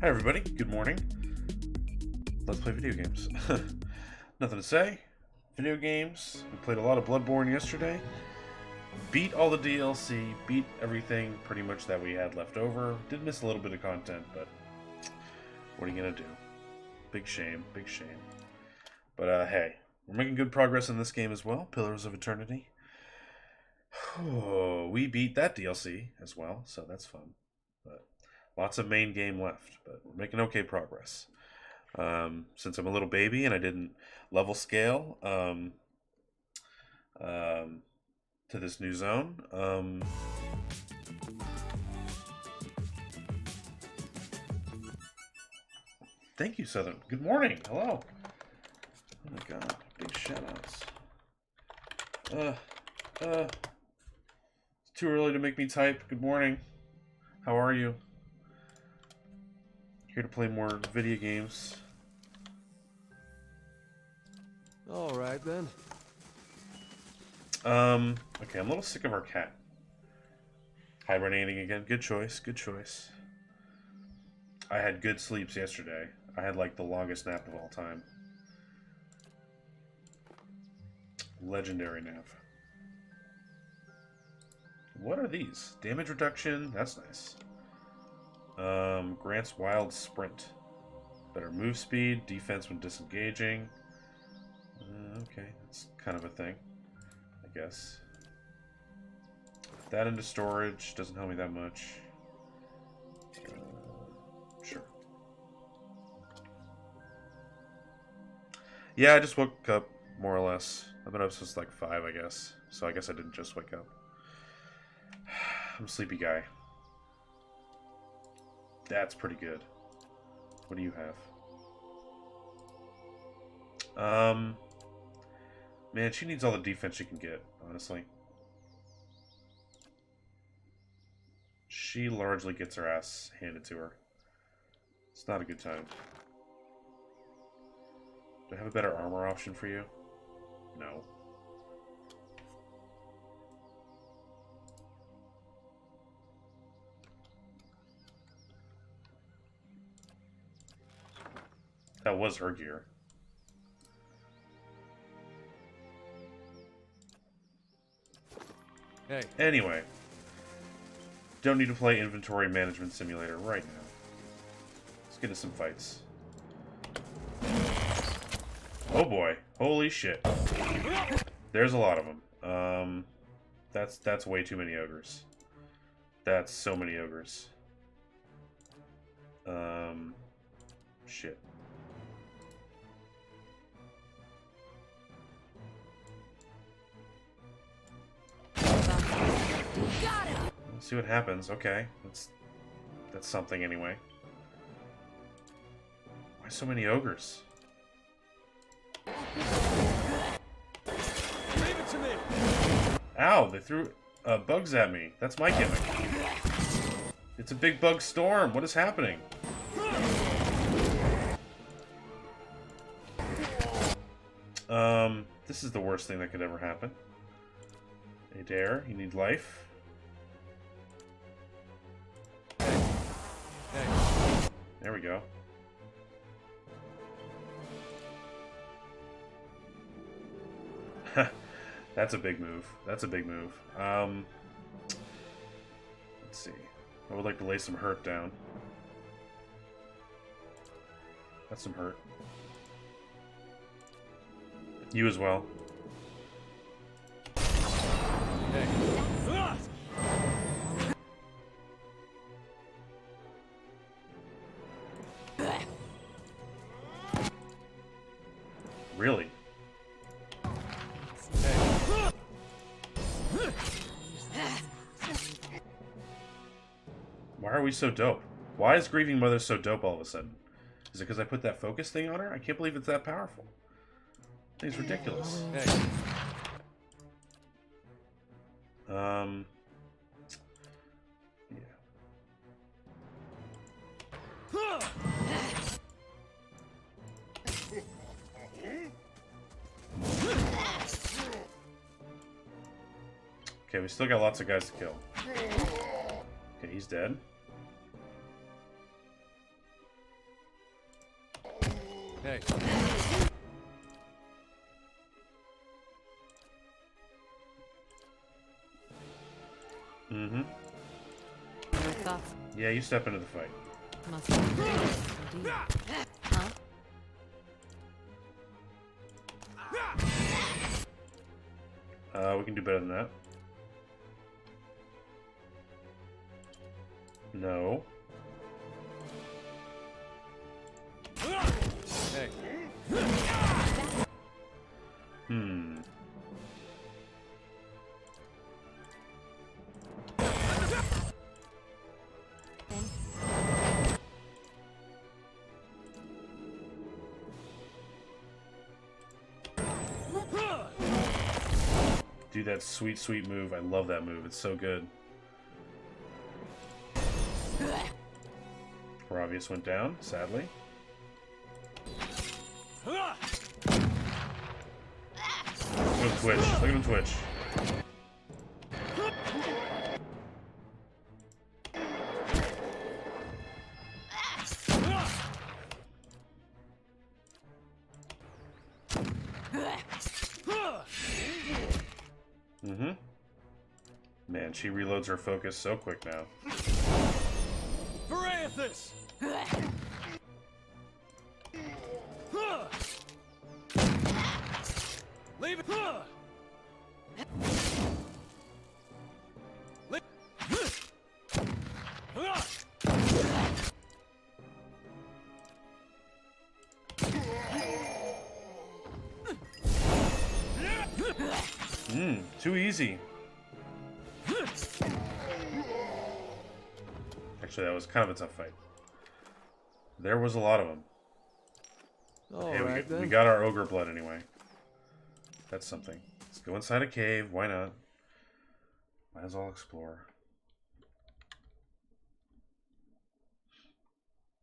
Hi everybody, good morning. Let's play video games. Nothing to say. Video games. We played a lot of Bloodborne yesterday. Beat all the DLC, beat everything pretty much that we had left over. Did miss a little bit of content, but what are you gonna do? Big shame, big shame. But hey, we're making good progress in this game as well. Pillars of Eternity. Oh, we beat that DLC as well, so that's fun. But lots of main game left, but we're making okay progress. Since I'm a little baby and I didn't level scale to this new zone, thank you, Southern. Good morning. Hello. Oh my god, big shoutouts. It's too early to make me type. Good morning. How are you? Here to play more video games. All right then. Okay, I'm a little sick of our cat. Hibernating again. Good choice. Good choice. I had good sleeps yesterday. I had like the longest nap of all time. Legendary nap. What are these? Damage reduction. That's nice. Grants wild sprint. Better move speed. Defense when disengaging. Okay, that's kind of a thing, I guess. That into storage doesn't help me that much. Sure. Yeah, I just woke up, more or less. I've been up since like 5, I guess. So I guess I didn't just wake up. I'm a sleepy guy. That's pretty good. What do you have? Man, she needs all the defense she can get, honestly. She largely gets her ass handed to her. It's not a good time. Do I have a better armor option for you? No. That was her gear. Hey. Anyway. Don't need to play Inventory Management Simulator right now. Let's get into some fights. Oh boy. Holy shit. There's a lot of them. That's way too many ogres. That's so many ogres. Shit. Let's see what happens. Okay, that's something anyway. Why so many ogres? Leave it to me. Ow! They threw bugs at me. That's my gimmick. It's a big bug storm. What is happening? This is the worst thing that could ever happen. Hey, Dare, you need life. Hey. There we go. That's a big move. That's a big move. Let's see. I would like to lay some hurt down. That's some hurt. You as well. Hey. Really? Hey. Why are we so dope? Why is Grieving Mother so dope all of a sudden? Is it because I put that focus thing on her? I can't believe it's that powerful. It's ridiculous. Hey. Yeah. Okay, we still got lots of guys to kill. Okay, he's dead. Hey. Mm-hmm. Your thoughts Yeah, you step into the fight. must be indeed. Huh? We can do better than that. No. Hey. Hmm. Do that sweet, sweet move. I love that move. It's so good. Ravius went down, sadly. Look at him twitch. Look at him twitch. Mm-hmm. Man, she reloads her focus so quick now. Varathus! Leave it! Too easy. Actually, that was kind of a tough fight. There was a lot of them. All Hey, right, then. we got our ogre blood anyway. That's something. Let's go inside a cave. Why not? Might as well explore.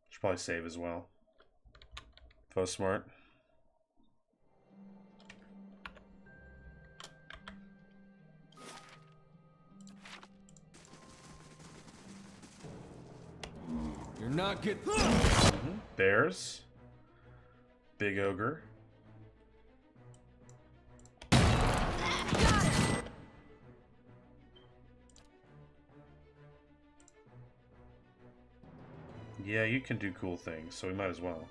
Should probably save as well. Faux smart. You're not getting... Bears. Big ogre. Yeah, you can do cool things, so we might as well.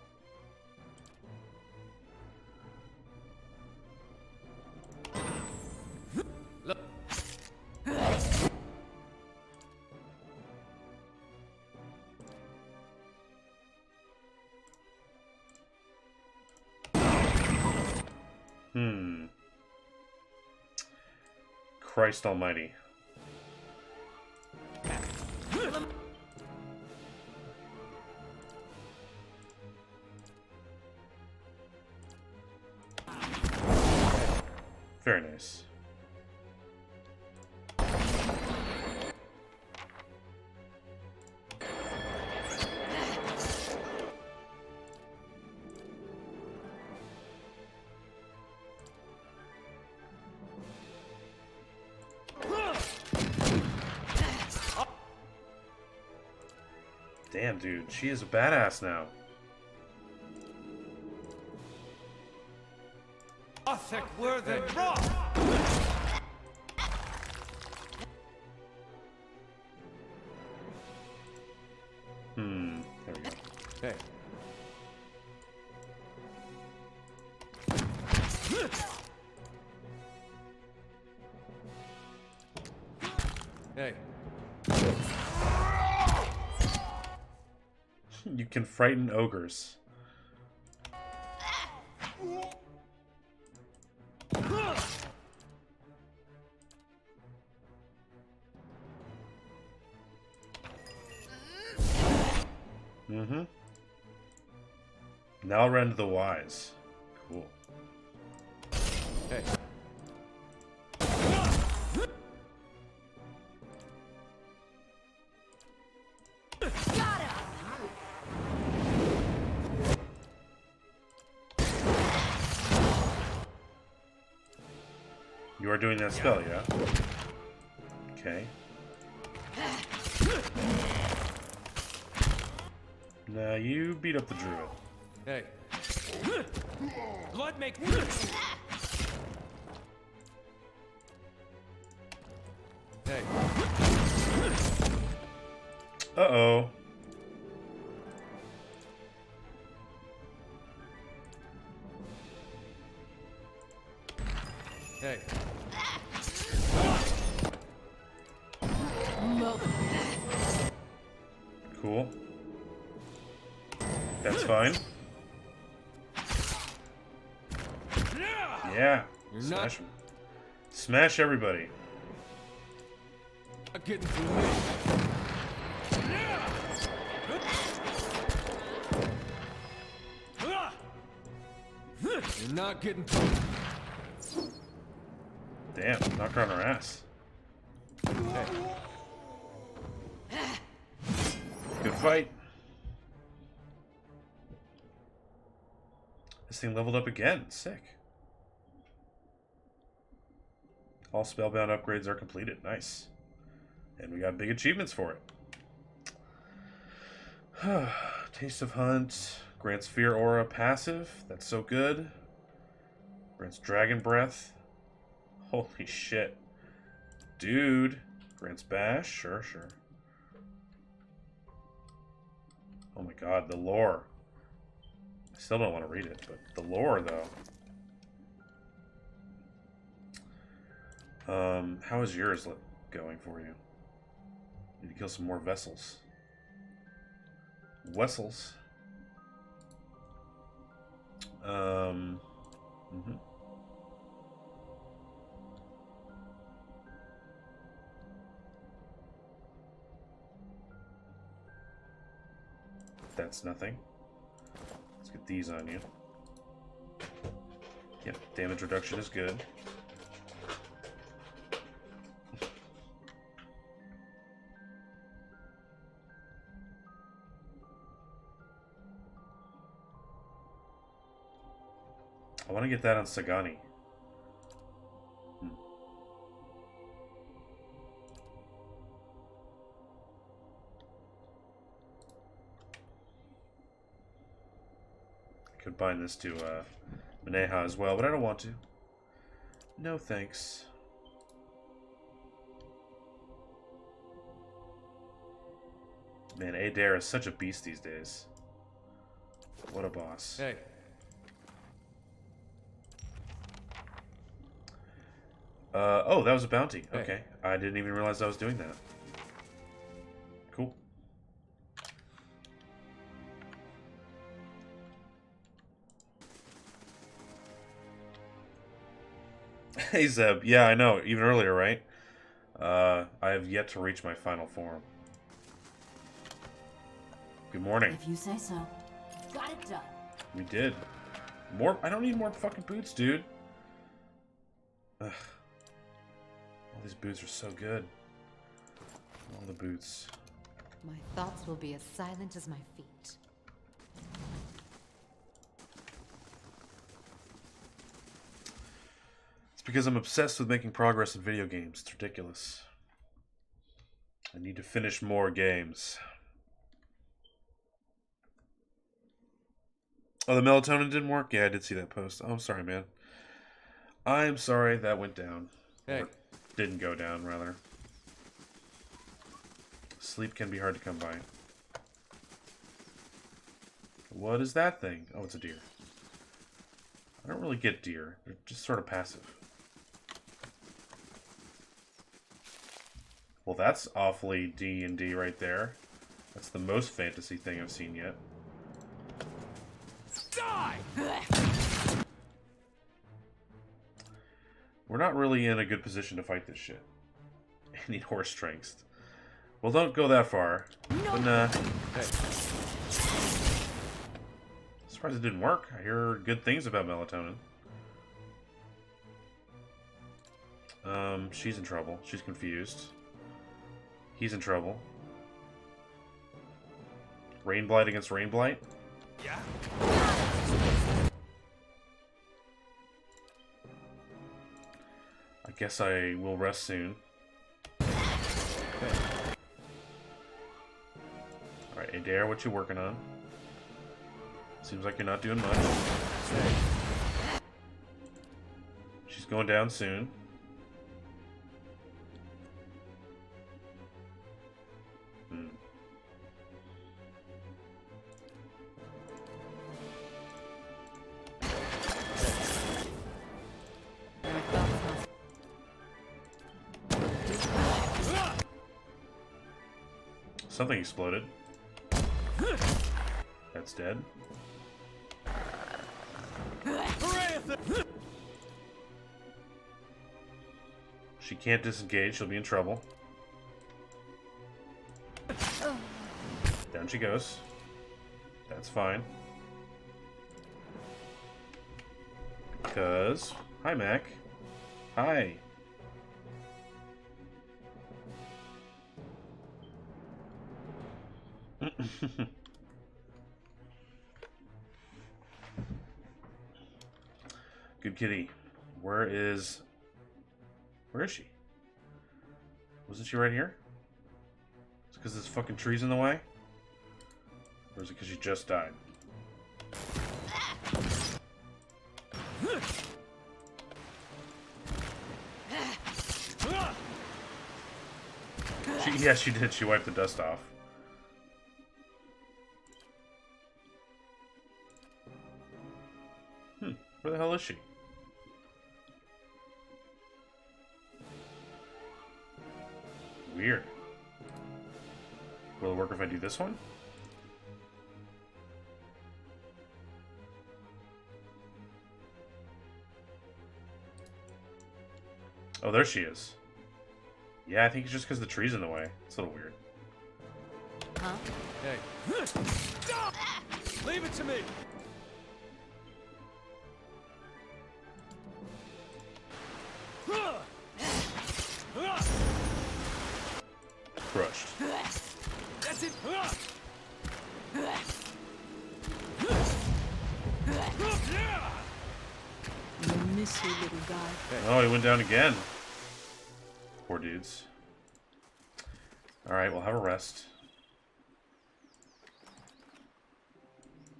Christ almighty. Very nice. Damn, dude, she is a badass now. Othic Worthen Rock! There we go. Hey. Hey. You can frighten ogres. Now I'll run to the wise. Cool. Hey. You are doing that spell, yeah? Okay. Now you beat up the druid. Hey. Blood make. Hey. Uh-oh. Hey. Cool. That's fine. Yeah. You're Smash 'em. Smash everybody. not getting through me. You're not getting through. Damn, knock her on her ass. Hey. Good fight. This thing leveled up again. Sick. All spellbound upgrades are completed. Nice. And we got big achievements for it. Taste of Hunt. Grants Fear Aura passive. That's so good. Grants Dragon Breath. Holy shit. Dude. Grants Bash. Sure, sure. Oh my god, the lore. I still don't want to read it, but the lore, though. How is yours going for you? Need to kill some more vessels. Wessels. That's nothing. Let's get these on you. Yep, damage reduction is good. I want to get that on Sagani. I could bind this to Maneha as well, but I don't want to. No thanks. Man, Adair is such a beast these days. What a boss. Hey. Oh, that was a bounty. Hey. Okay. I didn't even realize I was doing that. Cool. Hey, Zeb. Yeah, I know. Even earlier, right? I have yet to reach my final form. Good morning. If you say so. Got it done. We did. More? I don't need more fucking boots, dude. Ugh. All these boots are so good. All the boots. My thoughts will be as silent as my feet. It's because I'm obsessed with making progress in video games. It's ridiculous. I need to finish more games. Oh, the melatonin didn't work? Yeah, I did see that post. Oh, I'm sorry, man. I'm sorry that went down. Hey. Or didn't go down, rather. Sleep can be hard to come by. What is that thing? Oh, it's a deer. I don't really get deer. They're just sort of passive. Well, that's awfully D&D right there. That's the most fantasy thing I've seen yet. Die! We're not really in a good position to fight this shit. I need horse strength. Well, don't go that far. But nah. Hey. Surprised it didn't work. I hear good things about melatonin. She's in trouble. She's confused. He's in trouble. Rain Blight against Rain Blight? Yeah? I guess I will rest soon. Alright, Adair, what you working on? Seems like you're not doing much. She's going down soon. Something exploded. That's dead. She can't disengage, she'll be in trouble. Down she goes. That's fine. Because... Hi, Mac. Hi. Good kitty. Where is she? Wasn't she right here? Is it because this fucking tree's in the way? Or is it because she just died? Yeah, she did. She wiped the dust off. Where the hell is she? Weird. Will it work if I do this one? Oh, there she is. Yeah, I think it's just because the tree's in the way. It's a little weird. Huh? Hey. Stop! Leave it to me! Crushed. That's it! You miss your little guy. Oh, he went down again. Poor dudes. Alright, we'll have a rest.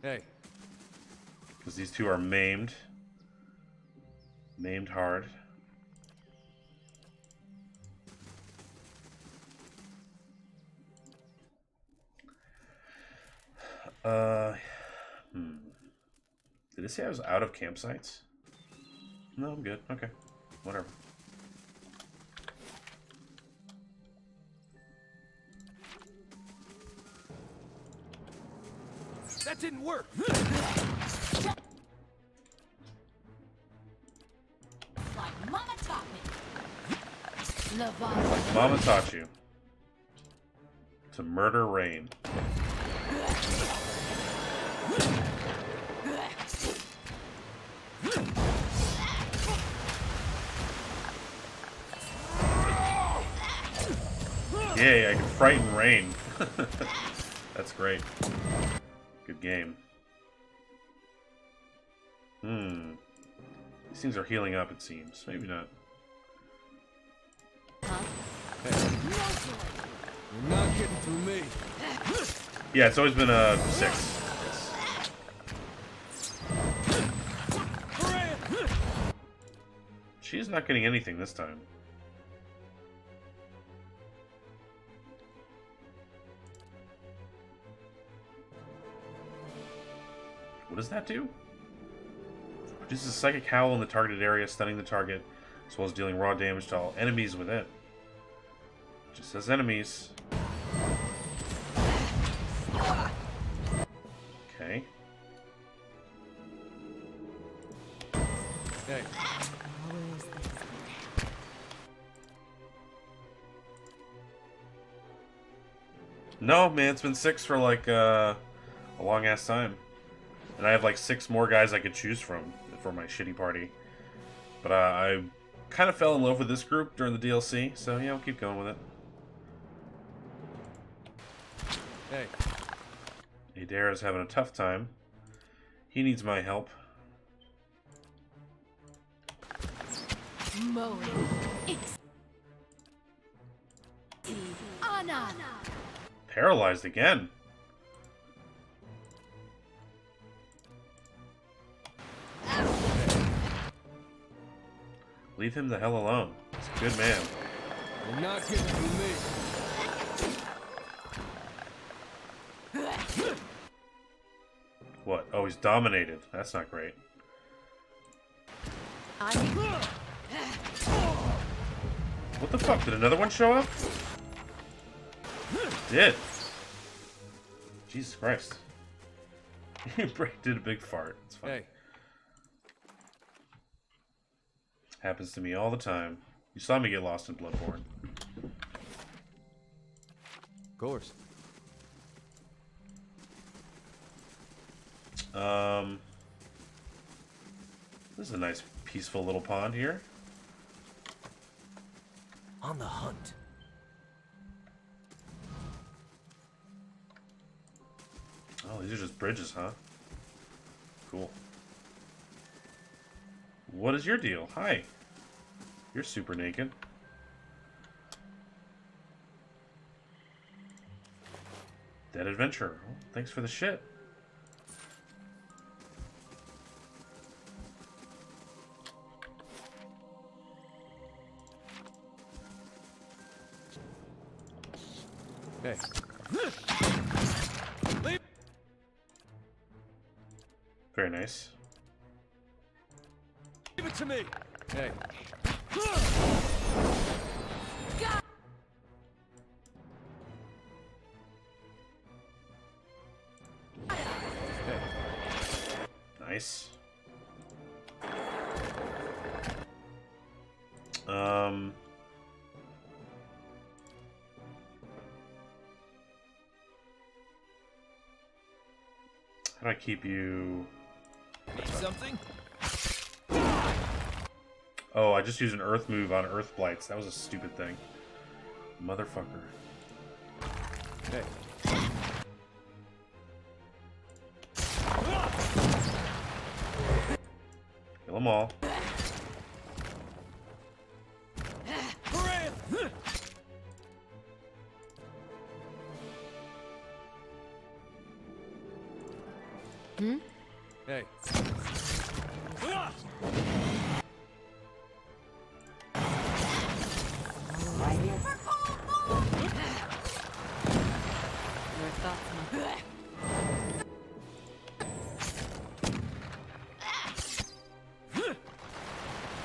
Hey. Because these two are maimed. Maimed hard. Did it say I was out of campsites? No, I'm good. Okay. Whatever. That didn't work! Like Mama taught me. Leviathan. Mama taught you to murder Rain. Yay, I can frighten Rain. That's great. Good game. These things are healing up, it seems. Maybe not. You're not getting through me. Yeah, it's always been a 6. She's not getting anything this time. What does that do? Produces a psychic howl in the targeted area, stunning the target, as well as dealing raw damage to all enemies within. Just says enemies. Okay. Hey. No, man, it's been 6 for like a long ass time. And I have like 6 more guys I could choose from for my shitty party. But I kind of fell in love with this group during the DLC, so yeah, we'll keep going with it. Hey. Adair is having a tough time. He needs my help. Mowing. Anna. Paralyzed again. Leave him the hell alone. He's a good man. You're not getting through me. What? Oh, he's dominated. That's not great. What the fuck? Did another one show up? Did. Jesus Christ. Bray did a big fart. It's fine. Hey, Happens to me all the time. You saw me get lost in Bloodborne. of course. This is a nice, peaceful little pond here. On the hunt. Oh, these are just bridges, huh? Cool. What is your deal? Hi. You're super naked. Dead adventurer. Oh, thanks for the shit. Hey. Leave. Very nice. Leave it to me. Hey. Nice. How do I keep you? Need something? Oh, I just used an earth move on earth blights. That was a stupid thing. Motherfucker. Hey. Kill them all. Hooray! Hey. Your thoughts, my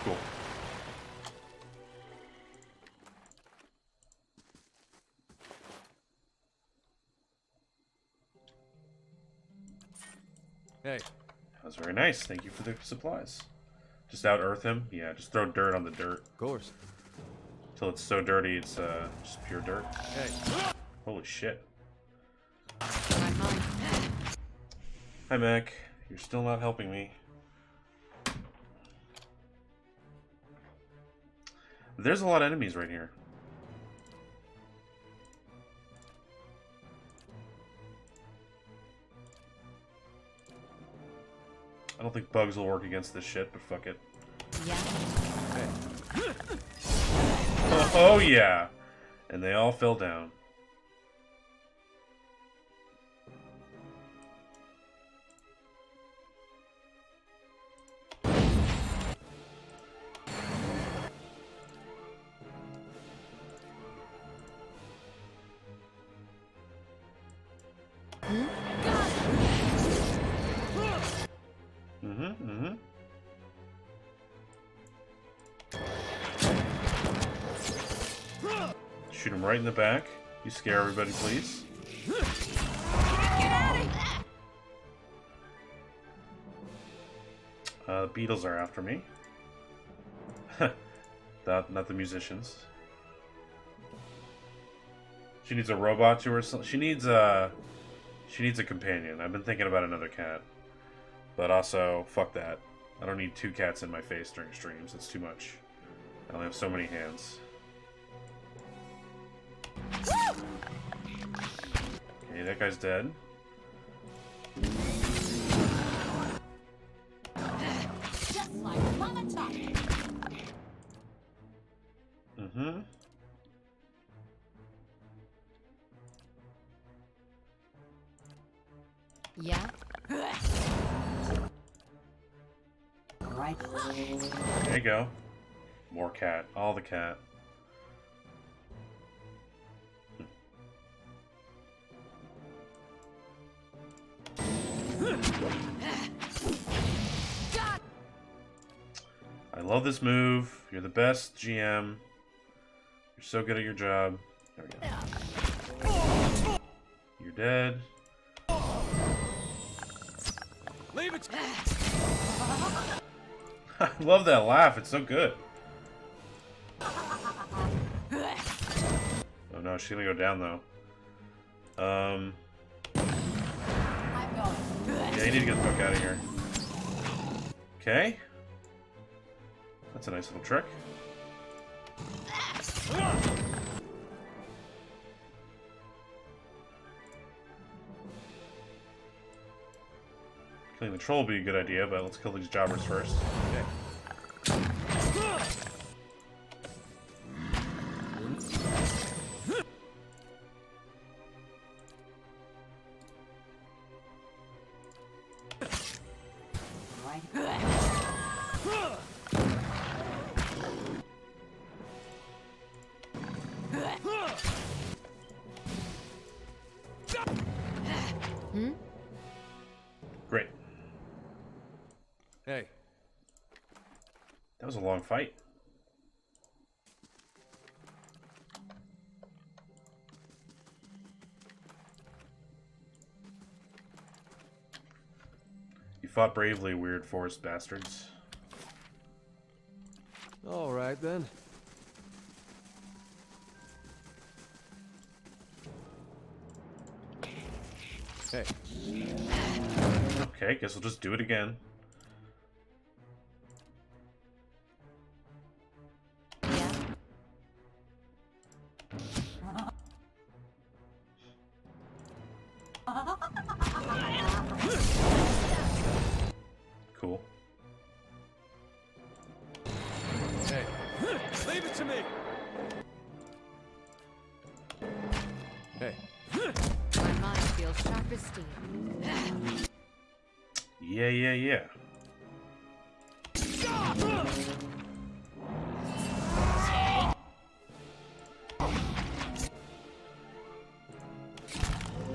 Cool. Hey. That was very nice. Thank you for the supplies. Just out earth him? Yeah, just throw dirt on the dirt. Of course. Till it's so dirty it's just pure dirt. Hey. Holy shit. my mind. Hi Mac. You're still not helping me. There's a lot of enemies right here. I don't think bugs will work against this shit, but fuck it. Yeah. Hey. Oh yeah! And they all fell down. Shoot him right in the back. You scare everybody, please. The beetles are after me. Not the musicians. She needs a robot to her. She needs a companion. I've been thinking about another cat, but also fuck that. I don't need 2 cats in my face during streams. It's too much. I only have so many hands. Okay, that guy's dead. Just like Mama taught me. Mm-hmm. Yeah. Right. There you go. More cat. All the cat. I love this move. You're the best GM. You're so good at your job. There we go. You're dead. Leave it. I love that laugh. It's so good. Oh no, she's gonna go down though. I'm going. Yeah, you need to get the fuck out of here. Okay. That's a nice little trick. Killing the troll would be a good idea, but let's kill these jobbers first. Okay. Great. Hey. That was a long fight. You fought bravely, weird forest bastards. All right then. Hey. Okay, guess we'll just do it again. Yeah. Cool. Hey. Leave it to me. Hey. My mind feels sharp as steel. Yeah.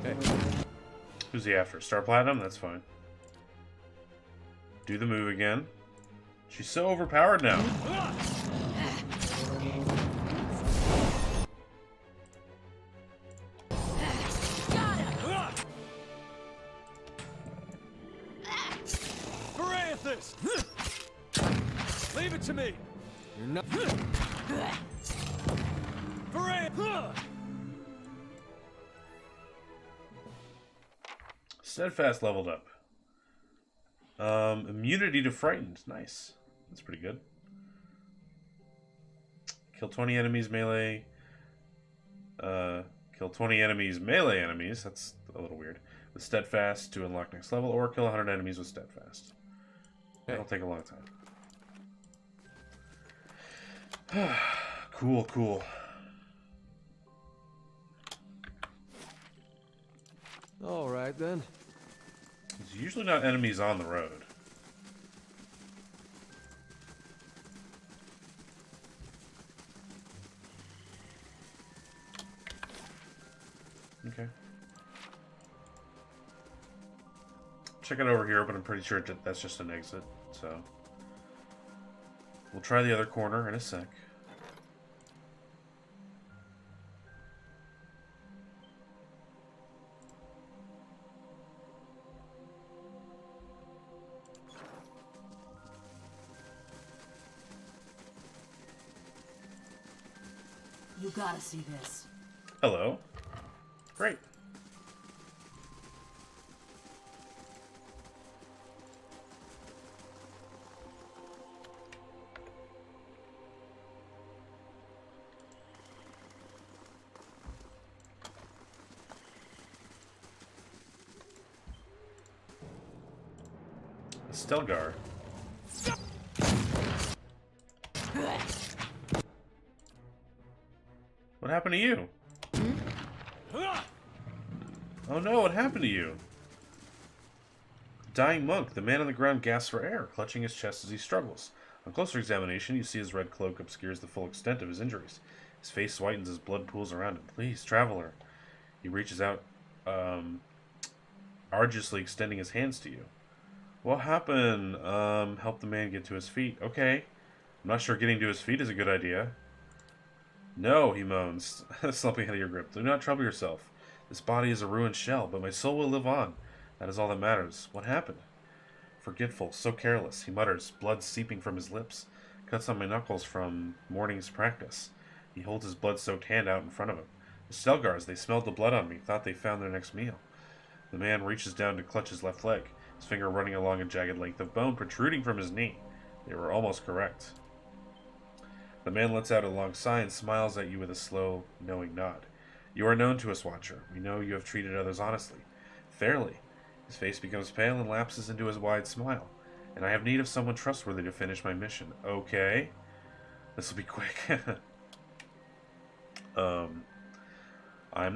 Hey. Who's he after? Star Platinum? That's fine. Do the move again. She's so overpowered now. Varanthus! Leave it to me. You're not. Varanthus! Steadfast leveled up. Immunity to frightened. Nice. That's pretty good. Kill 20 enemies melee. Kill 20 enemies melee enemies. That's a little weird. With Steadfast to unlock next level, or kill 100 enemies with Steadfast. That'll take a long time. Cool. All right then. There's usually not enemies on the road. Okay. Check it over here, but I'm pretty sure that's just an exit, so... We'll try the other corner in a sec. You gotta see this. Hello. Great. Stelgar. What happened to you? Oh no, what happened to you? Dying monk, the man on the ground gasps for air, clutching his chest as he struggles. On closer examination, you see his red cloak obscures the full extent of his injuries. His face whitens as blood pools around him. Please, traveler. He reaches out, arduously extending his hands to you. What happened? Help the man get to his feet. Okay. I'm not sure getting to his feet is a good idea. No, he moans, slumping out of your grip. Do not trouble yourself. This body is a ruined shell, but my soul will live on. That is all that matters. What happened? Forgetful, so careless, he mutters, blood seeping from his lips. Cuts on my knuckles from morning's practice. He holds his blood-soaked hand out in front of him. The Stelgars, they smelled the blood on me, thought they found their next meal. The man reaches down to clutch his left leg, his finger running along a jagged length of bone protruding from his knee. They were almost correct. The man lets out a long sigh and smiles at you with a slow, knowing nod. You are known to us, Watcher. We know you have treated others honestly. Fairly. His face becomes pale and lapses into his wide smile. And I have need of someone trustworthy to finish my mission. Okay. This will be quick. I'm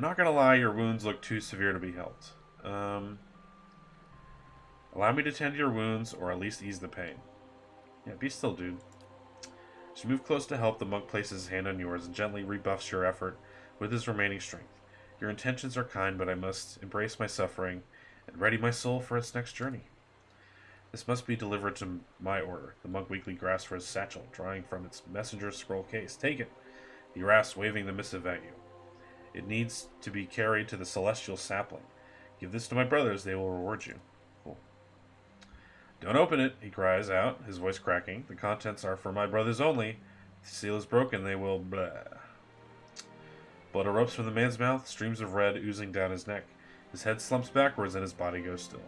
not gonna lie, your wounds look too severe to be helped. Allow me to tend to your wounds, or at least ease the pain. Yeah, be still, dude. As you move close to help, the monk places his hand on yours and gently rebuffs your effort with his remaining strength. Your intentions are kind, but I must embrace my suffering and ready my soul for its next journey. This must be delivered to my order. The monk weakly grasps for his satchel, drawing from its messenger's scroll case. Take it, he rasps, waving the missive at you. It needs to be carried to the celestial sapling. Give this to my brothers, they will reward you. Cool. Don't open it, he cries out, his voice cracking. The contents are for my brothers only. If the seal is broken, they will blah. Blood erupts from the man's mouth, streams of red oozing down his neck. His head slumps backwards and his body goes still.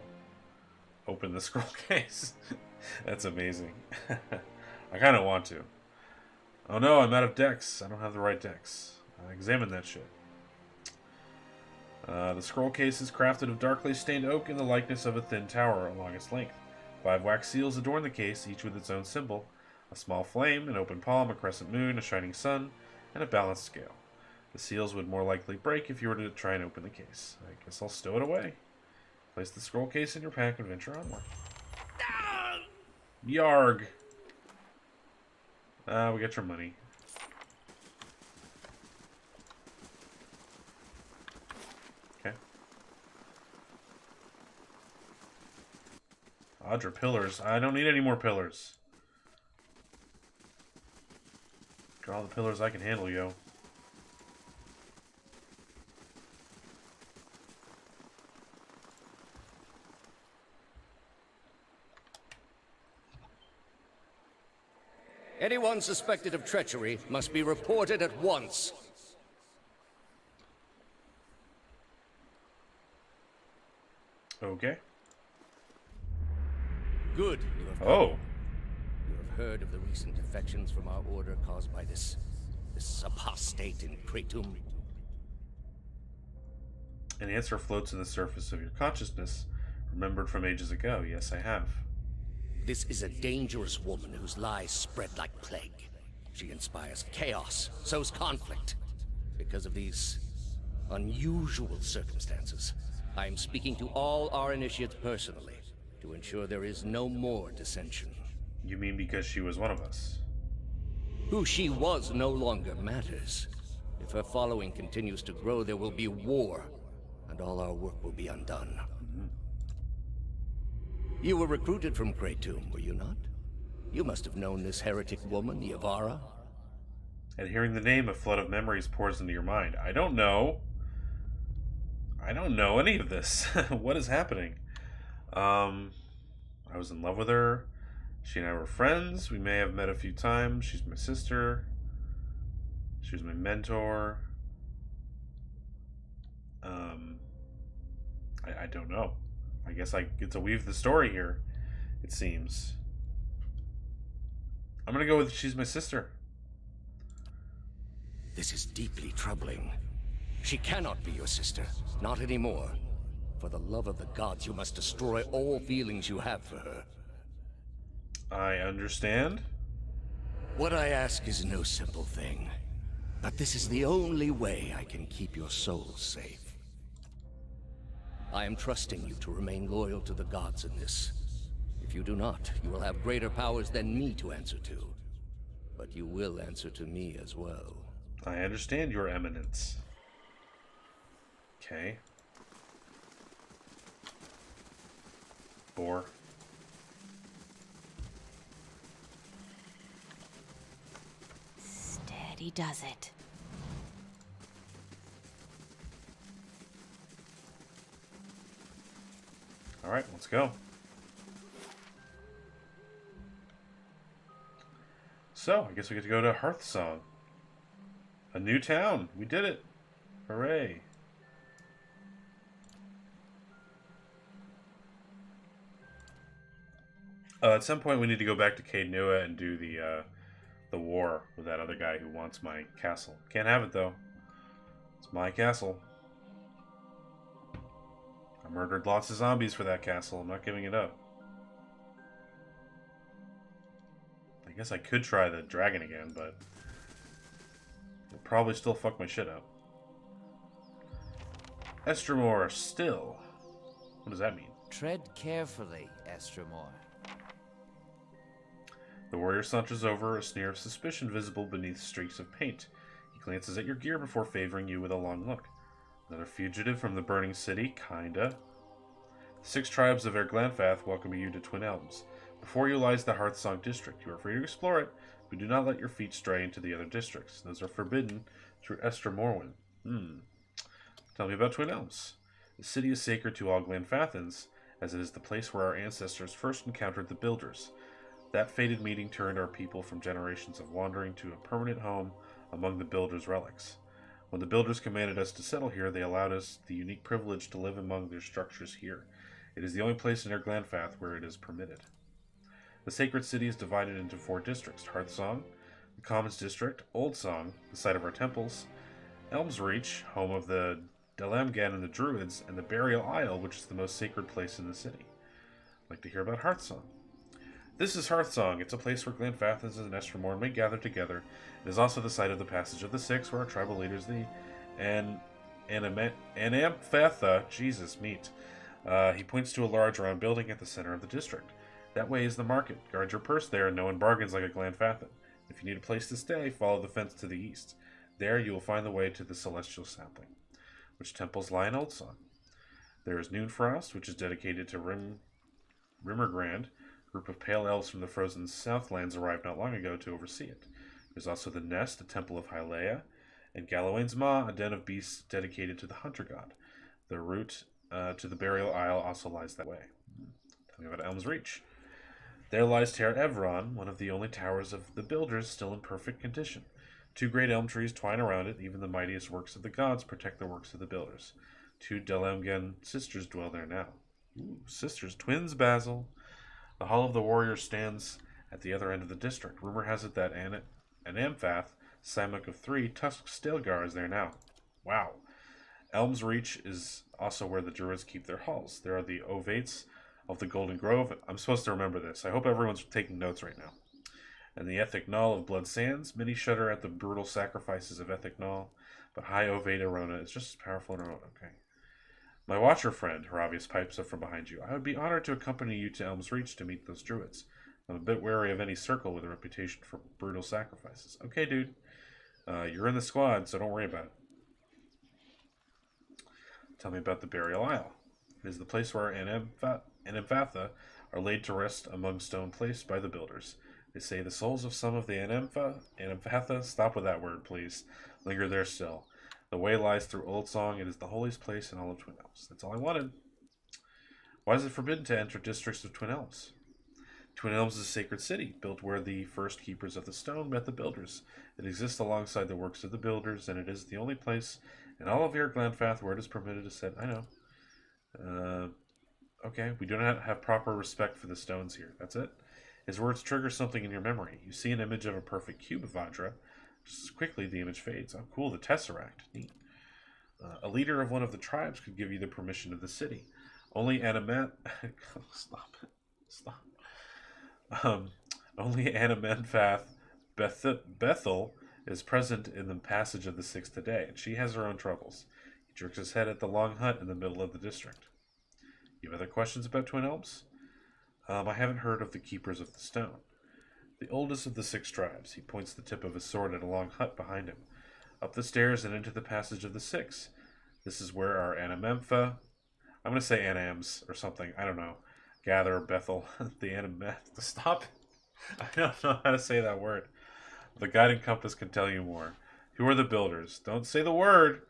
Open the scroll case. That's amazing. I kind of want to. Oh no, I'm out of decks. I don't have the right decks. Examine that shit. The scroll case is crafted of darkly stained oak in the likeness of a thin tower along its length. 5 wax seals adorn the case, each with its own symbol. A small flame, an open palm, a crescent moon, a shining sun, and a balanced scale. The seals would more likely break if you were to try and open the case. I guess I'll stow it away. Place the scroll case in your pack and venture onward. Yarg! We got your money. Okay. Audra pillars. I don't need any more pillars. Got all the pillars I can handle, yo. Anyone suspected of treachery must be reported at once. Okay. Good. You have You have heard of the recent defections from our order caused by this apostate in Kratom. An answer floats on the surface of your consciousness, remembered from ages ago. Yes, I have. This is a dangerous woman whose lies spread like plague. She inspires chaos, sows conflict. Because of these unusual circumstances, I am speaking to all our initiates personally to ensure there is no more dissension. You mean because she was one of us? Who she was no longer matters. If her following continues to grow, there will be war, and all our work will be undone. You were recruited from Kratom, were you not? You must have known this heretic woman, Yavara. At hearing the name, a flood of memories pours into your mind. I don't know. I don't know any of this. What is happening? I was in love with her. She and I were friends. We may have met a few times. She's my sister. She was my mentor. I don't know. I guess I get to weave the story here, it seems. I'm gonna go with she's my sister. This is deeply troubling. She cannot be your sister. Not anymore. For the love of the gods, you must destroy all feelings you have for her. I understand. What I ask is no simple thing. But this is the only way I can keep your soul safe. I am trusting you to remain loyal to the gods in this. If you do not, you will have greater powers than me to answer to. But you will answer to me as well. I understand, Your Eminence. Okay. Boar. Steady does it. Alright, let's go. So, I guess we get to go to Hearthsong. A new town. We did it. Hooray. At some point we need to go back to Caed Nua and do the war with that other guy who wants my castle. Can't have it though. It's my castle. I murdered lots of zombies for that castle. I'm not giving it up. I guess I could try the dragon again, but it'll probably still fuck my shit up. Estremor still. What does that mean? Tread carefully, Estremor. The warrior saunters over, a sneer of suspicion visible beneath streaks of paint. He glances at your gear before favoring you with a long look. Another fugitive from the burning city, kinda. The 6 tribes of Erglanfath welcome you to Twin Elms. Before you lies the Hearthsong district. You are free to explore it, but do not let your feet stray into the other districts. Those are forbidden through Esther Morwen. Tell me about Twin Elms. The city is sacred to all Glanfathans, as it is the place where our ancestors first encountered the Builders. That fated meeting turned our people from generations of wandering to a permanent home among the Builders' relics. When the Builders commanded us to settle here, they allowed us the unique privilege to live among their structures here. It is the only place in Erglanfath where it is permitted. The sacred city is divided into 4 districts: Hearthsong, the Commons District, Oldsong, the site of our temples, Elmsreach, home of the Dalamgan and the Druids, and the Burial Isle, which is the most sacred place in the city. I'd like to hear about Hearthsong. This is Hearthsong. It's a place where Glanfathans and Estremor may gather together. It is also the site of the Passage of the Six, where our tribal leaders, the Anamphatha, Jesus, meet. He points to a large round building at the center of the district. That way is the market. Guard your purse there, and no one bargains like a Glanfathan. If you need a place to stay, follow the fence to the east. There you will find the way to the Celestial Sapling, which temples lie in Oldsong. There is Noonfrost, which is dedicated to Rimmergrand. A group of pale elves from the frozen Southlands arrived not long ago to oversee it. There's also the Nest, a temple of Hyleia, and Galawain's Maw, a den of beasts dedicated to the Hunter God. The route to the Burial Isle also lies that way. Tell me about Elmsreach. There lies Ter Evron, one of the only towers of the Builders still in perfect condition. 2 great elm trees twine around it. Even the mightiest works of the gods protect the works of the Builders. 2 Dalamgan sisters dwell there now. Ooh, sisters, twins, Basil. The Hall of the Warriors stands at the other end of the district. Rumor has it that Anamphath, Samuk of 3, Tusk Stilgar is there now. Wow. Elmsreach is also where the Druids keep their halls. There are the Ovates of the Golden Grove. I'm supposed to remember this. I hope everyone's taking notes right now. And the Ethic Null of Blood Sands. Many shudder at the brutal sacrifices of Ethic Null, but High Ovate Arona is just as powerful in her own. Okay. My Watcher friend, Haravius pipes up from behind you. I would be honored to accompany you to Elmsreach to meet those Druids. I'm a bit wary of any circle with a reputation for brutal sacrifices. Okay, dude. You're in the squad, so don't worry about it. Tell me about the Burial Isle. It is the place where Anamphatha are laid to rest among stone placed by the Builders. They say the souls of some of the Anamphatha, stop with that word, please, linger there still. The way lies through Oldsong. It is the holiest place in all of Twin Elms. That's all I wanted. Why is it forbidden to enter districts of Twin Elms? Twin Elms is a sacred city, built where the first keepers of the stone met the Builders. It exists alongside the works of the Builders, and it is the only place in all of Erglanfath where it is permitted to set. I know. Okay, we do not have proper respect for the stones here. That's it. His words trigger something in your memory. You see an image of a perfect cube of Vajra. Just as quickly, the image fades. Oh, cool, the Tesseract. Neat. A leader of one of the tribes could give you the permission of the city. Only Stop it. Stop. Only Anamphath Bethel is present in the Passage of the Six today, and she has her own troubles. He jerks his head at the long hut in the middle of the district. You have other questions about Twin Elms? I haven't heard of the Keepers of the Stone. The oldest of the 6 tribes. He points the tip of his sword at a long hut behind him. Up the stairs and into the passage of the 6. This is where our Anamempha... I'm going to say Anams or something. I don't know. Gather, Bethel, the Anameth... Stop! I don't know how to say that word. The guiding compass can tell you more. Who are the builders? Don't say the word!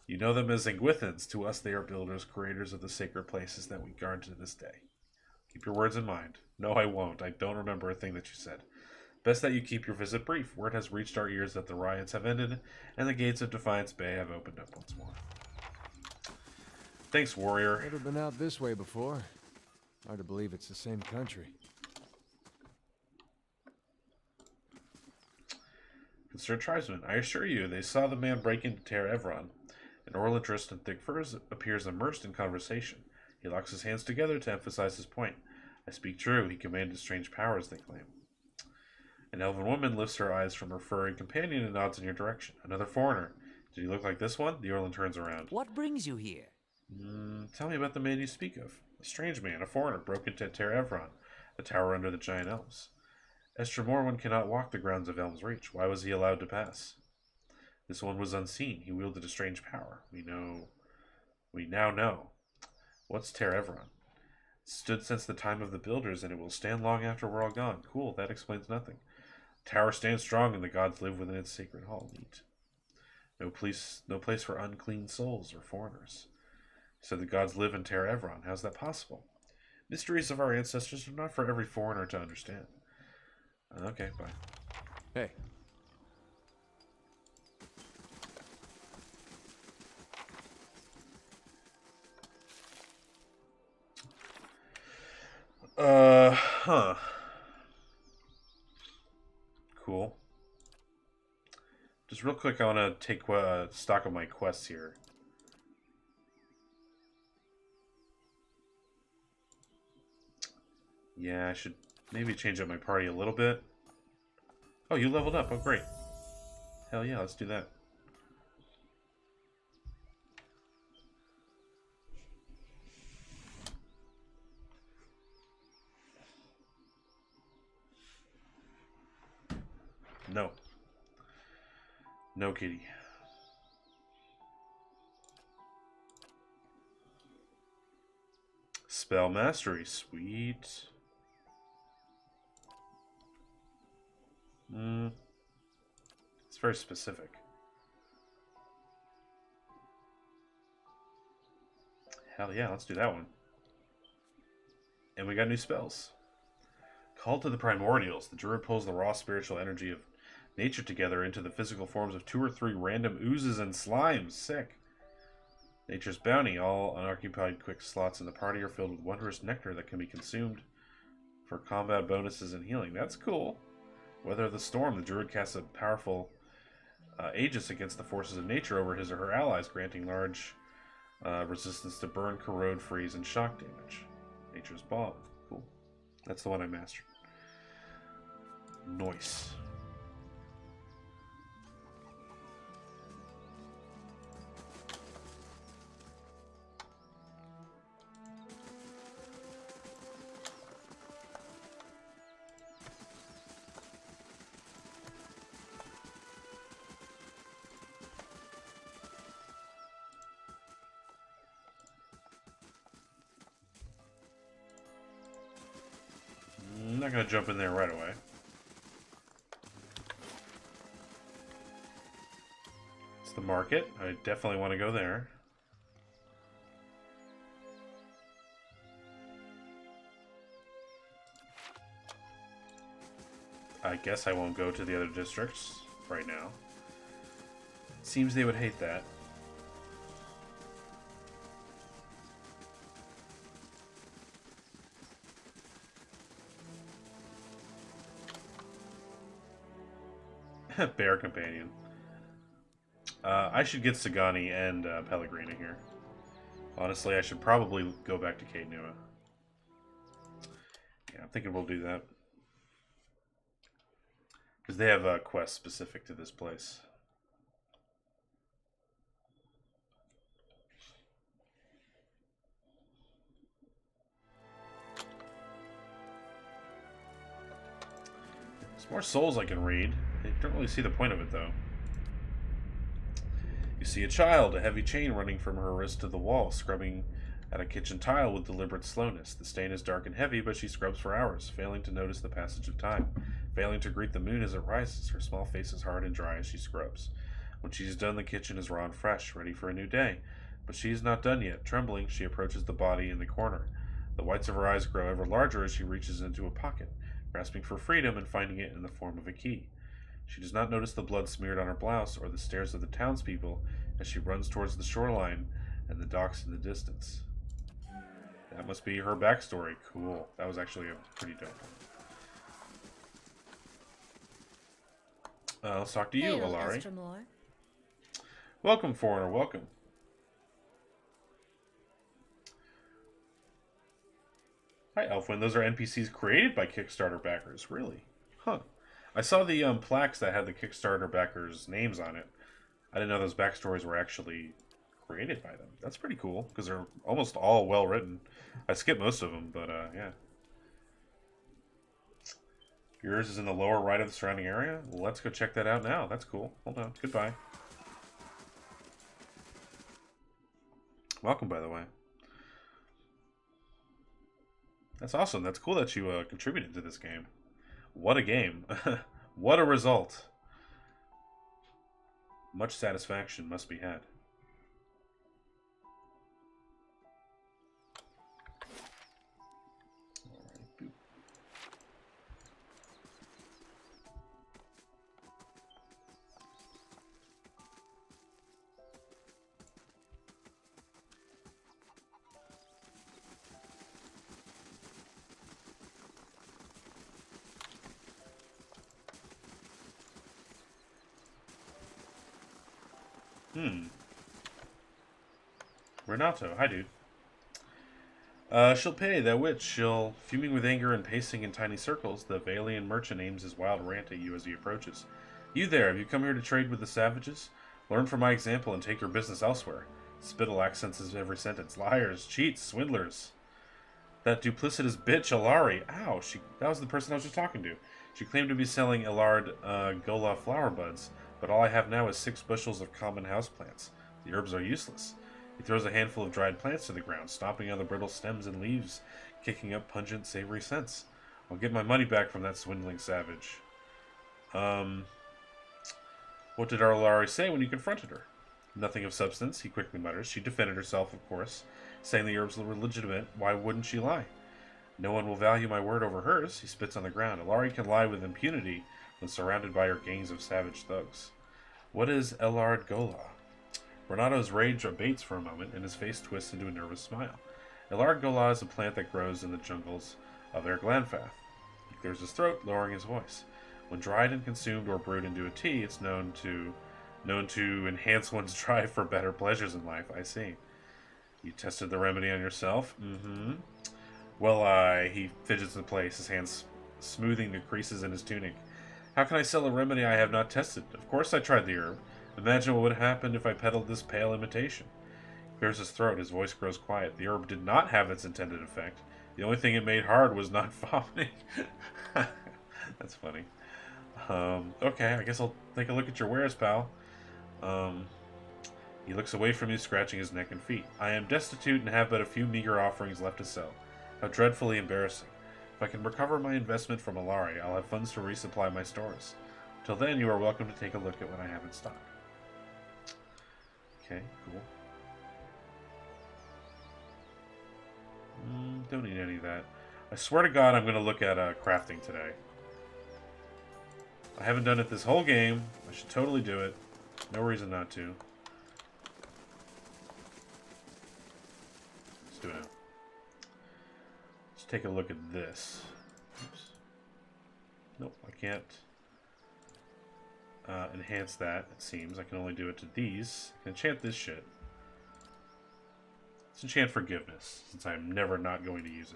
You know them as Ingwithans. To us they are builders, creators of the sacred places that we guard to this day. Keep your words in mind. No, I won't. I don't remember a thing that you said. Best that you keep your visit brief. Word has reached our ears that the riots have ended, and the gates of Defiance Bay have opened up once more. Thanks, warrior. Never been out this way before. Hard to believe it's the same country. Concerned tribesmen, I assure you, they saw the man break into Ter Evron. An Orla dressed in thick furs appears immersed in conversation. He locks his hands together to emphasize his point. I speak true, he commanded strange powers, they claim. An elven woman lifts her eyes from her furry companion and nods in your direction. Another foreigner. Did he look like this one? The Orlan turns around. What brings you here? Tell me about the man you speak of. A strange man, a foreigner, broke into Ter Evron, the tower under the giant elves. Estra Morwen cannot walk the grounds of Elm's Reach. Why was he allowed to pass? This one was unseen. He wielded a strange power. We now know. What's Ter Evron? It stood since the time of the builders, and it will stand long after we're all gone. Cool, that explains nothing. The tower stands strong, and the gods live within its sacred hall. Neat. No place for unclean souls or foreigners. So the gods live in Ter Evron. How's that possible? Mysteries of our ancestors are not for every foreigner to understand. Okay, bye. Hey. Huh. Cool. Just real quick, I want to take stock of my quests here. Yeah, I should maybe change up my party a little bit. Oh, you leveled up. Oh, great. Hell yeah, let's do that. No. No, kitty. Spell mastery. Sweet. It's very specific. Hell yeah, let's do that one. And we got new spells. Call to the Primordials. The druid pulls the raw spiritual energy of nature together into the physical forms of 2 or 3 random oozes and slimes. Sick. Nature's Bounty. All unoccupied quick slots in the party are filled with wondrous nectar that can be consumed for combat bonuses and healing. That's cool. Weather of the Storm. The druid casts a powerful Aegis against the forces of nature over his or her allies, granting large resistance to burn, corrode, freeze, and shock damage. Nature's Bomb. Cool. That's the one I mastered. Nice. I'm not going to jump in there right away. It's the market. I definitely want to go there. I guess I won't go to the other districts right now. Seems they would hate that. Bear Companion. I should get Sagani and Pellegrina here. Honestly, I should probably go back to Caed Nua. Yeah, I'm thinking we'll do that. Because they have quests specific to this place. More souls I can read. I don't really see the point of it, though. You see a child, a heavy chain running from her wrist to the wall, scrubbing at a kitchen tile with deliberate slowness. The stain is dark and heavy, but she scrubs for hours, failing to notice the passage of time, failing to greet the moon as it rises. Her small face is hard and dry as she scrubs. When she is done, the kitchen is raw and fresh, ready for a new day. But she is not done yet. Trembling, she approaches the body in the corner. The whites of her eyes grow ever larger as she reaches into a pocket, grasping for freedom and finding it in the form of a key. She does not notice the blood smeared on her blouse or the stares of the townspeople as she runs towards the shoreline and the docks in the distance. That must be her backstory. Cool. That was actually a pretty dope one. Let's talk to you, Hail, Allari. Estramor. Welcome, foreigner. Welcome. Hi, Elfwin. Those are NPCs created by Kickstarter backers. Really? Huh. I saw the plaques that had the Kickstarter backers' names on it. I didn't know those backstories were actually created by them. That's pretty cool, because they're almost all well written. I skipped most of them, but yeah. Yours is in the lower right of the surrounding area? Well, let's go check that out now. That's cool. Hold on. Goodbye. Welcome, by the way. That's awesome. That's cool that you contributed to this game. What a game. What a result. Much satisfaction must be had. Renato, hi dude. She'll pay, that witch. She'll, fuming with anger and pacing in tiny circles, the Valian merchant aims his wild rant at you as he approaches. You there, have you come here to trade with the savages? Learn from my example and take your business elsewhere. Spittle accents his every sentence. Liars, cheats, swindlers. That duplicitous bitch, Allari. Ow, that was the person I was just talking to. She claimed to be selling Elard Gola flower buds, but all I have now is 6 bushels of common houseplants. The herbs are useless. He throws a handful of dried plants to the ground, stomping on the brittle stems and leaves, kicking up pungent, savory scents. I'll get my money back from that swindling savage. What did Allari say when you confronted her? Nothing of substance, he quickly mutters. She defended herself, of course, saying the herbs were legitimate. Why wouldn't she lie? No one will value my word over hers. He spits on the ground. Allari can lie with impunity when surrounded by her gangs of savage thugs. What is Elard Gola? Renato's rage abates for a moment, and his face twists into a nervous smile. Elard Gola is a plant that grows in the jungles of Erglanfath. He clears his throat, lowering his voice. When dried and consumed or brewed into a tea, it's known to enhance one's drive for better pleasures in life. I see. You tested the remedy on yourself? Mm-hmm. Well, he fidgets in place, his hands smoothing the creases in his tunic. How can I sell a remedy I have not tested? Of course I tried the herb. Imagine what would happen if I peddled this pale imitation. He clears his throat, his voice grows quiet. The herb did not have its intended effect. The only thing it made hard was not vomiting. That's funny. Okay, I guess I'll take a look at your wares, pal. He looks away from you, scratching his neck and feet. I am destitute and have but a few meager offerings left to sell. How dreadfully embarrassing. If I can recover my investment from Allari, I'll have funds to resupply my stores. Till then, you are welcome to take a look at what I have in stock. Okay, cool. Don't need any of that. I swear to God I'm going to look at crafting today. I haven't done it this whole game. I should totally do it. No reason not to. Let's do it now. Let's take a look at this. Oops. Nope, I can't enhance that, it seems. I can only do it to these. I can enchant this shit. Let's enchant Forgiveness, since I'm never not going to use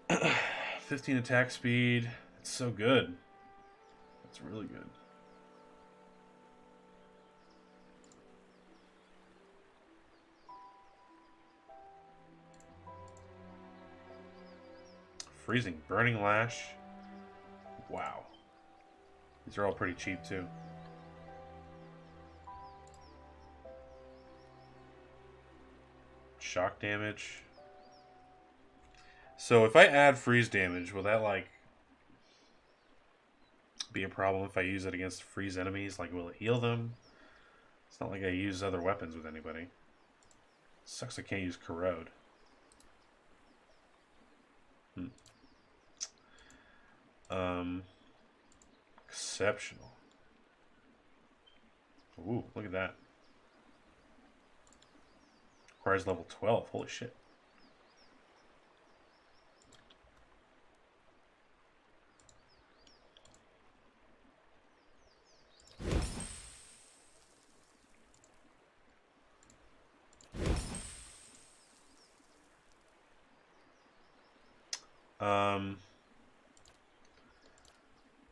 it. 15 attack speed. It's so good. That's really good. Freezing. Burning Lash. Wow. These are all pretty cheap, too. Shock damage. So if I add freeze damage, will that, like, be a problem if I use it against freeze enemies? Like, will it heal them? It's not like I use other weapons with anybody. Sucks I can't use corrode. Exceptional. Ooh, look at that. Requires level 12. Holy shit.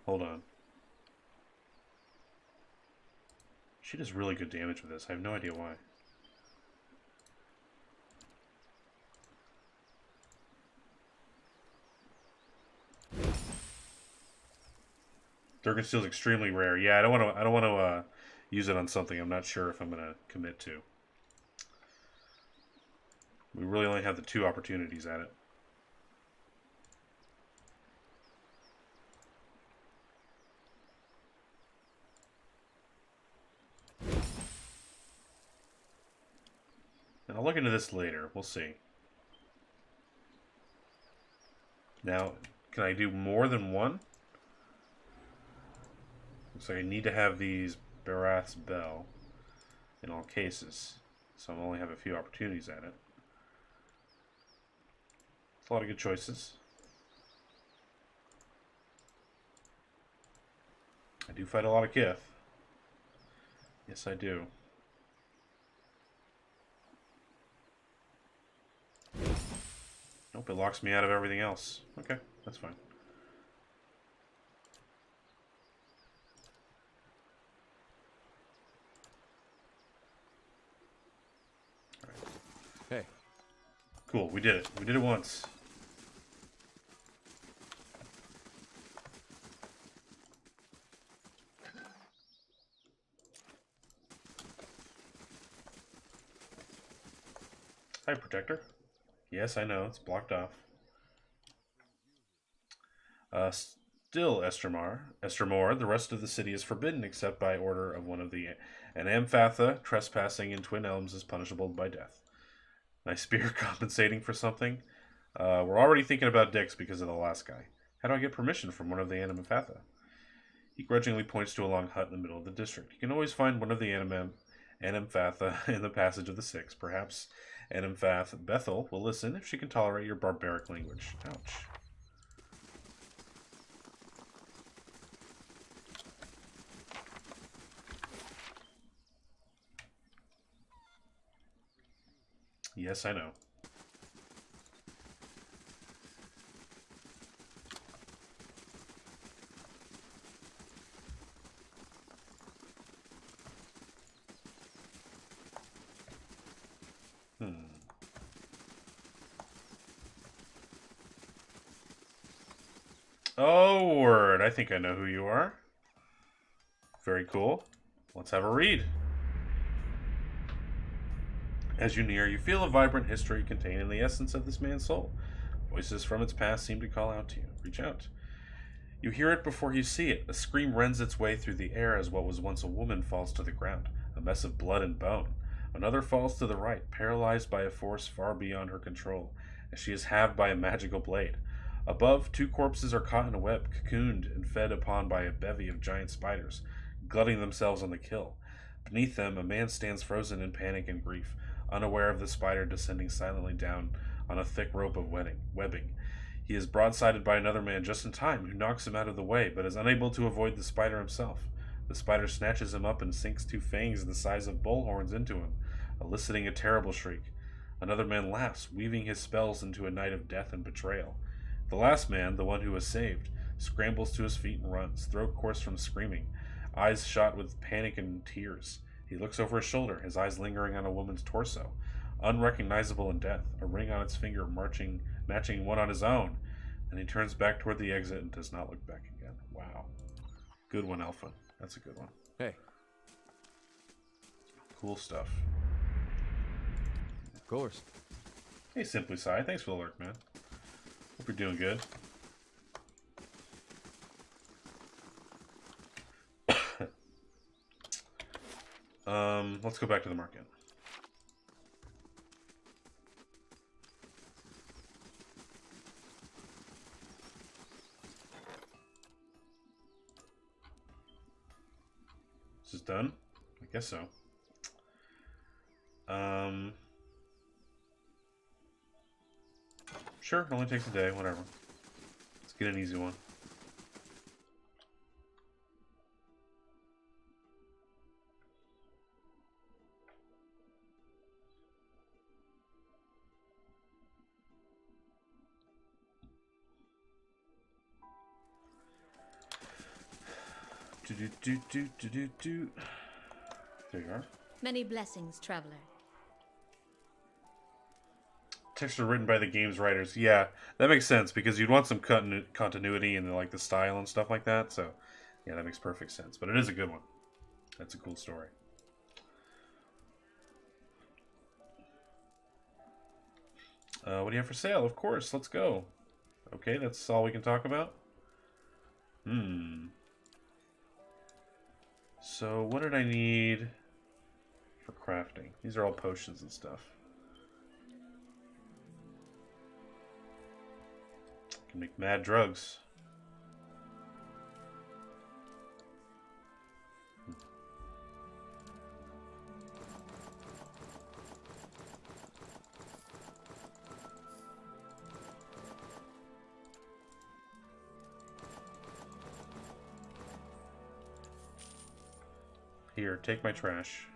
Hold on. She does really good damage with this. I have no idea why. Durgan Steel is extremely rare. Yeah, I don't want to use it on something I'm not sure if I'm going to commit to. We really only have the 2 opportunities at it. And I'll look into this later. We'll see. Now, can I do more than one? Looks like I need to have these Barath's Bell in all cases. So I'll only have a few opportunities at it. It's a lot of good choices. I do fight a lot of Kith. Yes, I do. Nope, it locks me out of everything else. Okay, that's fine. Hey. Cool, we did it. We did it once. Hi, Protector. Yes, I know, it's blocked off. Still, Estermore, the rest of the city is forbidden except by order of one of the Amphatha. Trespassing in Twin Elms is punishable by death. Nice spear compensating for something. We're already thinking about dicks because of the last guy. How do I get permission from one of the Amphatha? He grudgingly points to a long hut in the middle of the district. You can always find one of the Amphatha in the Passage of the Six. Perhaps Amphath Bethel will listen if she can tolerate your barbaric language. Ouch. Yes, I know. Oh, word. I think I know who you are. Very cool. Let's have a read. As you near, you feel a vibrant history contained in the essence of this man's soul. Voices from its past seem to call out to you. Reach out. You hear it before you see it. A scream rends its way through the air as what was once a woman falls to the ground, a mess of blood and bone. Another falls to the right, paralyzed by a force far beyond her control, as she is halved by a magical blade. Above, 2 corpses are caught in a web, cocooned and fed upon by a bevy of giant spiders, glutting themselves on the kill. Beneath them, a man stands frozen in panic and grief, unaware of the spider descending silently down on a thick rope of webbing. He is broadsided by another man just in time, who knocks him out of the way, but is unable to avoid the spider himself. The spider snatches him up and sinks 2 fangs the size of bullhorns into him, eliciting a terrible shriek. Another man laughs, weaving his spells into a night of death and betrayal. The last man, the one who was saved, scrambles to his feet and runs, throat coarse from screaming, eyes shot with panic and tears. He looks over his shoulder, his eyes lingering on a woman's torso, unrecognizable in death, a ring on its finger matching one on his own. And he turns back toward the exit and does not look back again. Wow. Good one, Alpha. That's a good one. Hey. Cool stuff. Of course. Hey, Simply Sai. Thanks for the lurk, man. Hope you're doing good. Let's go back to the market. This is done? I guess so. Sure, it only takes a day, whatever. Let's get an easy one. There you are. Many blessings, traveler. Texts are written by the game's writers. Yeah, that makes sense because you'd want some continuity in like the style and stuff like that. So, yeah, that makes perfect sense. But it is a good one. That's a cool story. What do you have for sale? Of course, let's go. Okay, that's all we can talk about. So, what did I need for crafting? These are all potions and stuff. Can make mad drugs. Here, take my trash.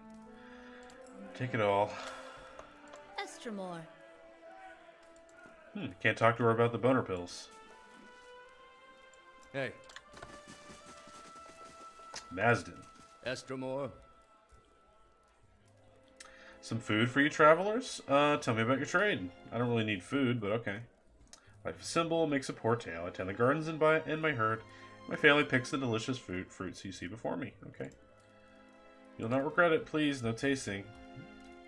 Take it all. Estremor. Can't talk to her about the boner pills. Hey. Mazden. Estremor. Some food for you travelers? Tell me about your trade. I don't really need food, but okay. Life is simple, makes a poor tale. I tend the gardens and my herd. My family picks the delicious fruits you see before me. Okay. You'll not regret it, please. No tasting.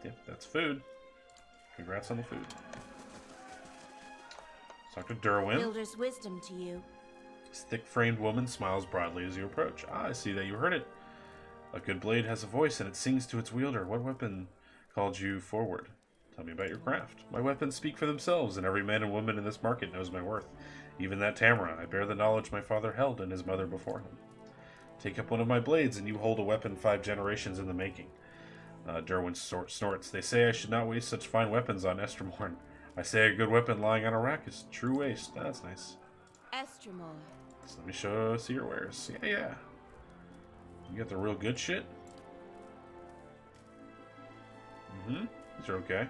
Yep, that's food. Congrats on the food. Let's talk to Derwin. Builder's wisdom to you. This thick-framed woman smiles broadly as you approach. Ah, I see that you heard it. A good blade has a voice, and it sings to its wielder. What weapon called you forward? Tell me about your craft. My weapons speak for themselves, and every man and woman in this market knows my worth. Even that Tamara. I bear the knowledge my father held and his mother before him. Take up one of my blades, and you hold a weapon 5 generations in the making. Derwin snorts. They say I should not waste such fine weapons on Estremorn. I say a good weapon lying on a rack is true waste. That's nice. Estremor. So let me see your wares. Yeah. You got the real good shit? These are okay.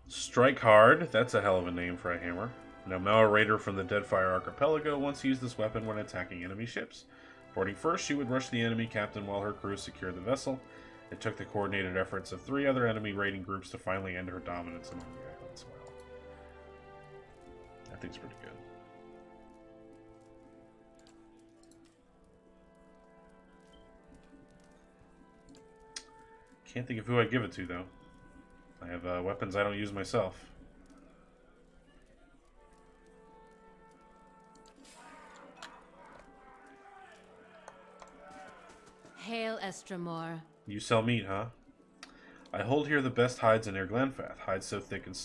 Strike Hard. That's a hell of a name for a hammer. Now, Mara Raider from the Deadfire Archipelago once used this weapon when attacking enemy ships. Boarding first, she would rush the enemy captain while her crew secured the vessel. It took the coordinated efforts of 3 other enemy raiding groups to finally end her dominance among the islands. Wow. That thing's pretty good. Can't think of who I'd give it to, though. I have weapons I don't use myself. Hail, Estremor. You sell meat, huh? I hold here the best hides in Air Glenfath. Hides so thick and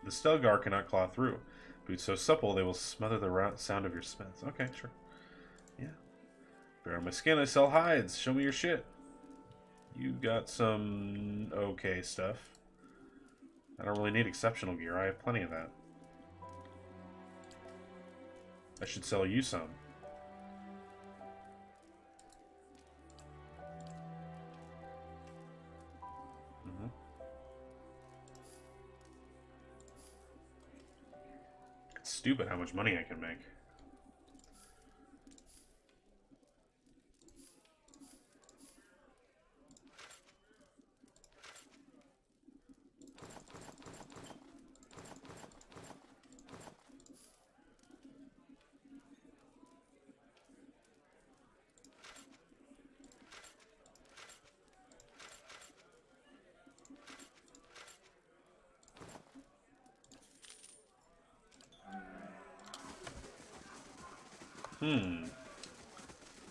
the Stelgar cannot claw through. Boots so supple they will smother the sound of your smiths. Okay, sure. Yeah. Bear on my skin, I sell hides. Show me your shit. You got some okay stuff. I don't really need exceptional gear. I have plenty of that. I should sell you some. It's stupid how much money I can make.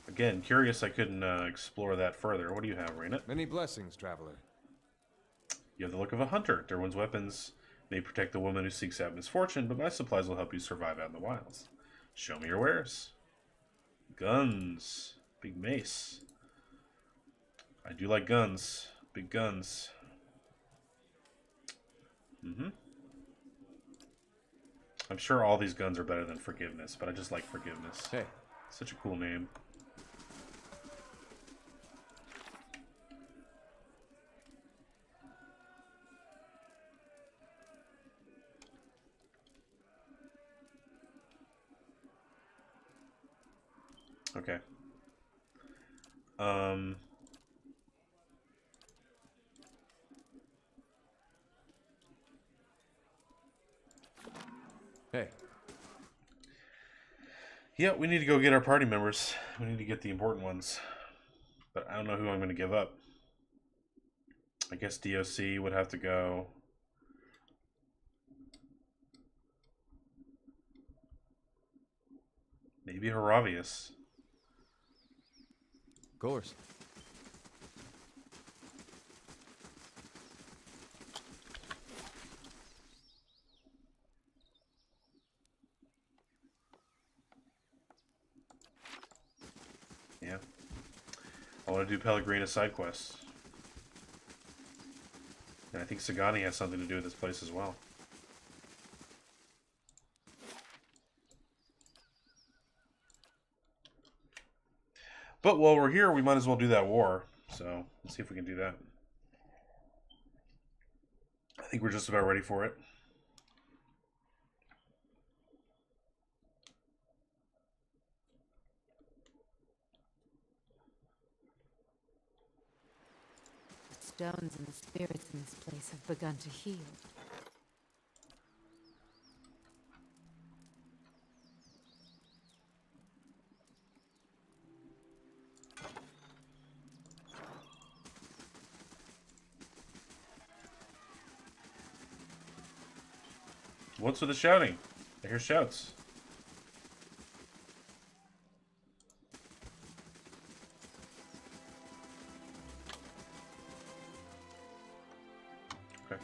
Again, curious I couldn't explore that further. What do you have, Raina? Many blessings, traveler. You have the look of a hunter. Derwin's weapons may protect the woman who seeks out misfortune, but my supplies will help you survive out in the wilds. Show me your wares. Guns. Big mace. I do like guns. Big guns. I'm sure all these guns are better than Forgiveness, but I just like Forgiveness. Hey. Such a cool name. Okay. Hey. Yeah, we need to go get our party members. We need to get the important ones. But I don't know who I'm going to give up. I guess DOC would have to go. Maybe Haravius. Of course. Yeah. I want to do Pellegrina side quests. And I think Sagani has something to do with this place as well. But while we're here, we might as well do that war. So, let's see if we can do that. I think we're just about ready for it. The stones and the spirits in this place have begun to heal. What's with the shouting? I hear shouts. Okay.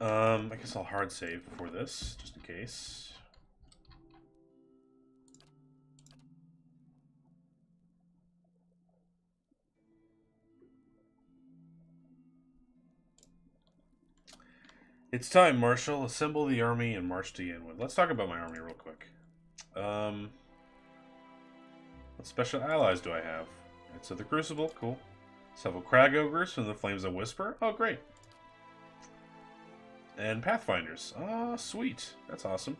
I guess I'll hard save before this, just in case. It's time, Marshal. Assemble the army and march to Yenwood. Let's talk about my army real quick. What special allies do I have? It's of the Crucible, cool. Several Crag Ogres from the Flames that Whisper. Oh, great. And Pathfinders. Ah, sweet. That's awesome.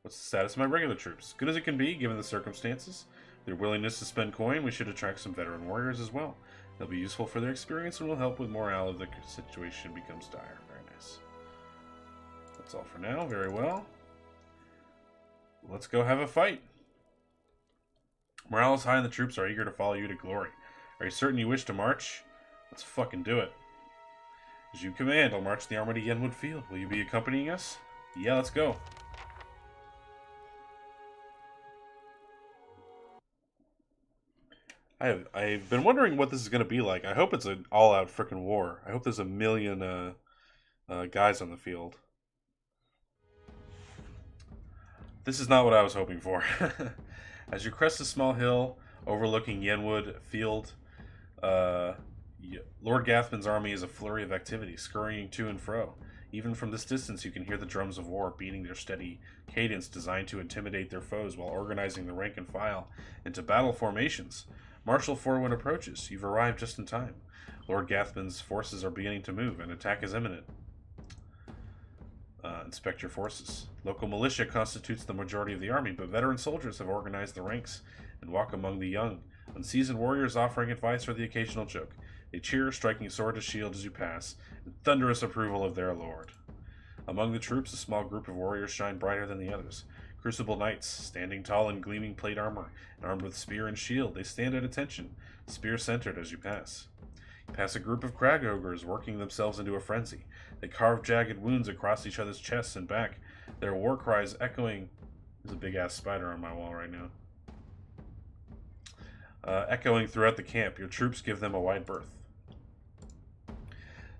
What's the status of my regular troops? Good as it can be, given the circumstances. Their willingness to spend coin, we should attract some veteran warriors as well. They'll be useful for their experience and will help with morale if the situation becomes dire. Very nice. That's all for now. Very well. Let's go have a fight. Morale is high and the troops are eager to follow you to glory. Are you certain you wish to march? Let's fucking do it. As you command, I'll march the army to Yenwood Field. Will you be accompanying us? Yeah, let's go. I've been wondering what this is going to be like. I hope it's an all-out freaking war. I hope there's a million guys on the field. This is not what I was hoping for. As you crest a small hill overlooking Yenwood Field, Lord Gathman's army is a flurry of activity, scurrying to and fro. Even from this distance, you can hear the drums of war beating their steady cadence designed to intimidate their foes while organizing the rank and file into battle formations. Marshal Forwin approaches. You've arrived just in time. Lord Gathman's forces are beginning to move, and attack is imminent. Inspect your forces. Local militia constitutes the majority of the army, but veteran soldiers have organized the ranks and walk among the young, unseasoned warriors offering advice or the occasional joke. They cheer, striking sword to shield as you pass, in thunderous approval of their lord. Among the troops, a small group of warriors shine brighter than the others. Crucible knights, standing tall in gleaming plate armor, and armed with spear and shield, they stand at attention, spear centered as you pass. You pass a group of crag ogres working themselves into a frenzy. They carve jagged wounds across each other's chests and back, their war cries echoing. There's a big ass spider on my wall right now. Echoing throughout the camp. Your troops give them a wide berth.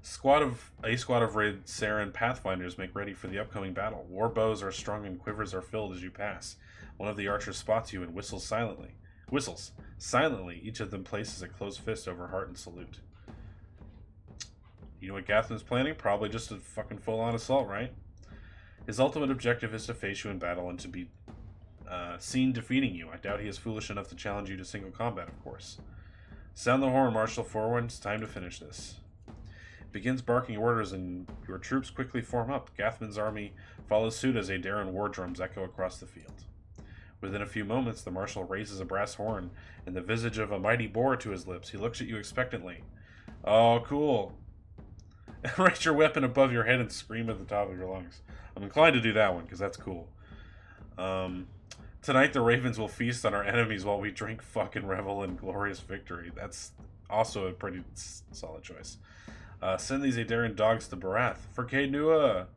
A squad of Raid Saren Pathfinders make ready for the upcoming battle. War bows are strung and quivers are filled as you pass. One of the archers spots you and whistles silently. Each of them places a closed fist over heart and salute. You know what Gathman's planning? Probably just a fucking full-on assault, right? His ultimate objective is to face you in battle and to be seen defeating you. I doubt he is foolish enough to challenge you to single combat, of course. Sound the horn, Marshal Forwin. It's time to finish this. Begins barking orders and your troops quickly form up. Gathman's army follows suit as Aedaran war drums echo across the field. Within a few moments, the marshal raises a brass horn and the visage of a mighty boar to his lips. He looks at you expectantly. Oh, cool. Raise your weapon above your head and scream at the top of your lungs. I'm inclined to do that one, because that's cool. Tonight the Ravens will feast on our enemies while we drink, fucking revel in glorious victory. That's also a pretty solid choice. Send these Aedaran dogs to Barath. For Caed Nua.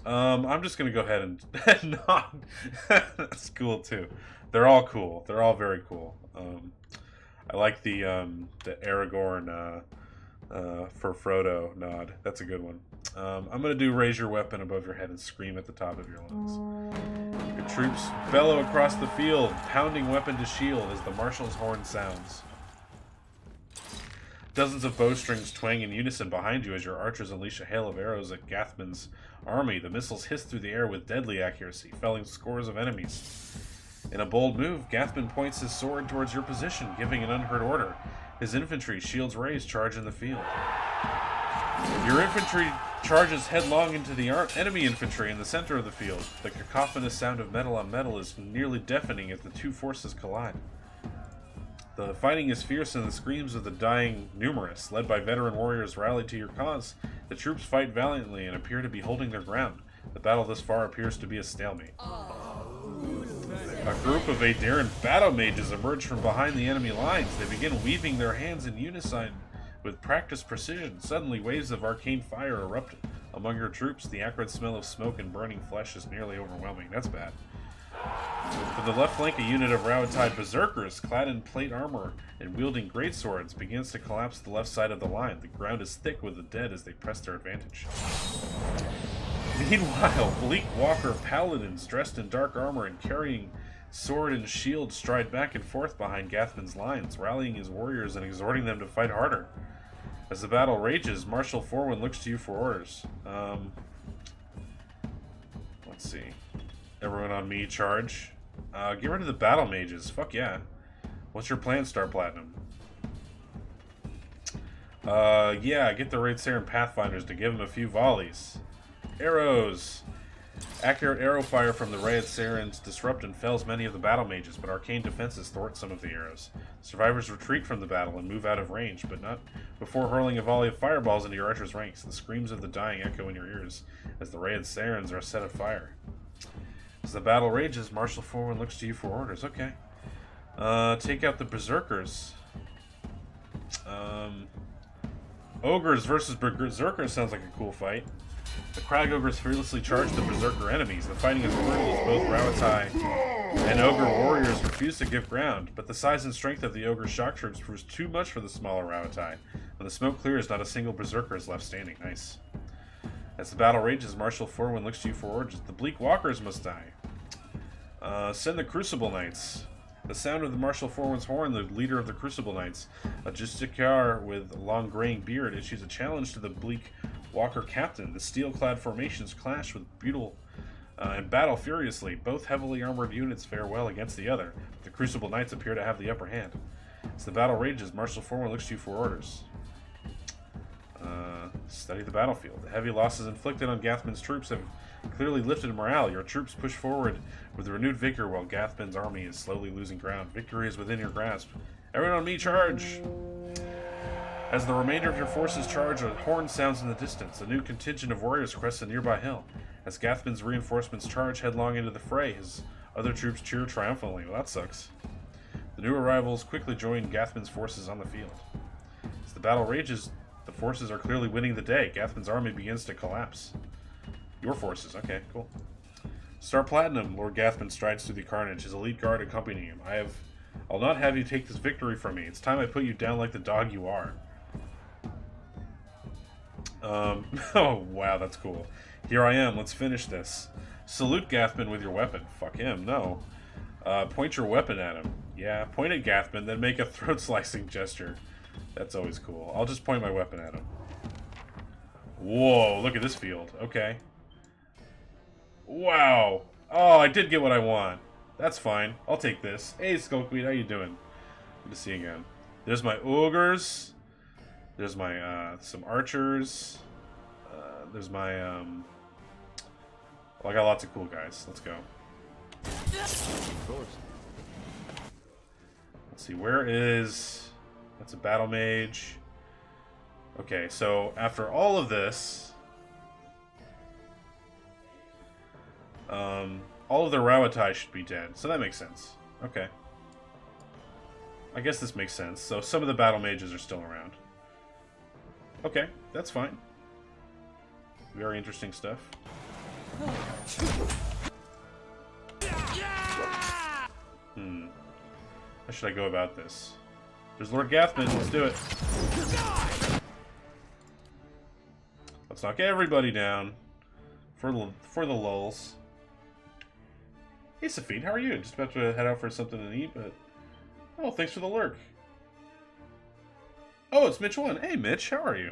I'm just going to go ahead and nod. That's cool, too. They're all cool. They're all very cool. I like the Aragorn... for Frodo nod. That's a good one. I'm going to do raise your weapon above your head and scream at the top of your lungs. Your troops bellow across the field, pounding weapon to shield as the marshal's horn sounds. Dozens of bowstrings twang in unison behind you as your archers unleash a hail of arrows at Gathman's army. The missiles hiss through the air with deadly accuracy, felling scores of enemies. In a bold move, Gathman points his sword towards your position, giving an unheard order. His infantry, shields raised, charge in the field. Your infantry charges headlong into the enemy infantry in the center of the field. The cacophonous sound of metal on metal is nearly deafening as the two forces collide. The fighting is fierce and the screams of the dying numerous. Led by veteran warriors rallied to your cause, the troops fight valiantly and appear to be holding their ground. The battle thus far appears to be a stalemate. A group of Aedaran battle mages emerge from behind the enemy lines. They begin weaving their hands in unison with practiced precision. Suddenly, waves of arcane fire erupt among your troops. The acrid smell of smoke and burning flesh is nearly overwhelming. That's bad. From the left flank, a unit of Rauatai berserkers, clad in plate armor and wielding greatswords, begins to collapse the left side of the line. The ground is thick with the dead as they press their advantage. Meanwhile, Bleak Walker paladins dressed in dark armor and carrying sword and shield stride back and forth behind Gathman's lines, rallying his warriors and exhorting them to fight harder. As the battle rages, Marshal Forwin looks to you for orders. Let's see. Everyone on me, charge. Get rid of the battle mages. Fuck yeah. What's your plan, Star Platinum? Yeah, get the Raid Saren Pathfinders to give him a few volleys. Arrows. Accurate arrow fire from the Raid Sarens disrupt and fells many of the battle mages, but arcane defenses thwart some of the arrows. Survivors retreat from the battle and move out of range, but not before hurling a volley of fireballs into your archers' ranks. The screams of the dying echo in your ears as the Raid Sarens are set afire. As the battle rages, Marshal Forwin looks to you for orders. Okay. Take out the berserkers. Ogres versus berserkers sounds like a cool fight. The Crag Ogres fearlessly charge the berserker enemies. The fighting is brutal as both Rauatai and Ogre warriors refuse to give ground, but the size and strength of the Ogre shock troops proves too much for the smaller Rauatai. When the smoke clears, not a single berserker is left standing. Nice. As the battle rages, Marshal Forwin looks to you for orders. The Bleak Walkers must die. Send the Crucible Knights. The sound of the Marshal Foreman's horn, the leader of the Crucible Knights, a justiciar with a long graying beard, issues a challenge to the bleak Walker captain. The steel-clad formations clash with brutal and battle furiously. Both heavily armored units fare well against the other. The Crucible Knights appear to have the upper hand. As the battle rages, Marshal Foreman looks to you for orders. Study the battlefield. The heavy losses inflicted on Gathman's troops have clearly lifted morale. Your troops push forward with renewed vigor while Gathman's army is slowly losing ground. Victory is within your grasp. Everyone on me, charge! As the remainder of your forces charge, a horn sounds in the distance. A new contingent of warriors crests a nearby hill. As Gathman's reinforcements charge headlong into the fray, his other troops cheer triumphantly. Well, that sucks. The new arrivals quickly join Gathman's forces on the field. As the battle rages, the forces are clearly winning the day. Gathman's army begins to collapse. Your forces. Okay, cool. Star Platinum, Lord Gathman strides through the carnage, his elite guard accompanying him. I'll not have you take this victory from me. It's time I put you down like the dog you are. Oh, wow, that's cool. Here I am. Let's finish this. Salute Gathman with your weapon. Fuck him. No. Point your weapon at him. Yeah, point at Gathman, then make a throat-slicing gesture. That's always cool. I'll just point my weapon at him. Whoa, look at this field. Okay. Wow. Oh, I did get what I want. That's fine. I'll take this. Hey, Skullweed, how you doing? Good to see you again. There's my ogres. There's my, some archers. There's my, well, I got lots of cool guys. Let's go. Of course. Let's see, where is... That's a battle mage. Okay, so after all of this... all of the Rawatai should be dead, so that makes sense. Okay. I guess this makes sense. So some of the battle mages are still around. Okay, that's fine. Very interesting stuff. How should I go about this? There's Lord Gathman, let's do it. Let's knock everybody down. For the lulz. Hey Safine, how are you? Just about to head out for something to eat, but... Oh, thanks for the lurk. Oh, it's Mitch 1. Hey Mitch, how are you?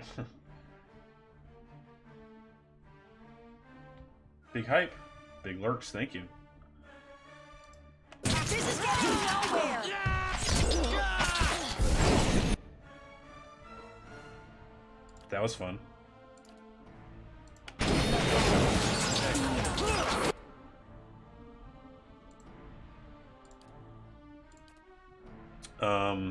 Big hype. Big lurks, thank you. This is getting nowhere! That was fun. I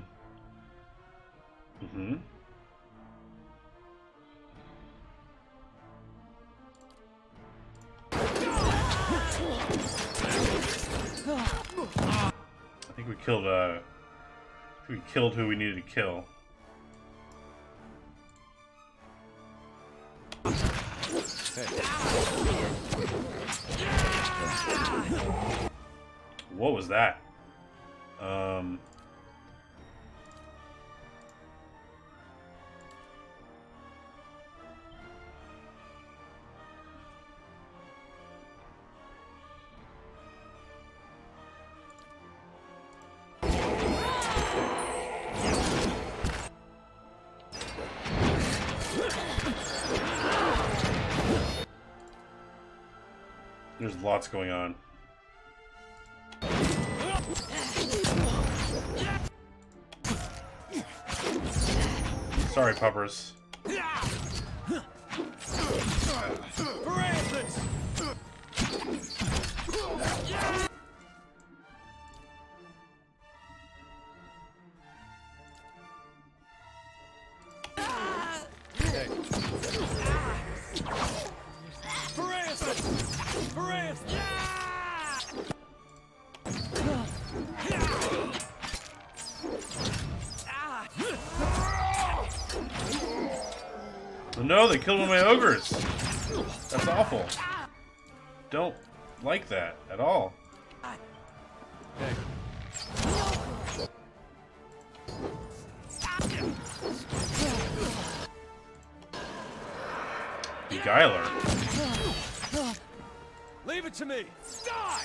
think we killed who we needed to kill. What was that? There's lots going on. Sorry, puppers. No, they killed one of my ogres. That's awful. Don't like that at all. Beguiler. Leave it to me. Die!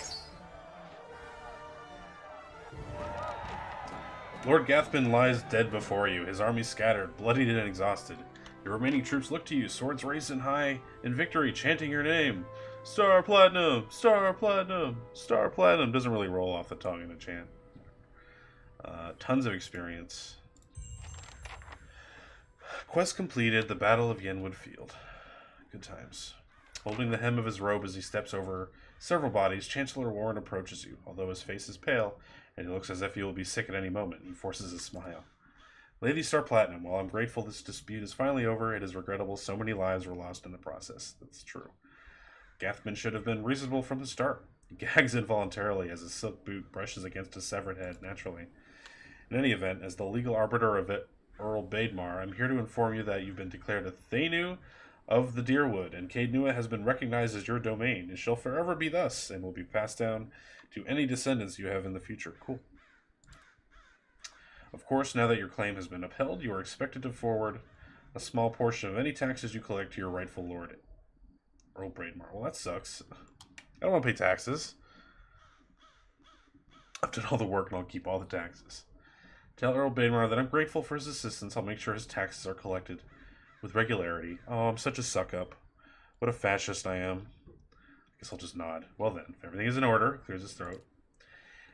Lord Gathman lies dead before you, his army scattered, bloodied and exhausted. Your remaining troops look to you, swords raised in high, in victory, chanting your name. Star Platinum! Star Platinum! Star Platinum! Doesn't really roll off the tongue in a chant. Tons of experience. Quest completed, the Battle of Yenwood Field. Good times. Holding the hem of his robe as he steps over several bodies, Chancellor Warren approaches you. Although his face is pale, and he looks as if he will be sick at any moment, he forces a smile. Lady Star Platinum, while I'm grateful this dispute is finally over, it is regrettable so many lives were lost in the process. That's true. Gathman should have been reasonable from the start. He gags involuntarily as his silk boot brushes against his severed head naturally. In any event, as the legal arbiter of it, Earl Baedmar, I'm here to inform you that you've been declared a Thanu of the Deerwood, and Caed Nua has been recognized as your domain. It shall forever be thus, and will be passed down to any descendants you have in the future. Cool. Of course, now that your claim has been upheld, you are expected to forward a small portion of any taxes you collect to your rightful lord, Earl Baedmar. Well, that sucks. I don't want to pay taxes. I've done all the work and I'll keep all the taxes. Tell Earl Baedmar that I'm grateful for his assistance. I'll make sure his taxes are collected with regularity. Oh, I'm such a suck-up. What a fascist I am. I guess I'll just nod. Well then, if everything is in order, clears his throat.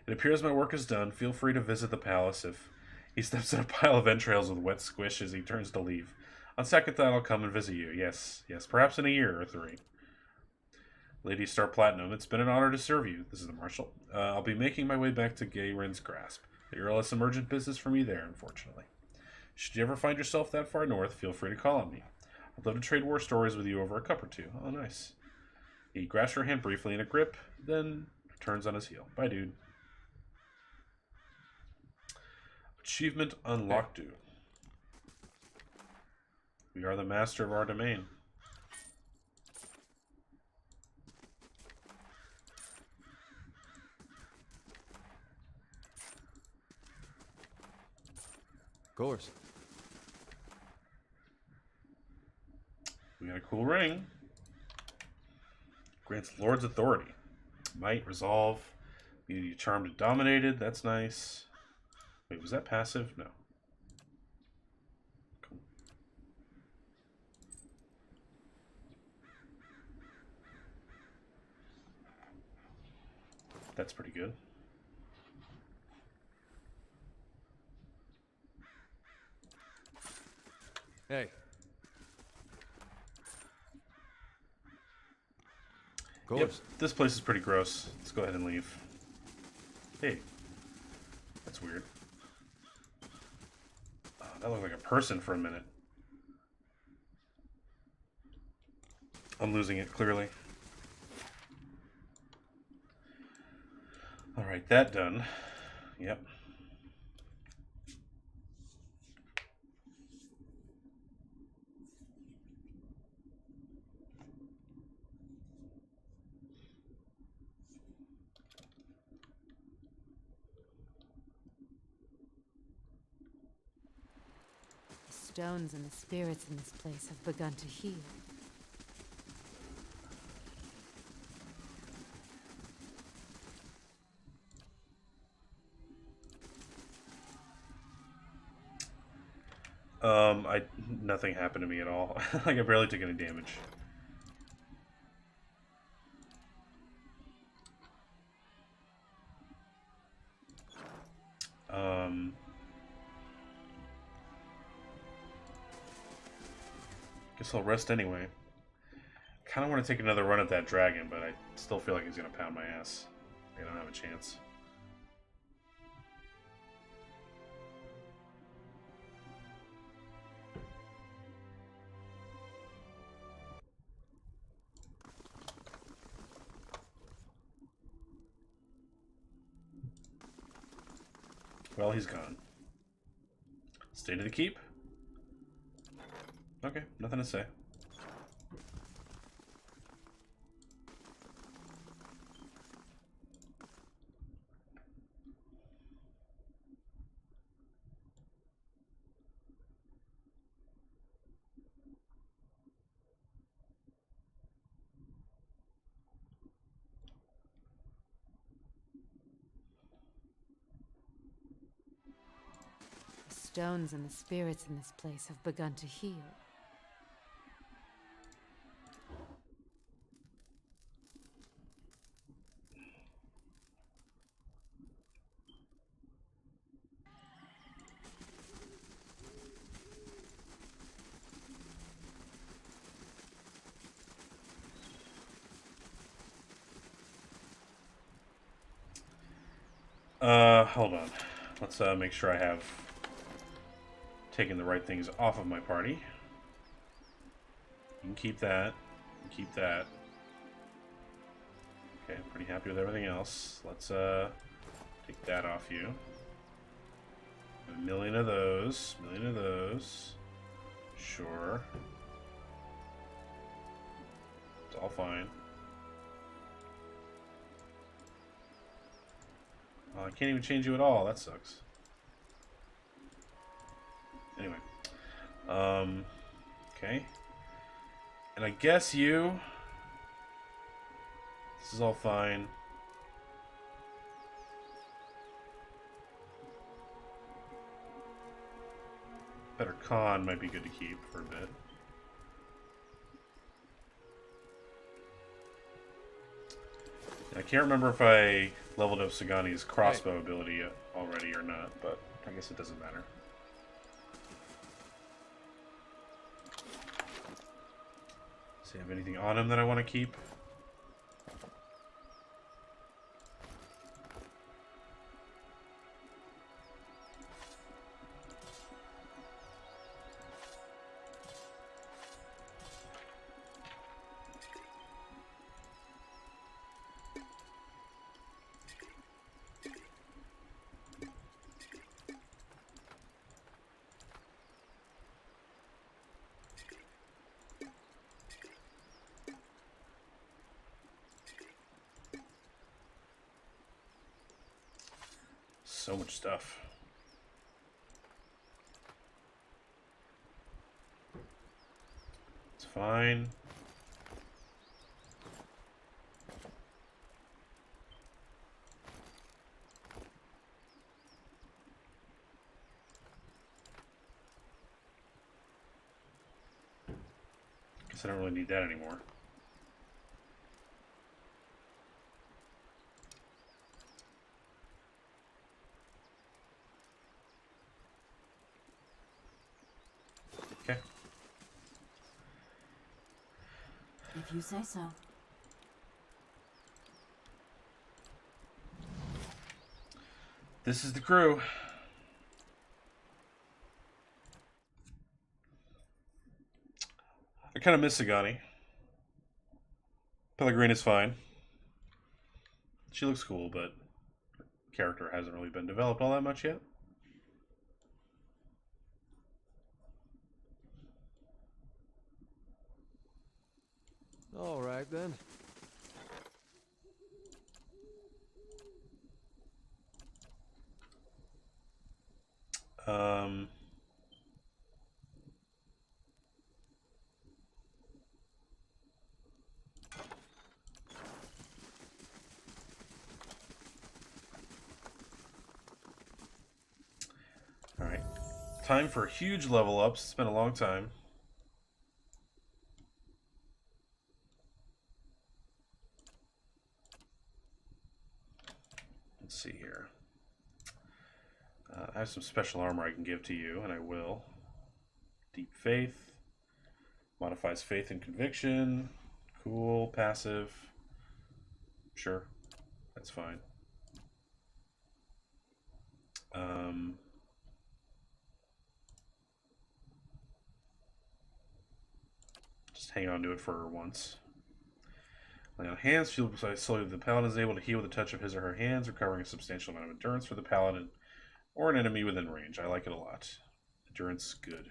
It appears my work is done. Feel free to visit the palace if... He steps in a pile of entrails with wet squish as he turns to leave. On second thought, I'll come and visit you. Yes, yes, perhaps in a year or 3. Lady Star Platinum, it's been an honor to serve you. This is the Marshal. I'll be making my way back to Gayren's Grasp. The Earl has some urgent business for me there, unfortunately. Should you ever find yourself that far north, feel free to call on me. I'd love to trade war stories with you over a cup or two. Oh, nice. He grasps her hand briefly in a grip, then turns on his heel. Bye, dude. Achievement unlocked, dude. We are the master of our domain. Of course. We got a cool ring. Grants Lord's authority. Might, resolve. Immunity charmed and dominated. That's nice. Wait, was that passive? No. Cool. That's pretty good. Hey. Of course. Yep, this place is pretty gross. Let's go ahead and leave. Hey. That's weird. Oh, that looked like a person for a minute. I'm losing it, clearly. Alright, that done. Yep. The stones and the spirits in this place have begun to heal. Nothing happened to me at all. Like, I barely took any damage. Guess I'll rest anyway. Kind of want to take another run at that dragon, but I still feel like he's going to pound my ass. I don't have a chance. Well, he's gone. Stay to the keep? Okay, nothing to say. stones and the spirits in this place have begun to heal. Hold on. Let's make sure I have taken the right things off of my party. You can keep that. You can keep that. Okay, pretty happy with everything else. Let's take that off you. A million of those. A million of those. Sure. It's all fine. Oh, I can't even change you at all. That sucks. Anyway. Okay. And I guess you... This is all fine. Better Khan might be good to keep for a bit. I can't remember if I leveled up Sagani's crossbow ability already or not, but I guess it doesn't matter. Does he have anything on him that I want to keep? So much stuff. It's fine. Guess I don't really need that anymore. Okay. If you say so. This is the crew. I kind of miss Sagani. Pellegrina's fine. She looks cool, but her character hasn't really been developed all that much yet. All right, then. All right. Time for huge level ups. It's been a long time. Let's see here. I have some special armor I can give to you, and I will. Deep Faith. Modifies Faith and Conviction. Cool. Passive. Sure. That's fine. Just hang on to it for once. Lay on hands, fueled by slowly, the paladin is able to heal with the touch of his or her hands, recovering a substantial amount of endurance for the paladin or an enemy within range. I like it a lot. Endurance, good.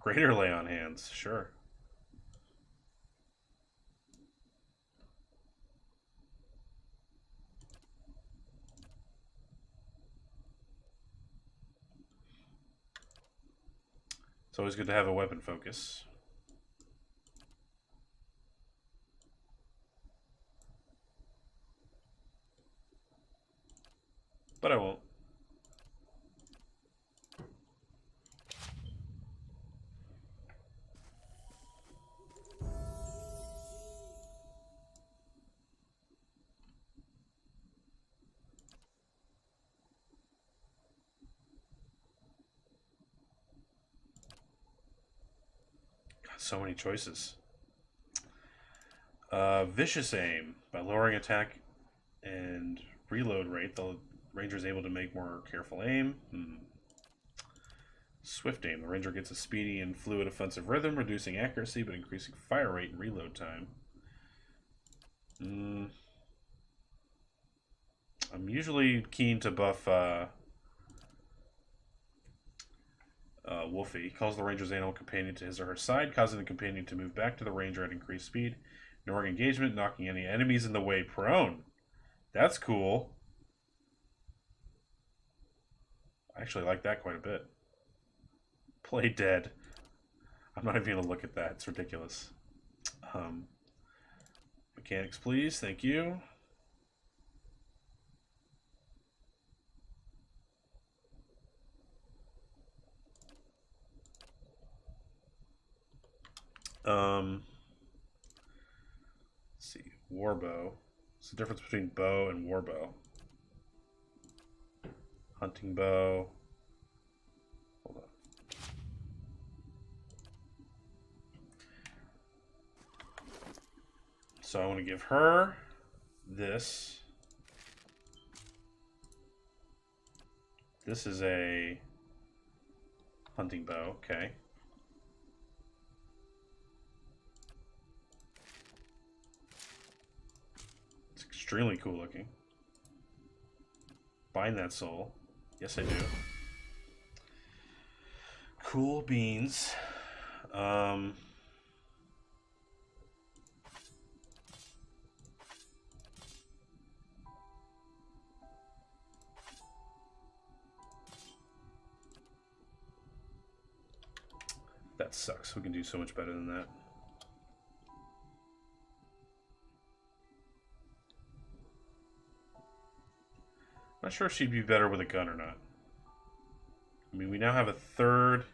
Greater lay on hands, sure. It's always good to have a weapon focus. But I won't. So many choices. Vicious Aim. By lowering attack and reload rate, the ranger is able to make more careful aim. Swift Aim. The ranger gets a speedy and fluid offensive rhythm, reducing accuracy but increasing fire rate and reload time. I'm usually keen to buff Wolfie. Calls the ranger's animal companion to his or her side, causing the companion to move back to the ranger at increased speed. Ignoring engagement, knocking any enemies in the way prone. That's cool. I actually like that quite a bit. Play dead. I'm not even going to look at that. It's ridiculous. Mechanics, please. Thank you. Let's see. Warbow. What's the difference between bow and warbow? Hunting bow. Hold on. So I want to give her this. This is a hunting bow. Okay. It's extremely cool looking. Bind that soul. Yes, I do. Cool beans. That sucks. We can do so much better than that. Not sure if she'd be better with a gun or not. I mean, we now have a third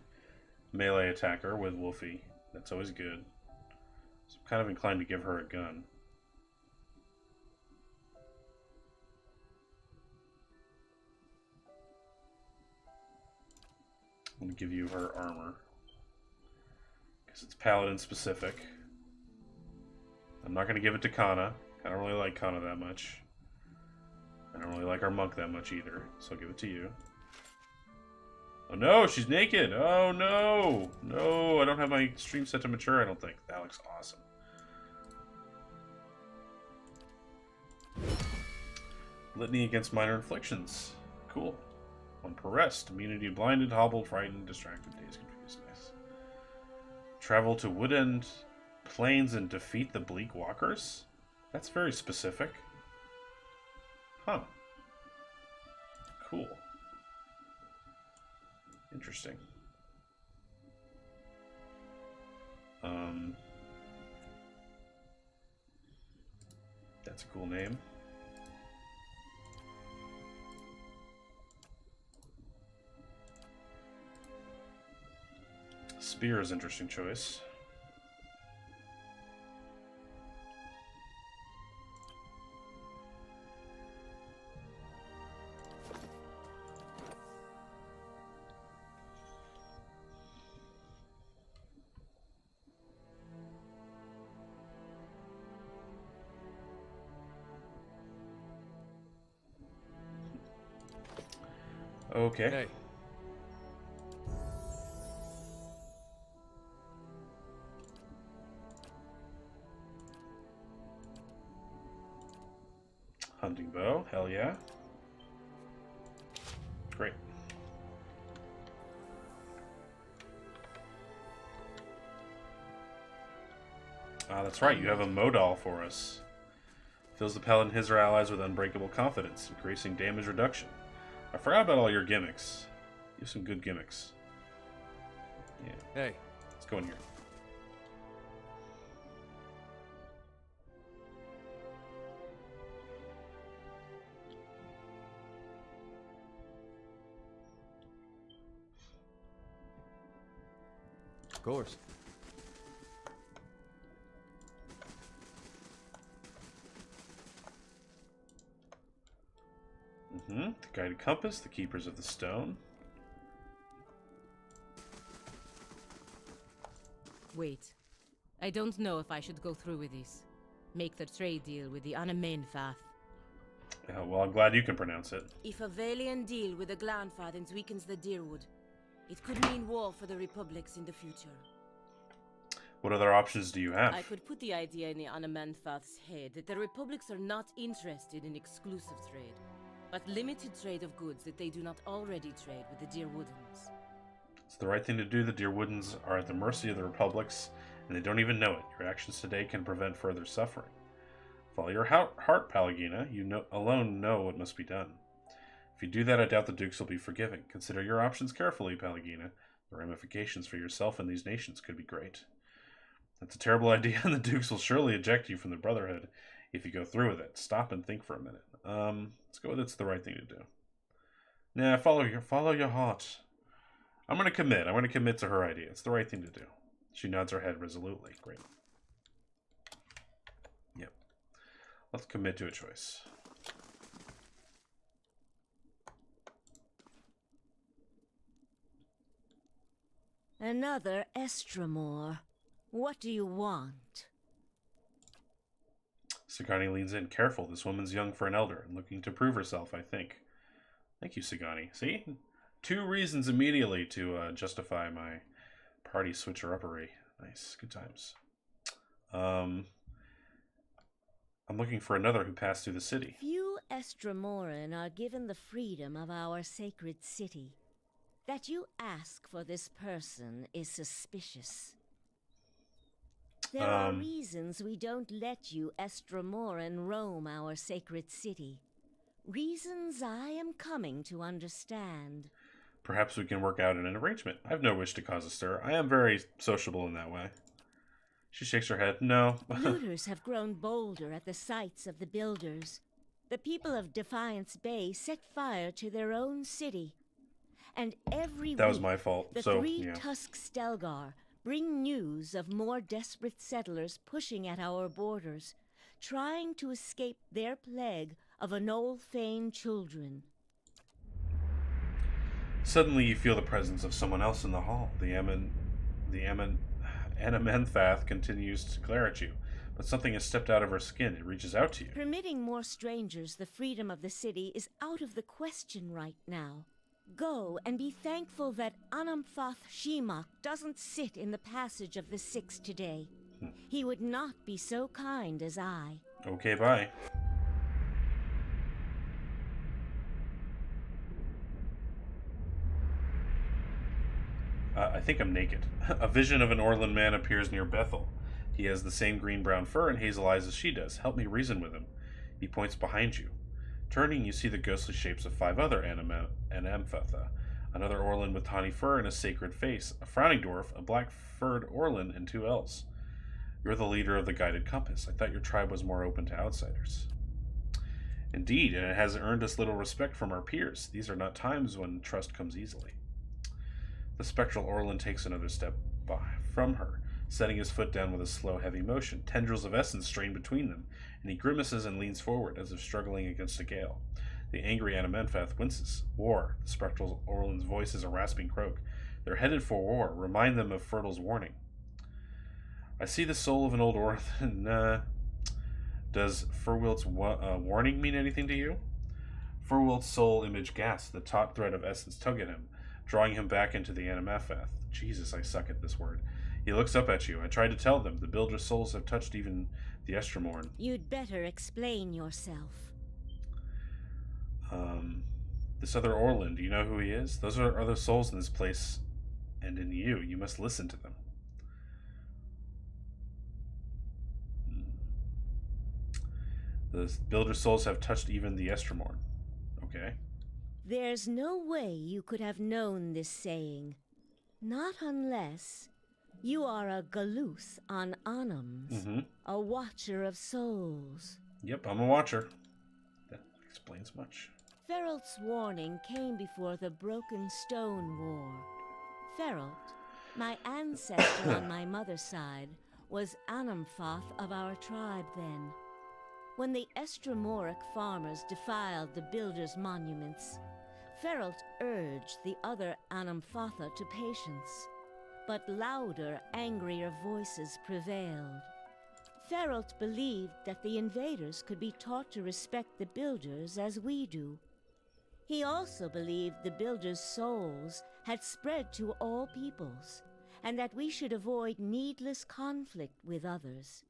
melee attacker with Wolfie. That's always good. So I'm kind of inclined to give her a gun. I'm going to give you her armor. Because it's paladin specific. I'm not going to give it to Kana. I don't really like Kana that much. I don't really like our monk that much either, so I'll give it to you. Oh no, she's naked! Oh no! No, I don't have my stream set to mature, I don't think. That looks awesome. Litany against minor inflictions. Cool. One per rest. Immunity to blinded, hobbled, frightened, distracted, dazed, confused. Nice. Travel to Woodend Plains and defeat the Bleak Walkers? That's very specific. Huh. Cool. Interesting. That's a cool name. Spear is an interesting choice. Okay. Hey. Hunting bow, hell yeah. Great. Ah, that's right, you have a Modal for us. Fills the paladin and his or allies with unbreakable confidence, increasing damage reduction. I forgot about all your gimmicks. You have some good gimmicks. Yeah. Hey. Let's go in here. Of course. The guided compass, the keepers of the stone. Wait. I don't know if I should go through with this. Make the trade deal with the Anamenfath. Well, I'm glad you can pronounce it. If a Valiant deal with the Glanfathens weakens the Deerwood, it could mean war for the Republics in the future. What other options do you have? I could put the idea in the Anamenfath's head that the Republics are not interested in exclusive trade, but limited trade of goods that they do not already trade with the Deerwoodens. It's the right thing to do. The Deerwoodens are at the mercy of the Republics, and they don't even know it. Your actions today can prevent further suffering. Follow your heart, Pallegina. You alone know what must be done. If you do that, I doubt the Dukes will be forgiving. Consider your options carefully, Pallegina. The ramifications for yourself and these nations could be great. That's a terrible idea, and the Dukes will surely eject you from the Brotherhood if you go through with it. Stop and think for a minute. Let's go with it's the right thing to do. Nah, follow your heart. I'm going to commit. I'm going to commit to her idea. It's the right thing to do. She nods her head resolutely. Great. Yep. Let's commit to a choice. Another Estramore. What do you want? Sagani leans in. Careful, this woman's young for an elder and looking to prove herself, I think. Thank you, Sagani. See? 2 reasons immediately to justify my party switcher-uppery. Nice. Good times. I'm looking for another who passed through the city. Few Estramoran are given the freedom of our sacred city. That you ask for this person is suspicious. There are reasons we don't let you Estramoran roam our sacred city. Reasons I am coming to understand. Perhaps we can work out an arrangement. I have no wish to cause a stir. I am very sociable in that way. She shakes her head. No. Looters have grown bolder at the sites of the builders. The people of Defiance Bay set fire to their own city. And every That was week, my fault. the So, three yeah. Tusk Stelgar bring news of more desperate settlers pushing at our borders, trying to escape their plague of Anolfane children. Suddenly you feel the presence of someone else in the hall. Anamenfath continues to glare at you, but something has stepped out of her skin. It reaches out to you. Permitting more strangers the freedom of the city is out of the question right now. Go and be thankful that Anamfath Shimak doesn't sit in the passage of the Six today. He would not be so kind as I. Okay, bye. I think I'm naked. A vision of an Orlan man appears near Bethel. He has the same green-brown fur and hazel eyes as she does. Help me reason with him. He points behind you. Turning, you see the ghostly shapes of 5 other Anamfatha. Another Orlan with tawny fur and a sacred face, a frowning dwarf, a black-furred Orlan, and 2 elves. You're the leader of the Guided Compass. I thought your tribe was more open to outsiders. Indeed, and it has earned us little respect from our peers. These are not times when trust comes easily. The spectral Orlan takes another step from her, setting his foot down with a slow, heavy motion. Tendrils of essence strain between them, and he grimaces and leans forward as if struggling against a gale. The angry Anamenfath winces. War. The spectral Orlan's voice is a rasping croak. They're headed for war. Remind them of Fertle's warning. I see the soul of an old Orlan. Does Furwilt's warning mean anything to you? Furwilt's soul image gasps. The taut thread of essence tug at him, drawing him back into the Anamenfath. Jesus, I suck at this word. He looks up at you. I tried to tell them. The Builder souls have touched even the Estramorn. You'd better explain yourself. This other Orlan, do you know who he is? Those are other souls in this place, and in you. You must listen to them. The Builder souls have touched even the Estramorn. Okay. There's no way you could have known this saying. Not unless you are a Galuth on Anams, a watcher of souls. Yep, I'm a watcher. That explains much. Feralt's warning came before the Broken Stone War. Feralt, My ancestor on my mother's side was Anamfoth of our tribe then. When the Estromoric farmers defiled the builders' monuments, Feralt urged the other Anamfotha to patience, but louder, angrier voices prevailed. Feralt believed that the invaders could be taught to respect the builders as we do. He also believed the builders' souls had spread to all peoples, and that we should avoid needless conflict with others.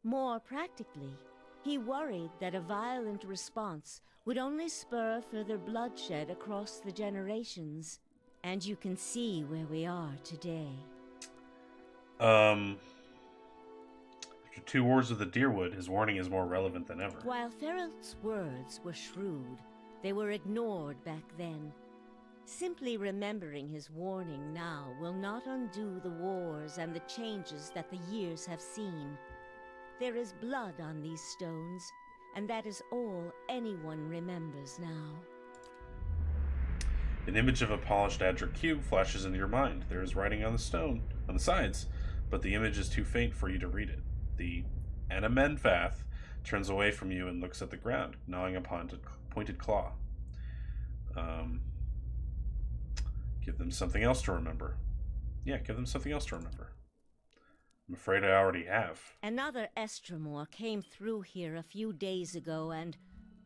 More practically, he worried that a violent response would only spur further bloodshed across the generations, and you can see where we are today. After 2 wars of the Deerwood, his warning is more relevant than ever. While Feralt's words were shrewd, they were ignored back then. Simply remembering his warning now will not undo the wars and the changes that the years have seen. There is blood on these stones, and that is all anyone remembers now. An image of a polished Adric cube flashes into your mind. There is writing on the stone, on the sides, but the image is too faint for you to read it. The Anamenfath turns away from you and looks at the ground, gnawing upon a pointed claw. Give them something else to remember. Yeah, give them something else to remember. I'm afraid I already have. Another Estromor came through here a few days ago and,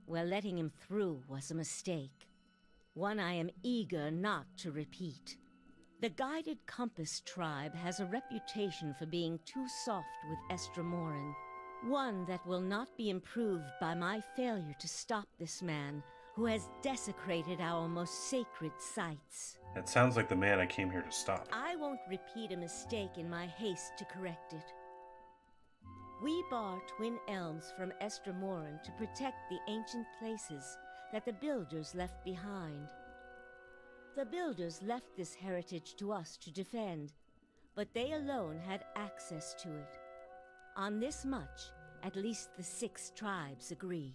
well, letting him through was a mistake. One I am eager not to repeat. The Guided Compass tribe has a reputation for being too soft with Estromoran. One that will not be improved by my failure to stop this man who has desecrated our most sacred sites. That sounds like the man I came here to stop. I won't repeat a mistake in my haste to correct it. We bar Twin Elms from Estromoran to protect the ancient places that the Builders left behind. The Builders left this heritage to us to defend, but they alone had access to it. On this much, at least the 6 tribes agree.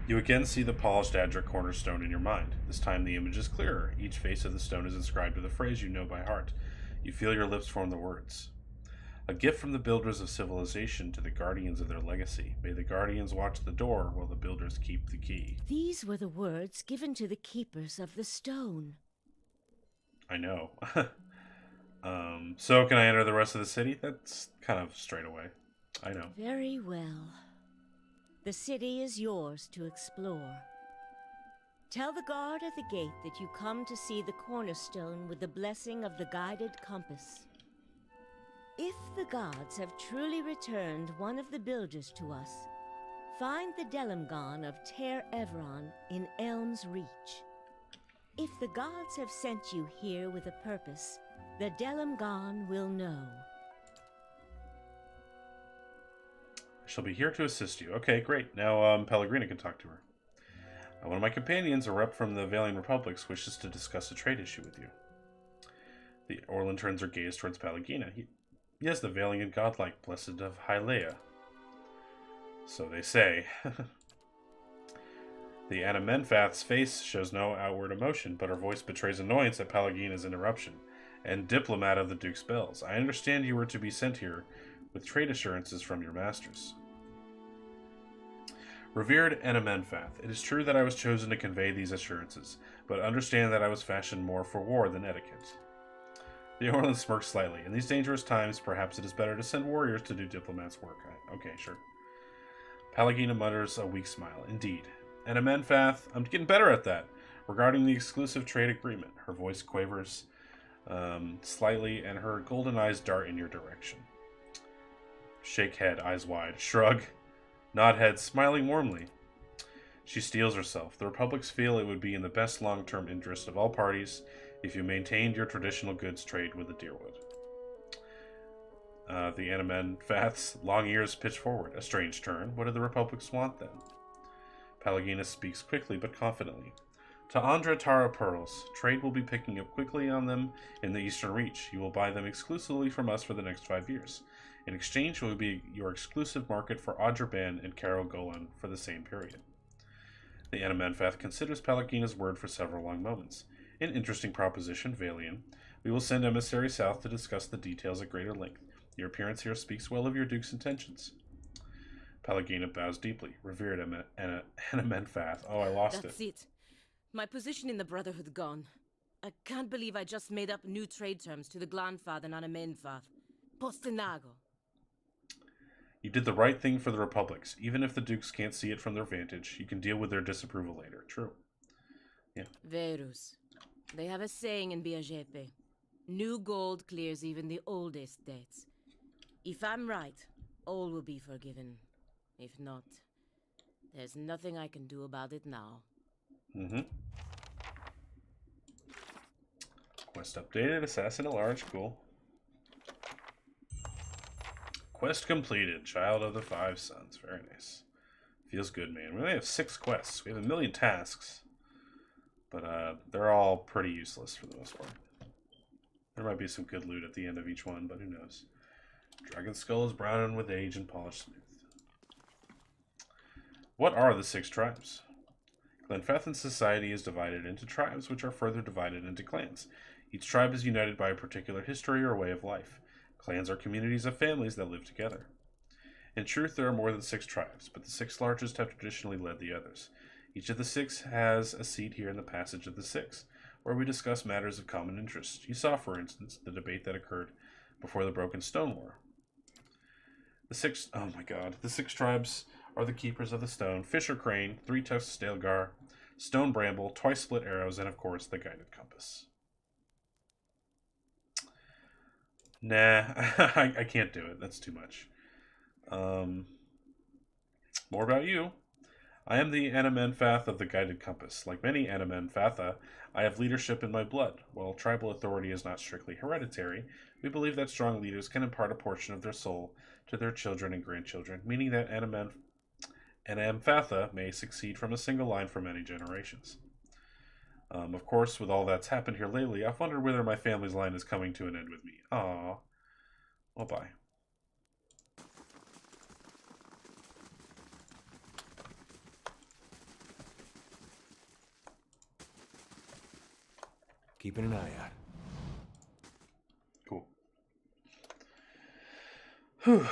You again see the polished Adric cornerstone in your mind. This time the image is clearer. Each face of the stone is inscribed with a phrase you know by heart. You feel your lips form the words. A gift from the builders of civilization to the guardians of their legacy. May the guardians watch the door while the builders keep the key. These were the words given to the keepers of the stone. I know. So can I enter the rest of the city? That's kind of straight away. I know. Very well. The city is yours to explore. Tell the guard at the gate that you come to see the cornerstone with the blessing of the Guided Compass. If the gods have truly returned one of the builders to us, find the Delimgon of Ter Evron in Elm's Reach. If the gods have sent you here with a purpose, the Delimgon will know. I shall be here to assist you. Okay, great. Now Pellegrina can talk to her. One of my companions, a rep from the Valiant Republics, wishes to discuss a trade issue with you. The Orlan turns her gaze towards Pellegrina. Yes, the valiant godlike, blessed of Hyleia. So they say. The Anamenfath's face shows no outward emotion, but her voice betrays annoyance at Pellegrina's interruption. And diplomat of the Duke's Bells, I understand you were to be sent here with trade assurances from your masters. Revered Anamenfath, it is true that I was chosen to convey these assurances, but understand that I was fashioned more for war than etiquette. The Orlan smirks slightly. In these dangerous times, perhaps it is better to send warriors to do diplomats' work. Okay, sure. Pellegrina mutters a weak smile. Indeed. Anamenfath, I'm getting better at that. Regarding the exclusive trade agreement, her voice quavers slightly, and her golden eyes dart in your direction. Shake head, eyes wide. Shrug. Nod head, smiling warmly. She steels herself. The Republics feel it would be in the best long-term interest of all parties if you maintained your traditional goods trade with the Deerwood. The Anamenfath's long ears pitch forward. A strange turn. What do the Republics want, then? Pellegrina speaks quickly but confidently. To Andra Tara pearls. Trade will be picking up quickly on them in the Eastern Reach. You will buy them exclusively from us for the next 5 years. In exchange, it will be your exclusive market for Adraban and Caro Golan for the same period. The Anamenfath considers Pellegrina's word for several long moments. An interesting proposition, Valian. We will send emissaries south to discuss the details at greater length. Your appearance here speaks well of your duke's intentions. Pallegina bows deeply. Revered Anamenfath. Oh, I lost That's it. it. My position in the Brotherhood gone. I can't believe I just made up new trade terms to the Glanfath and Anamenfath. Postinago. You did the right thing for the Republics. Even if the dukes can't see it from their vantage, you can deal with their disapproval later. True. Yeah. Verus. They have a saying in Biajepe. New gold clears even the oldest debts. If I'm right, all will be forgiven. If not, there's nothing I can do about it now. Mm-hmm. Quest updated. Assassin at large. Cool. Quest completed. Child of the Five Sons. Very nice. Feels good, man. We only have 6 quests. We have 1,000,000 tasks. But they're all pretty useless for the most part. There might be some good loot at the end of each one, but who knows. Dragon Skull is brown with age and polished smooth. What are the 6 tribes? Glenfathan society is divided into tribes, which are further divided into clans. Each tribe is united by a particular history or way of life. Clans are communities of families that live together. In truth, there are more than 6 tribes, but the 6 largest have traditionally led the others. Each of the 6 has a seat here in the Passage of the Six, where we discuss matters of common interest. You saw, for instance, the debate that occurred before the Broken Stone War. The 6 tribes are the Keepers of the Stone, Fisher Crane, Three-Tusked Stalgar, Stone Bramble, Twice Split Arrows, and of course the Guided Compass. Nah, I can't do it. That's too much. More about you. I am the Anamenfath of the Guided Compass. Like many Anamenfatha, I have leadership in my blood. While tribal authority is not strictly hereditary, we believe that strong leaders can impart a portion of their soul to their children and grandchildren, meaning that Anamenfatha may succeed from a single line for many generations. Of course, with all that's happened here lately, I've wondered whether my family's line is coming to an end with me. Aww. Well, bye. Keeping an eye out. Cool. Whew.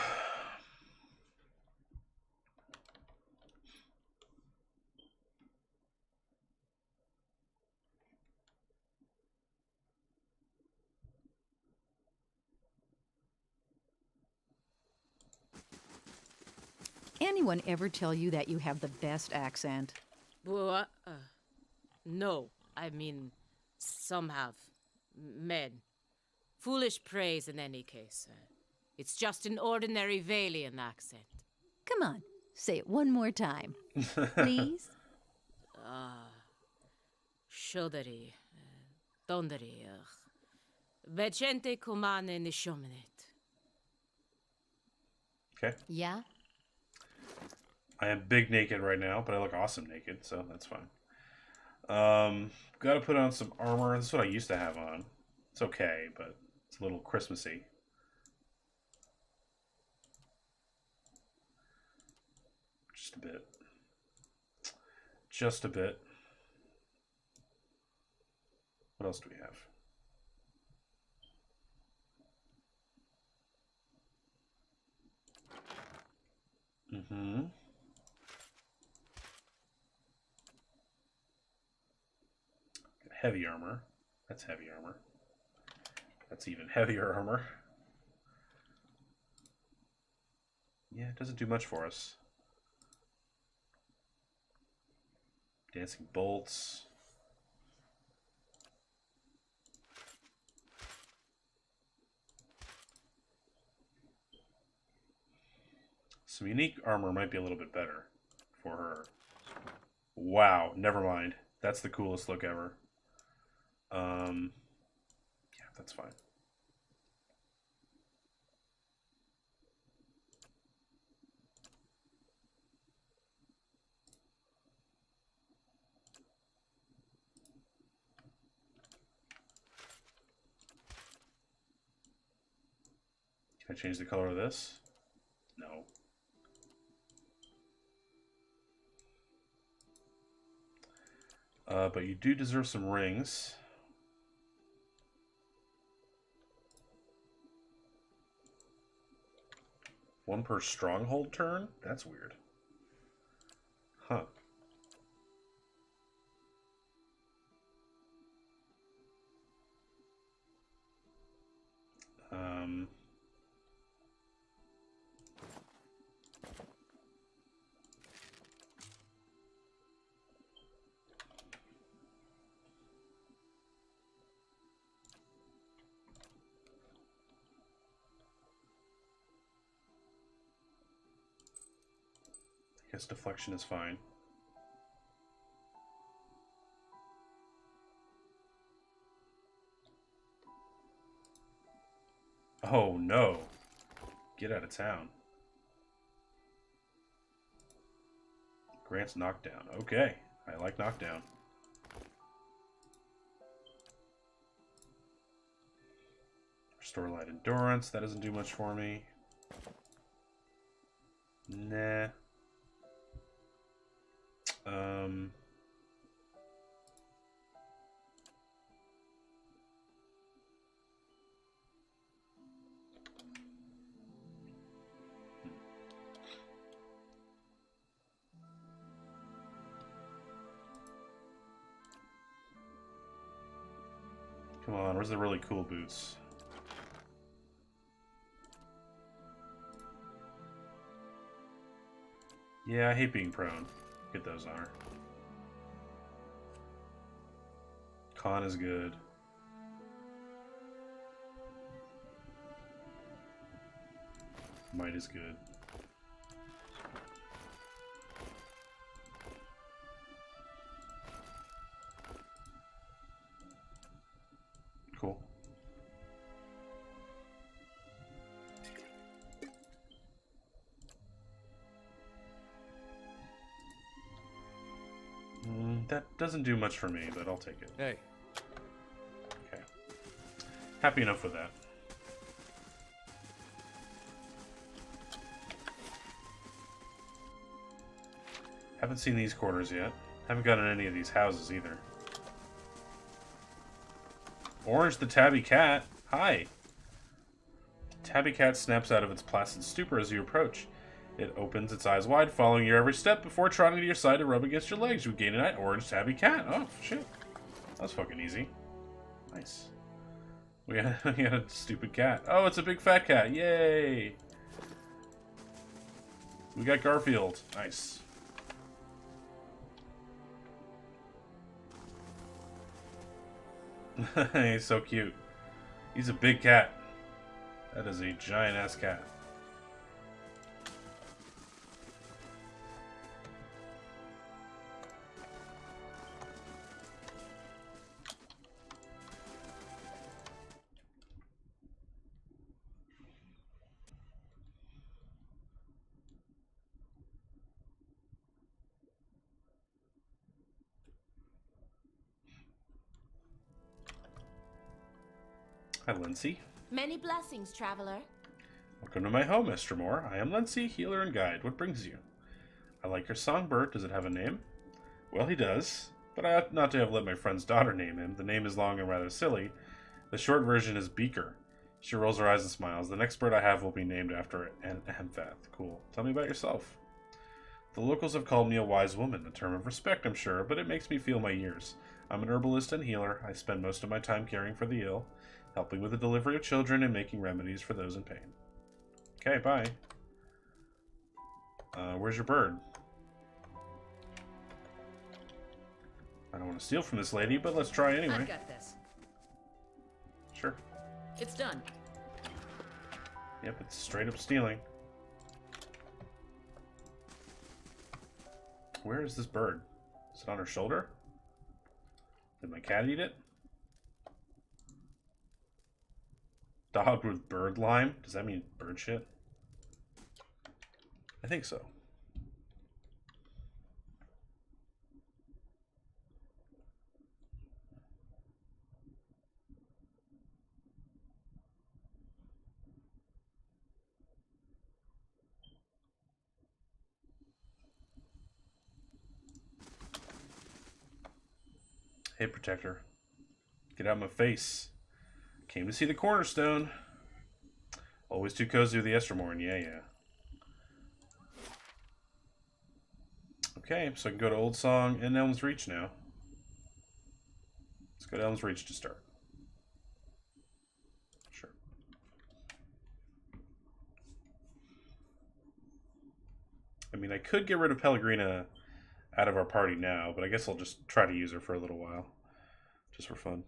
Anyone ever tell you that you have the best accent? Well, no. I mean, some have. Men. Foolish praise in any case. It's just an ordinary Valian accent. Come on, say it one more time. Please? Shodari. Dondari. Vecente comane nishomenet. Okay. Yeah? I am big naked right now, but I look awesome naked, so that's fine. Gotta put on some armor. This is what I used to have on. It's okay, but it's a little Christmassy. Just a bit. Just a bit. What else do we have? Mm-hmm. Heavy armor. That's heavy armor. That's even heavier armor. Yeah, it doesn't do much for us. Dancing bolts. Some unique armor might be a little bit better for her. Wow, never mind. That's the coolest look ever. Yeah, that's fine. Can I change the color of this? No. But you do deserve some rings. 1 per stronghold turn? That's weird. Huh. I guess deflection is fine. Oh no. Get out of town. Grants knockdown. Okay. I like knockdown. Restore light endurance. That doesn't do much for me. Nah. Come on, where's the really cool boots? Yeah, I hate being prone. Get those on her. Con is good. Might is good. Cool. That doesn't do much for me, but I'll take it. Hey. Okay. Happy enough with that. Haven't seen these quarters yet. Haven't gotten any of these houses either. Orange the tabby cat. Hi. Tabby cat snaps out of its placid stupor as you approach. It opens its eyes wide, following your every step before trotting to your side to rub against your legs. You gain a night orange tabby cat. Oh, shit. That was fucking easy. Nice. We got a stupid cat. Oh, it's a big fat cat. Yay. We got Garfield. Nice. He's so cute. He's a big cat. That is a giant-ass cat. Hi, Lindsay. Many blessings, traveler. Welcome to my home, Estremor. I am Lindsay, healer and guide. What brings you? I like your songbird. Does it have a name? Well, he does, but I ought not to have let my friend's daughter name him. The name is long and rather silly. The short version is Beaker. She rolls her eyes and smiles. The next bird I have will be named after an Amphath. Cool. Tell me about yourself. The locals have called me a wise woman, a term of respect, I'm sure, but it makes me feel my years. I'm an herbalist and healer. I spend most of my time caring for the ill, helping with the delivery of children and making remedies for those in pain. Okay, bye. Where's your bird? I don't want to steal from this lady, but let's try anyway. I've got this. Sure. It's done. Yep, it's straight up stealing. Where is this bird? Is it on her shoulder? Did my cat eat it? Dog with bird lime? Does that mean bird shit? I think so. Hey, Protector. Get out of my face. Came to see the cornerstone. Always too cozy with the Estremor, yeah. Okay, so I can go to Old Song and Elm's Reach now. Let's go to Elm's Reach to start. Sure. I mean, I could get rid of Pellegrina out of our party now, but I guess I'll just try to use her for a little while. Just for fun.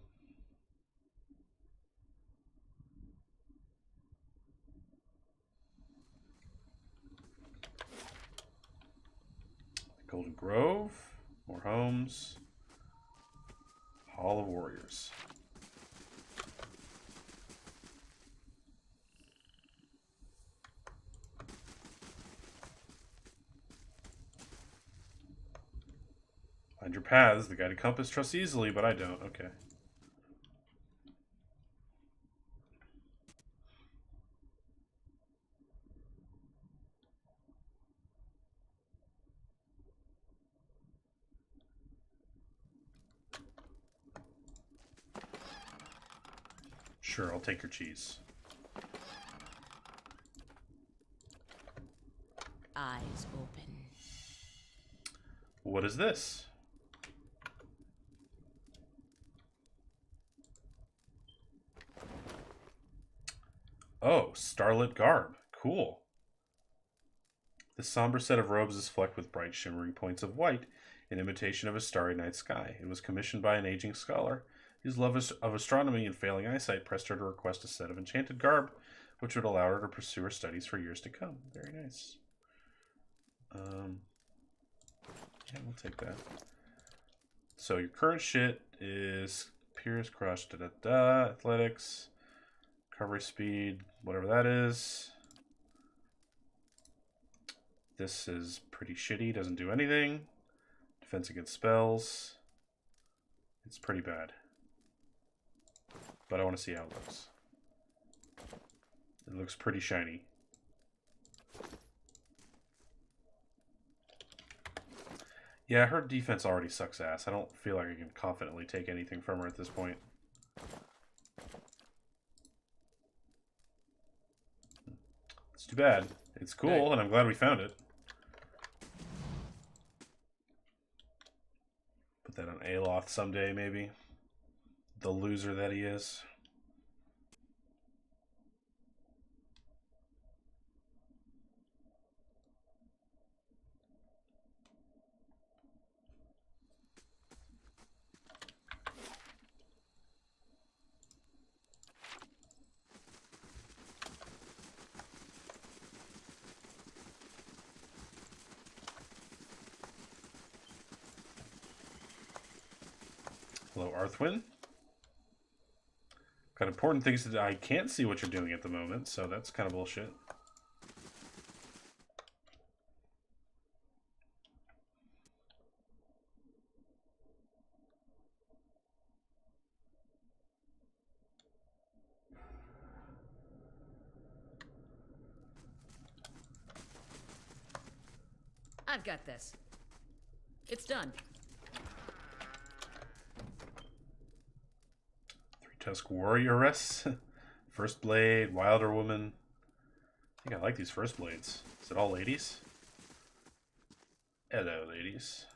Golden Grove, more homes, Hall of Warriors. Find your paths. The guided compass trusts easily, but I don't. Okay. Sure, I'll take your cheese. Eyes open. What is this? Oh, starlit garb. Cool. This somber set of robes is flecked with bright shimmering points of white in imitation of a starry night sky. It was commissioned by an aging scholar whose love of astronomy and failing eyesight pressed her to request a set of enchanted garb which would allow her to pursue her studies for years to come. Very nice. Yeah, we'll take that. So your current shit is Pierce, Crush, Athletics, Recovery Speed, whatever that is. This is pretty shitty, doesn't do anything. Defense against spells. It's pretty bad. But I want to see how it looks. It looks pretty shiny. Yeah, her defense already sucks ass. I don't feel like I can confidently take anything from her at this point. It's too bad. It's cool, and I'm glad we found it. Put that on Aloth someday, maybe. The loser that he is. Hello, Arthwin. Got important things to do. I can't see what you're doing at the moment, so that's kind of bullshit. I've got this. It's done. Tusk Warrioress, First Blade, Wilder Woman. I think I like these First Blades. Is it all ladies? Hello, ladies.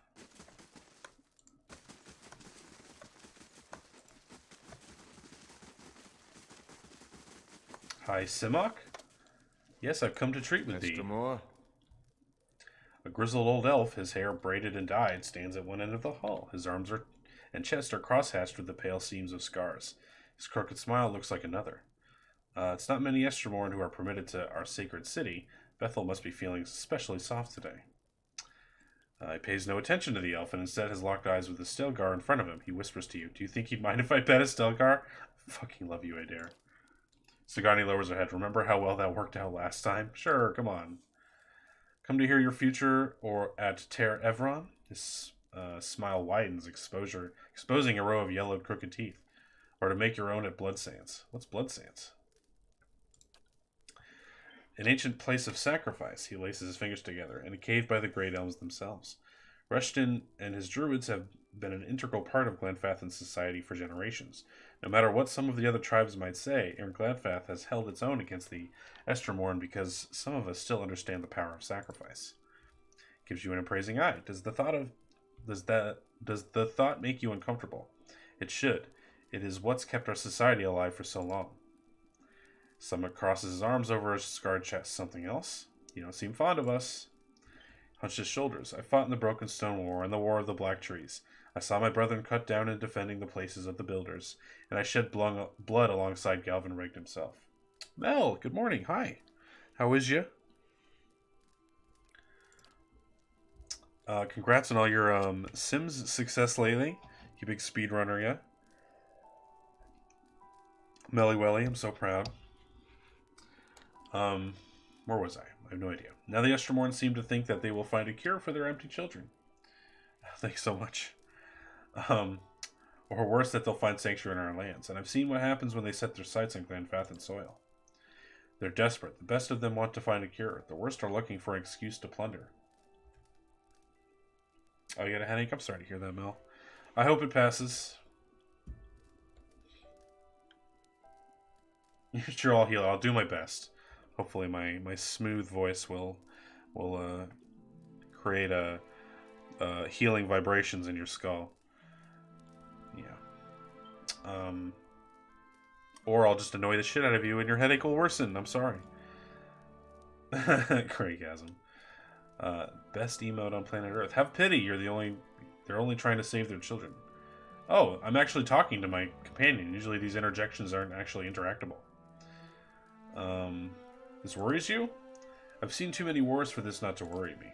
Hi, Simok. Yes, I've come to treat with thee. Mr. Moore? A grizzled old elf, his hair braided and dyed, stands at one end of the hall. His arms and chest are cross-hatched with the pale seams of scars. His crooked smile looks like another. It's not many Estermorn who are permitted to our sacred city. Bethel must be feeling especially soft today. He pays no attention to the elf and instead has locked eyes with the Stelgar in front of him. He whispers to you, "Do you think he'd mind if I pet a Stelgar? I fucking love you, Adair." Sigourney lowers her head. "Remember how well that worked out last time? Sure, come on. Come to hear your future or at Ter Evron?" His smile widens, exposing a row of yellowed crooked teeth. "Or to make your own at Bloodsands." What's Bloodsands? An ancient place of sacrifice. He laces his fingers together, and a cave by the great elms themselves. Rushton and his druids have been an integral part of Glenfathan's society for generations. No matter what some of the other tribes might say, Aaron Gladfath has held its own against the Estermorn because some of us still understand the power of sacrifice. Gives you an appraising eye. Does the thought make you uncomfortable? It should. It is what's kept our society alive for so long. Summit crosses his arms over his scarred chest. Something else? You don't seem fond of us. Hunched his shoulders. I fought in the Broken Stone War and the War of the Black Trees. I saw my brethren cut down in defending the places of the builders, and I shed blood alongside Galvin Regd himself. Mel, good morning. Hi. How is you? Congrats on all your Sims success lately. You big speedrunner, yeah? Melly Welly, I'm so proud. Where was I? I have no idea. Now the Estermorn seem to think that they will find a cure for their empty children. Thanks so much. Or worse, that they'll find sanctuary in our lands. And I've seen what happens when they set their sights on Glenfathan soil. They're desperate. The best of them want to find a cure. The worst are looking for an excuse to plunder. Oh, you got a headache? I'm sorry to hear that, Mel. I hope it passes. Sure, I'll heal. I'll do my best. Hopefully my smooth voice will create a healing vibrations in your skull. Yeah. Or I'll just annoy the shit out of you and your headache will worsen. I'm sorry. Craigasm. Best emote on planet Earth. Have pity. They're only trying to save their children. Oh, I'm actually talking to my companion. Usually these interjections aren't actually interactable. This worries you? I've seen too many wars for this not to worry me.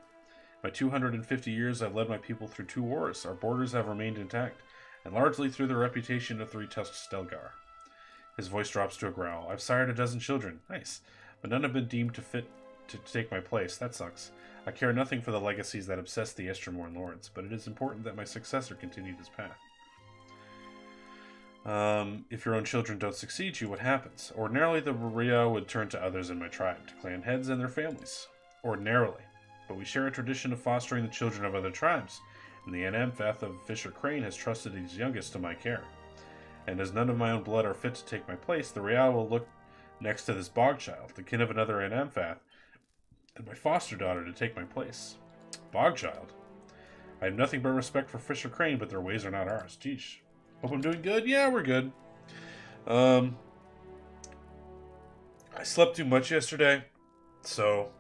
My 250 years, I've led my people through 2 wars. Our borders have remained intact, and largely through the reputation of Three-Tusked Stelgar. His voice drops to a growl. I've sired a dozen children. Nice. But none have been deemed fit to take my place. That sucks. I care nothing for the legacies that obsess the Estermorn lords, but it is important that my successor continue this path. If your own children don't succeed you, what happens? Ordinarily, the Rio would turn to others in my tribe, to clan heads and their families. Ordinarily. But we share a tradition of fostering the children of other tribes, and the Anamfath of Fisher Crane has trusted his youngest to my care. And as none of my own blood are fit to take my place, the Real will look next to this Bogchild, the kin of another Anamfath, and my foster daughter to take my place. Bogchild? I have nothing but respect for Fisher Crane, but their ways are not ours. Geesh. Hope I'm doing good? Yeah, we're good. I slept too much yesterday, so,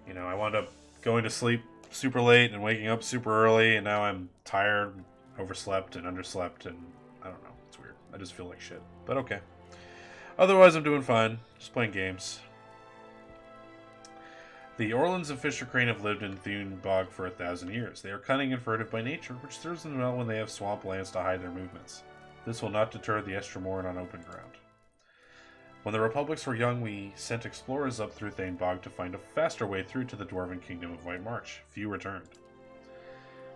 I wound up going to sleep super late and waking up super early, and now I'm tired, overslept, and underslept, and I don't know. It's weird. I just feel like shit. But okay. Otherwise, I'm doing fine. Just playing games. The Orlans of Fisher Crane have lived in Thune Bog for 1,000 years. They are cunning and furtive by nature, which serves them well when they have swamp lands to hide their movements. This will not deter the Estermorn on open ground. When the Republics were young, we sent explorers up through Thane Bog to find a faster way through to the Dwarven Kingdom of White March. Few returned.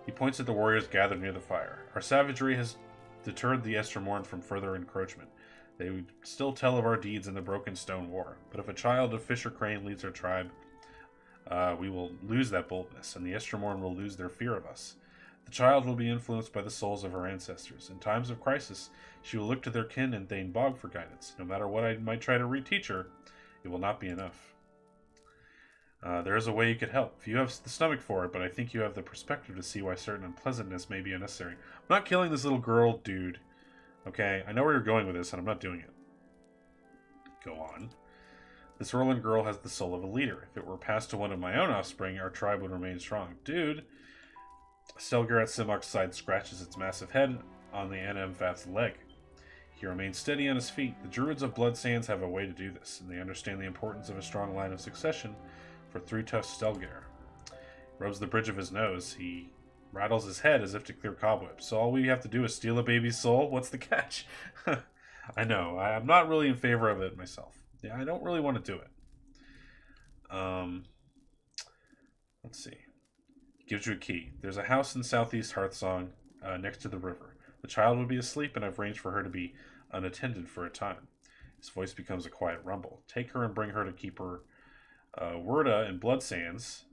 He points at the warriors gathered near the fire. Our savagery has deterred the Estermorn from further encroachment. They would still tell of our deeds in the Broken Stone War, but if a child of Fisher Crane leads our tribe, we will lose that boldness, and the Estermorn will lose their fear of us. The child will be influenced by the souls of her ancestors. In times of crisis, she will look to their kin in Thane Bog for guidance. No matter what I might try to reteach her, it will not be enough. There is a way you could help. If you have the stomach for it, but I think you have the perspective to see why certain unpleasantness may be unnecessary. I'm not killing this little girl, dude. Okay, I know where you're going with this, and I'm not doing it. Go on. This Orlan girl has the soul of a leader. If it were passed to one of my own offspring, our tribe would remain strong. Dude! Stelgar at Simok's side scratches its massive head on the Anamfath's leg. He remains steady on his feet. The Druids of Bloodsands have a way to do this, and they understand the importance of a strong line of succession for Three-Tusked Stelgar. Rubs the bridge of his nose. He rattles his head as if to clear cobwebs. So all we have to do is steal a baby's soul? What's the catch? I know. I'm not really in favor of it myself. Yeah, I don't really want to do it. Let's see. Gives you a key. There's a house in southeast Hearthsong next to the river. The child would be asleep, and I've arranged for her to be unattended for a time. His voice becomes a quiet rumble. Take her and bring her to Keeper Werda in Bloodsands.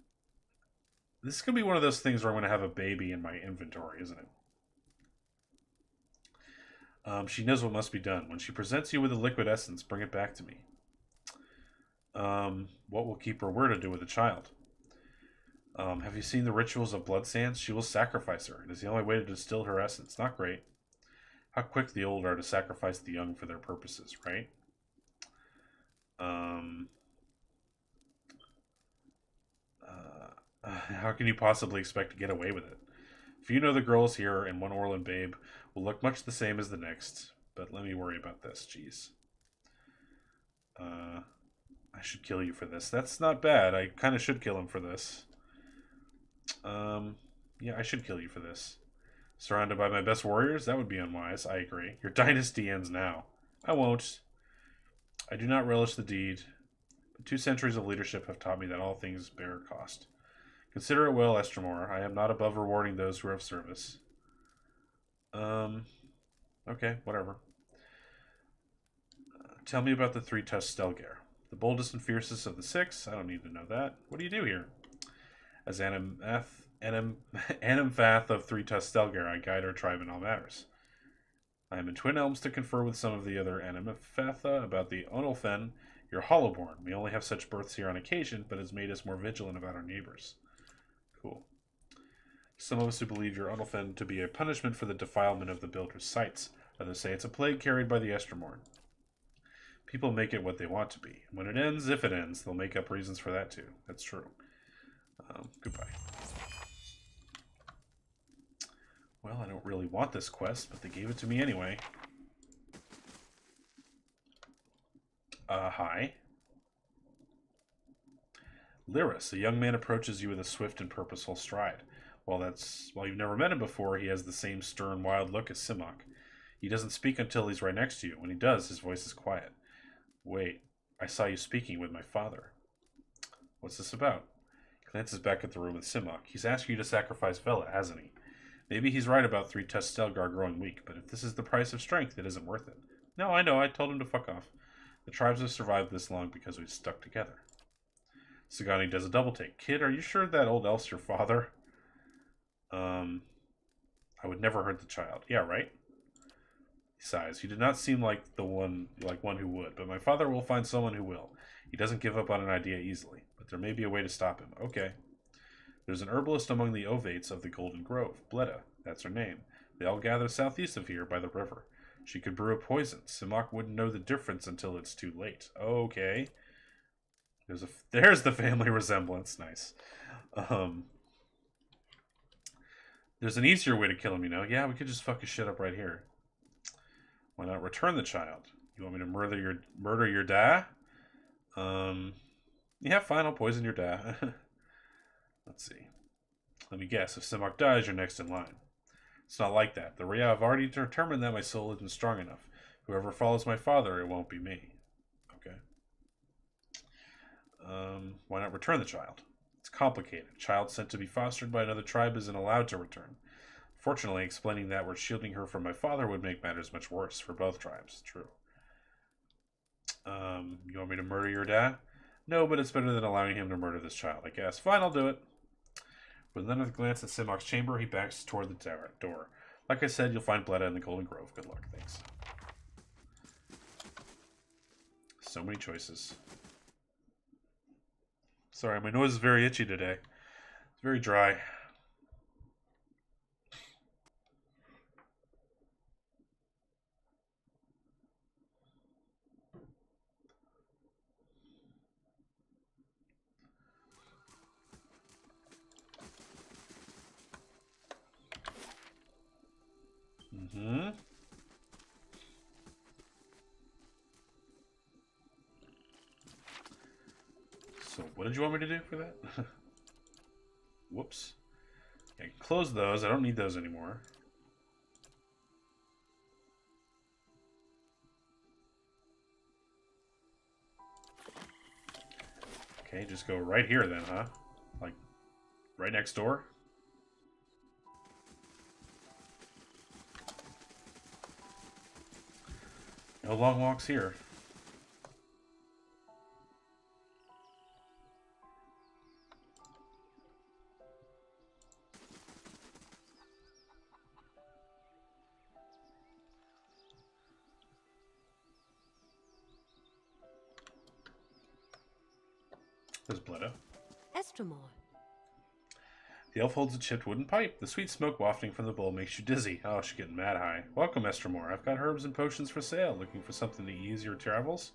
This is going to be one of those things where I'm going to have a baby in my inventory, isn't it? She knows what must be done. When she presents you with a liquid essence, bring it back to me. What will Keeper Werda do with the child? Have you seen the rituals of Blood Sands? She will sacrifice her. It is the only way to distill her essence. Not great. How quick the old are to sacrifice the young for their purposes, right? How can you possibly expect to get away with it? If you know the girls here and one Orlan babe will look much the same as the next, but let me worry about this, jeez. I should kill you for this. That's not bad. I kind of should kill him for this. Yeah, I should kill you for this. Surrounded by my best warriors? That would be unwise. I agree. Your dynasty ends now. I won't. I do not relish the deed, but 2 centuries of leadership have taught me that all things bear a cost. Consider it well, Estremor. I am not above rewarding those who are of service. Okay, whatever. Tell me about the 3-tusked Stelgar. The boldest and fiercest of the 6? I don't need to know that. What do you do here? As Animfath of 3-tusked Stelgar, I guide our tribe in all matters. I am in Twin Elms to confer with some of the other Animfatha about the Onulfen, your Hollowborn. We only have such births here on occasion, but it has made us more vigilant about our neighbors. Cool. Some of us who believe your Onulfen to be a punishment for the defilement of the builder's sites. Others say it's a plague carried by the Estremorn. People make it what they want to be. When it ends, if it ends, they'll make up reasons for that too. That's true. Goodbye. Well, I don't really want this quest, but they gave it to me anyway. Hi. Lyris, a young man approaches you with a swift and purposeful stride. While you've never met him before, he has the same stern, wild look as Simok. He doesn't speak until he's right next to you. When he does, his voice is quiet. Wait, I saw you speaking with my father. What's this about? He glances back at the room with Simok. He's asked you to sacrifice Vela, hasn't he? Maybe he's right about 3-tusked Stelgar growing weak, but if this is the price of strength, it isn't worth it. No, I know, I told him to fuck off. The tribes have survived this long because we've stuck together. Sagani does a double take. Kid, are you sure that old elf's your father? I would never hurt the child. Yeah, right? He sighs. He did not seem like one who would, but my father will find someone who will. He doesn't give up on an idea easily, but there may be a way to stop him. Okay. There's an herbalist among the Ovates of the Golden Grove. Bleda, that's her name. They all gather southeast of here by the river. She could brew a poison. Simok wouldn't know the difference until it's too late. Okay. There's the family resemblance. Nice. There's an easier way to kill him, you know. Yeah, we could just fuck his shit up right here. Why not return the child? You want me to murder your dad? Yeah, fine, I'll poison your dad. Let's see. Let me guess. If Simok dies, you're next in line. It's not like that. The Rhea have already determined that my soul isn't strong enough. Whoever follows my father, it won't be me. Okay. Why not return the child? It's complicated. A child sent to be fostered by another tribe isn't allowed to return. Fortunately, explaining that we're shielding her from my father would make matters much worse for both tribes. True. You want me to murder your dad? No, but it's better than allowing him to murder this child, I guess. Fine, I'll do it. With another glance at Simok's chamber, he backs toward the door. Like I said, you'll find Bleda in the Golden Grove. Good luck, thanks. So many choices. Sorry, my nose is very itchy today. It's very dry. So, what did you want me to do for that? Whoops. I can close those. I don't need those anymore. Okay, just go right here then, huh? Like, right next door? No long walks here. There's Bleda. Estremor. The elf holds a chipped wooden pipe. The sweet smoke wafting from the bowl makes you dizzy. Oh, she's getting mad high. Welcome, Estremor. I've got herbs and potions for sale. Looking for something to ease your travels?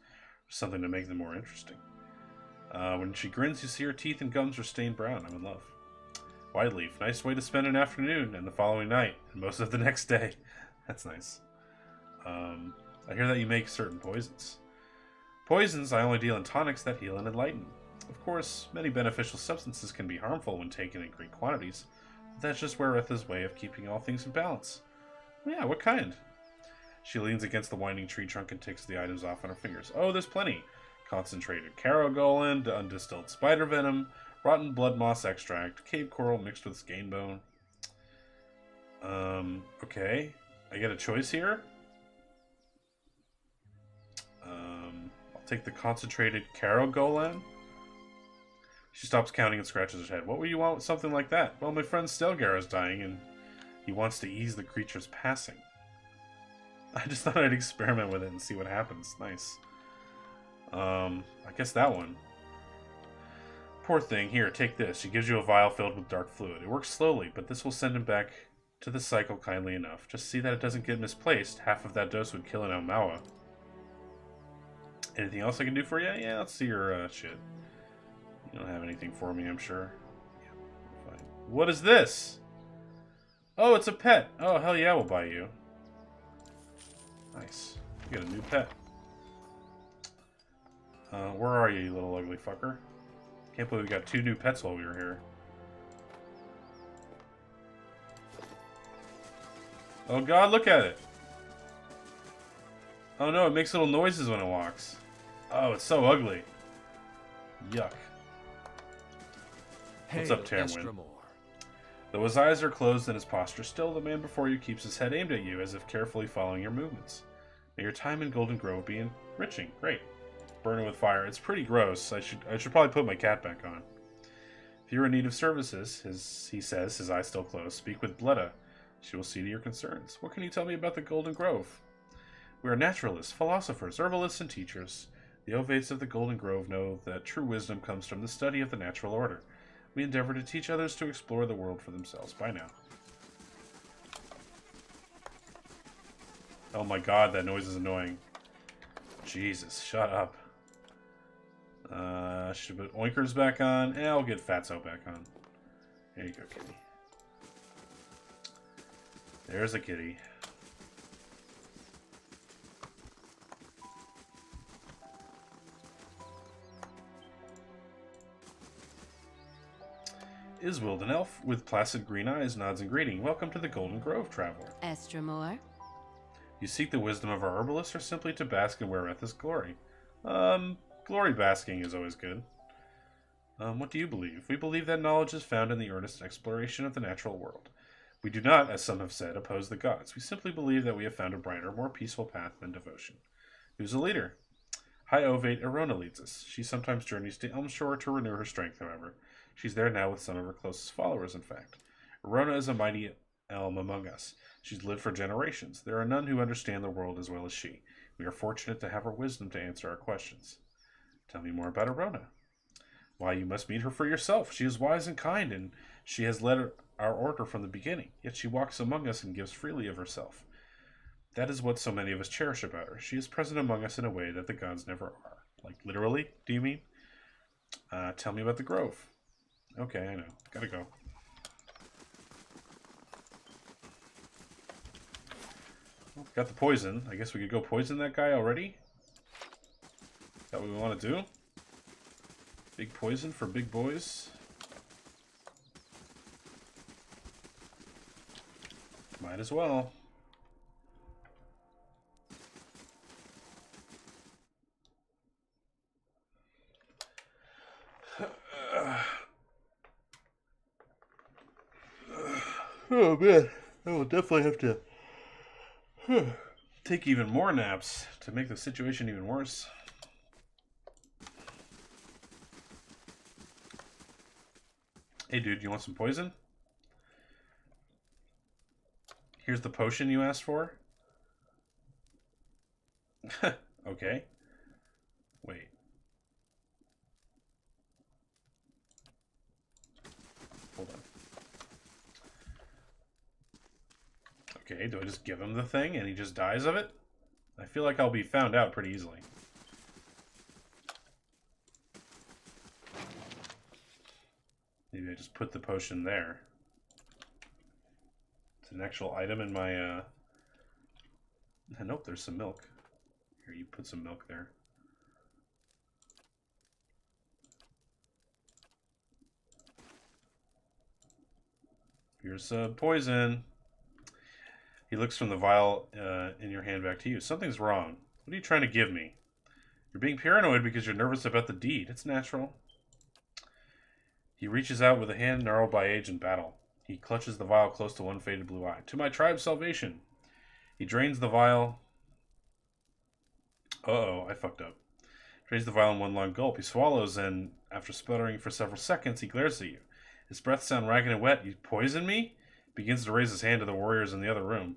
Or something to make them more interesting? When she grins, you see her teeth and gums are stained brown. I'm in love. Whiteleaf. Nice way to spend an afternoon and the following night. And most of the next day. That's nice. I hear that you make certain poisons. Poisons, I only deal in tonics that heal and enlighten. Of course, many beneficial substances can be harmful when taken in great quantities, but that's just Wereth's way of keeping all things in balance. Yeah, what kind? She leans against the winding tree trunk and takes the items off on her fingers. Oh, there's plenty. Concentrated Caragolin, undistilled spider venom, rotten blood moss extract, cave coral mixed with skein bone. Okay. I get a choice here? I'll take the concentrated Caragolin. She stops counting and scratches her head. What would you want with something like that? Well, my friend Stelgar is dying, and he wants to ease the creature's passing. I just thought I'd experiment with it and see what happens. Nice. I guess that one. Poor thing. Here, take this. She gives you a vial filled with dark fluid. It works slowly, but this will send him back to the cycle kindly enough. Just see that it doesn't get misplaced. Half of that dose would kill an Almawa. Anything else I can do for you? Yeah, let's see your shit. You don't have anything for me, I'm sure. Yeah, fine. What is this? Oh, it's a pet. Oh, hell yeah, we'll buy you. Nice. You got a new pet. Where are you, you little ugly fucker? Can't believe we got 2 new pets while we were here. Oh god, look at it! Oh no, it makes little noises when it walks. Oh, it's so ugly. Yuck. What's up, Tamwin? Though his eyes are closed and his posture still, the man before you keeps his head aimed at you as if carefully following your movements. May your time in Golden Grove be enriching. Great. Burn it with fire. It's pretty gross. I should probably put my cat back on. If you're in need of services, he says, his eyes still closed, speak with Bletta. She will see to your concerns. What can you tell me about the Golden Grove? We are naturalists, philosophers, herbalists, and teachers. The Ovates of the Golden Grove know that true wisdom comes from the study of the natural order. We endeavor to teach others to explore the world for themselves. Bye now. Oh my god, that noise is annoying. Jesus, shut up. Should put Oinkers back on. I'll get Fatso back on. There you go, kitty. There's a kitty. Iswild, an elf with placid green eyes, nods in greeting. Welcome to the Golden Grove, traveler. Estremor? You seek the wisdom of our herbalists or simply to bask in Wereth's glory? Glory basking is always good. What do you believe? We believe that knowledge is found in the earnest exploration of the natural world. We do not, as some have said, oppose the gods. We simply believe that we have found a brighter, more peaceful path than devotion. Who's a leader? High Ovate Arona leads us. She sometimes journeys to Elmshore to renew her strength, however. She's there now with some of her closest followers, in fact. Arona is a mighty elm among us. She's lived for generations. There are none who understand the world as well as she. We are fortunate to have her wisdom to answer our questions. Tell me more about Arona. Why, you must meet her for yourself. She is wise and kind, and she has led our order from the beginning. Yet she walks among us and gives freely of herself. That is what so many of us cherish about her. She is present among us in a way that the gods never are. Like, literally, do you mean? Tell me about the Grove. Okay, I know. Gotta go. Well, got the poison. I guess we could go poison that guy already? Is that what we want to do? Big poison for big boys? Might as well. Oh man, I will definitely have to take even more naps to make the situation even worse. Hey dude, you want some poison? Here's the potion you asked for. Okay. Wait. Hold on. Okay, do I just give him the thing and he just dies of it? I feel like I'll be found out pretty easily. Maybe I just put the potion there. It's an actual item in my, Nope, there's some milk. Here, you put some milk there. Here's poison. He looks from the vial in your hand back to you. Something's wrong. What are you trying to give me? You're being paranoid because you're nervous about the deed. It's natural. He reaches out with a hand gnarled by age and battle. He clutches the vial close to one faded blue eye. To my tribe's salvation. He drains the vial. Uh-oh, I fucked up. Drains the vial in one long gulp. He swallows and, after sputtering for several seconds, he glares at you. His breath sounds ragged and wet. You poison me? He begins to raise his hand to the warriors in the other room.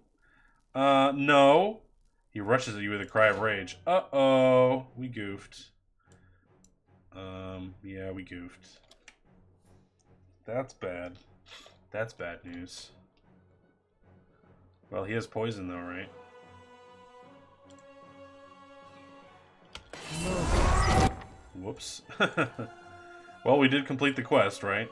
No. He rushes at you with a cry of rage. Uh-oh. We goofed. Yeah, we goofed. That's bad. That's bad news. Well, he has poison though, right? Whoops. Well, we did complete the quest, right?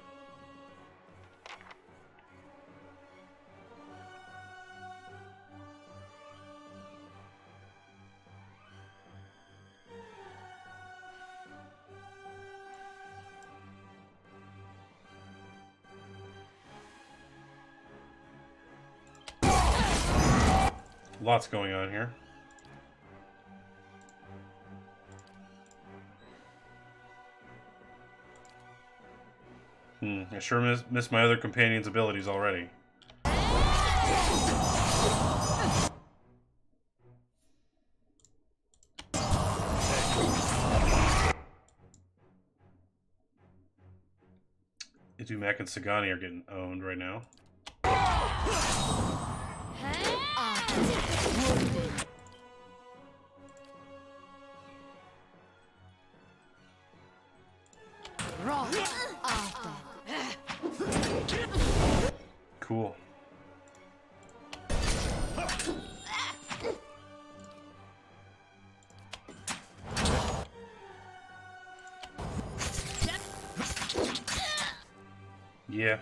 Lots going on here. I sure miss my other companion's abilities already. Izumak and Sagani are getting owned right now. Cool. Yeah.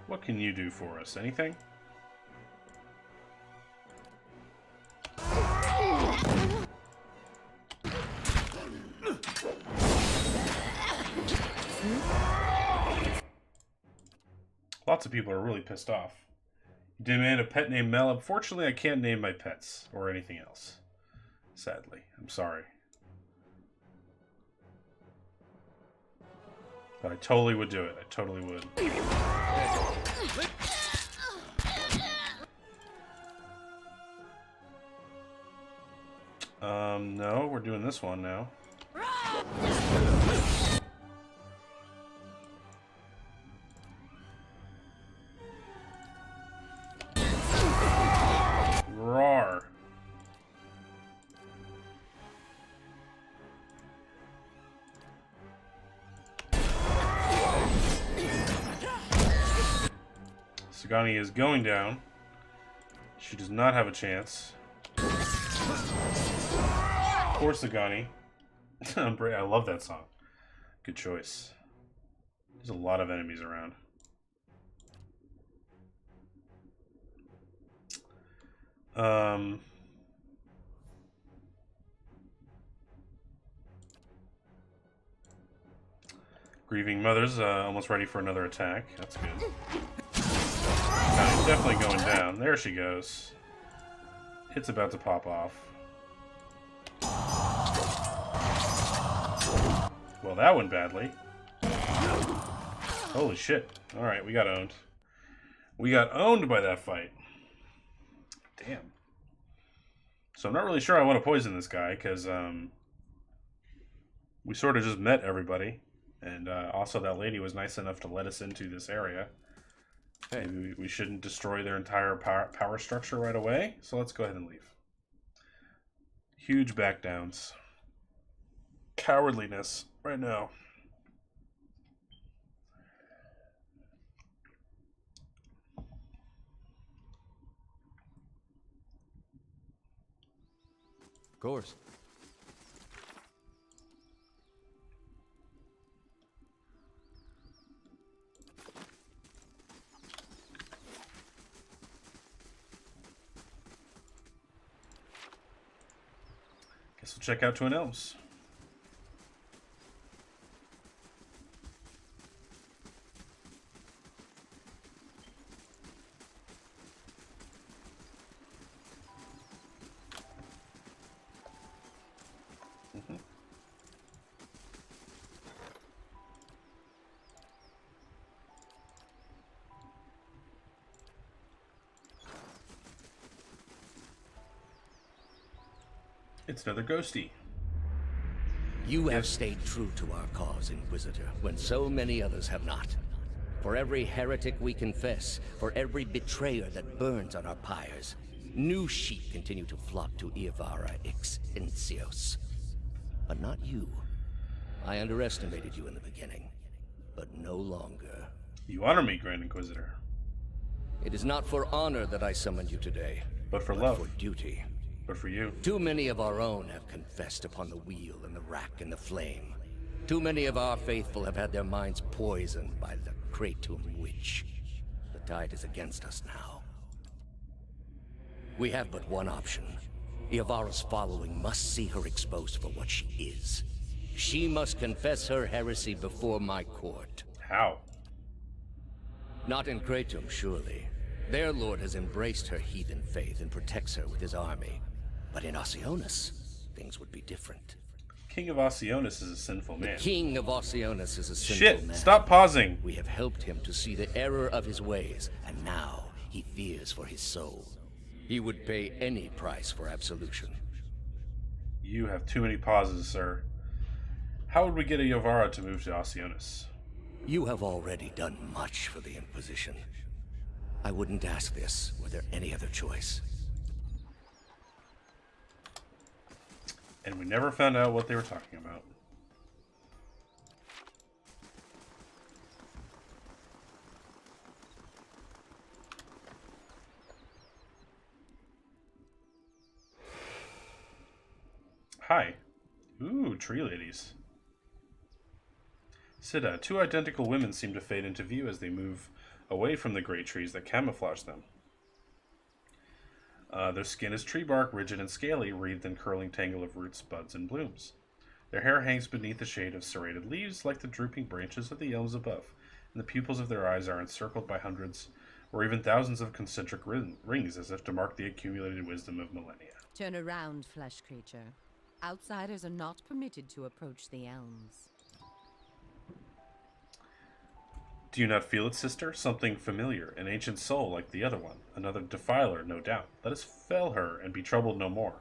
What can you do for us? Anything? Lots of people are really pissed off. You demand a pet named Mel. Unfortunately, I can't name my pets or anything else. Sadly. I'm sorry. But I totally would do it. I totally would. No, we're doing this one now. Roar. Sagani is going down. She does not have a chance. Poor Sagani. I love that song. Good choice. There's a lot of enemies around. Grieving Mother's almost ready for another attack. That's good. Sagani's definitely going down. There she goes. It's about to pop off. Well, that went badly. Holy shit. Alright, we got owned. We got owned by that fight. Damn. So I'm not really sure I want to poison this guy, because we sort of just met everybody. And also that lady was nice enough to let us into this area. Hey. Maybe we shouldn't destroy their entire power structure right away. So let's go ahead and leave. Huge backdowns. cowardliness right now. Of course. Guess we'll check out Twin Elms. It's another ghosty. You have stayed true to our cause, Inquisitor, when so many others have not. For every heretic we confess, for every betrayer that burns on our pyres, new sheep continue to flock to Iavara ex Incios. But not you. I underestimated you in the beginning, but no longer. You honor me, Grand Inquisitor. It is not for honor that I summoned you today, But for but love. for duty. But for you. Too many of our own have confessed upon the wheel and the rack and the flame. Too many of our faithful have had their minds poisoned by the Kratom witch. The tide is against us now. We have but one option. Iavara's following must see her exposed for what she is. She must confess her heresy before my court. How? Not in Kratom, surely. Their lord has embraced her heathen faith and protects her with his army. But in Oceanus, things would be different. King of Oceanus is a sinful man. King of Oceanus is a sinful Shit! man. Stop pausing! We have helped him to see the error of his ways, and now he fears for his soul. He would pay any price for absolution. You have too many pauses, sir. How would we get a Iavara to move to Oceanus? You have already done much for the Inquisition. I wouldn't ask this were there any other choice. And we never found out what they were talking about. Hi. Ooh, tree ladies. Sida, two identical women seem to fade into view as they move away from the great trees that camouflage them. Their skin is tree bark, rigid and scaly, wreathed in curling tangle of roots, buds, and blooms. Their hair hangs beneath the shade of serrated leaves like the drooping branches of the elms above, and the pupils of their eyes are encircled by hundreds or even thousands of concentric rings as if to mark the accumulated wisdom of millennia. Turn around, flesh creature. Outsiders are not permitted to approach the elms. Do you not feel it, sister? Something familiar, an ancient soul like the other one, another defiler, no doubt. Let us fell her and be troubled no more.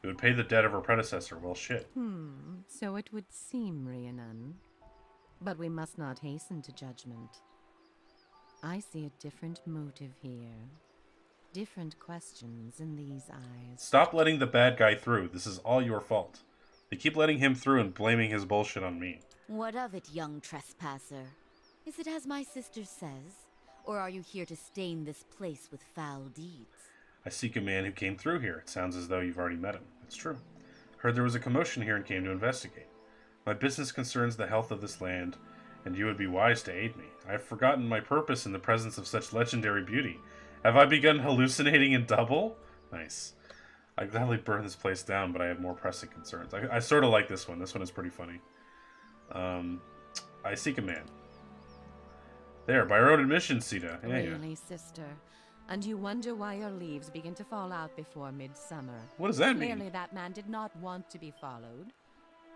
It would pay the debt of her predecessor, well shit. So it would seem, Rhiannon. But we must not hasten to judgment. I see a different motive here. Different questions in these eyes. Stop letting the bad guy through. This is all your fault. They keep letting him through and blaming his bullshit on me. What of it, young trespasser? Is it as my sister says? Or are you here to stain this place with foul deeds? I seek a man who came through here. It sounds as though you've already met him. It's true. Heard there was a commotion here and came to investigate. My business concerns the health of this land, and you would be wise to aid me. I have forgotten my purpose in the presence of such legendary beauty. Have I begun hallucinating in double? Nice. I'd gladly burn this place down, but I have more pressing concerns. I sort of like this one. This one is pretty funny. I seek a man. There, by your own admission, Sita. Yeah, Really, sister? And you wonder why your leaves begin to fall out before midsummer. What does that Clearly mean? that man did not want to be followed.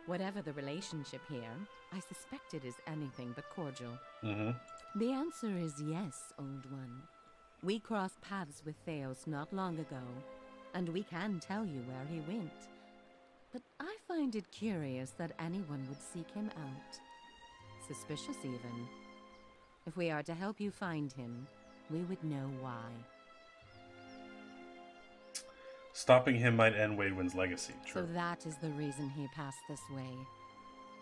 Whatever the relationship here, I suspect it is anything but cordial. The answer is yes, old one. We crossed paths with Theos not long ago, and we can tell you where he went. But I find it curious that anyone would seek him out. Suspicious, even. If we are to help you find him, we would know why. Stopping him might end Waydwin's legacy. So True. that is the reason he passed this way.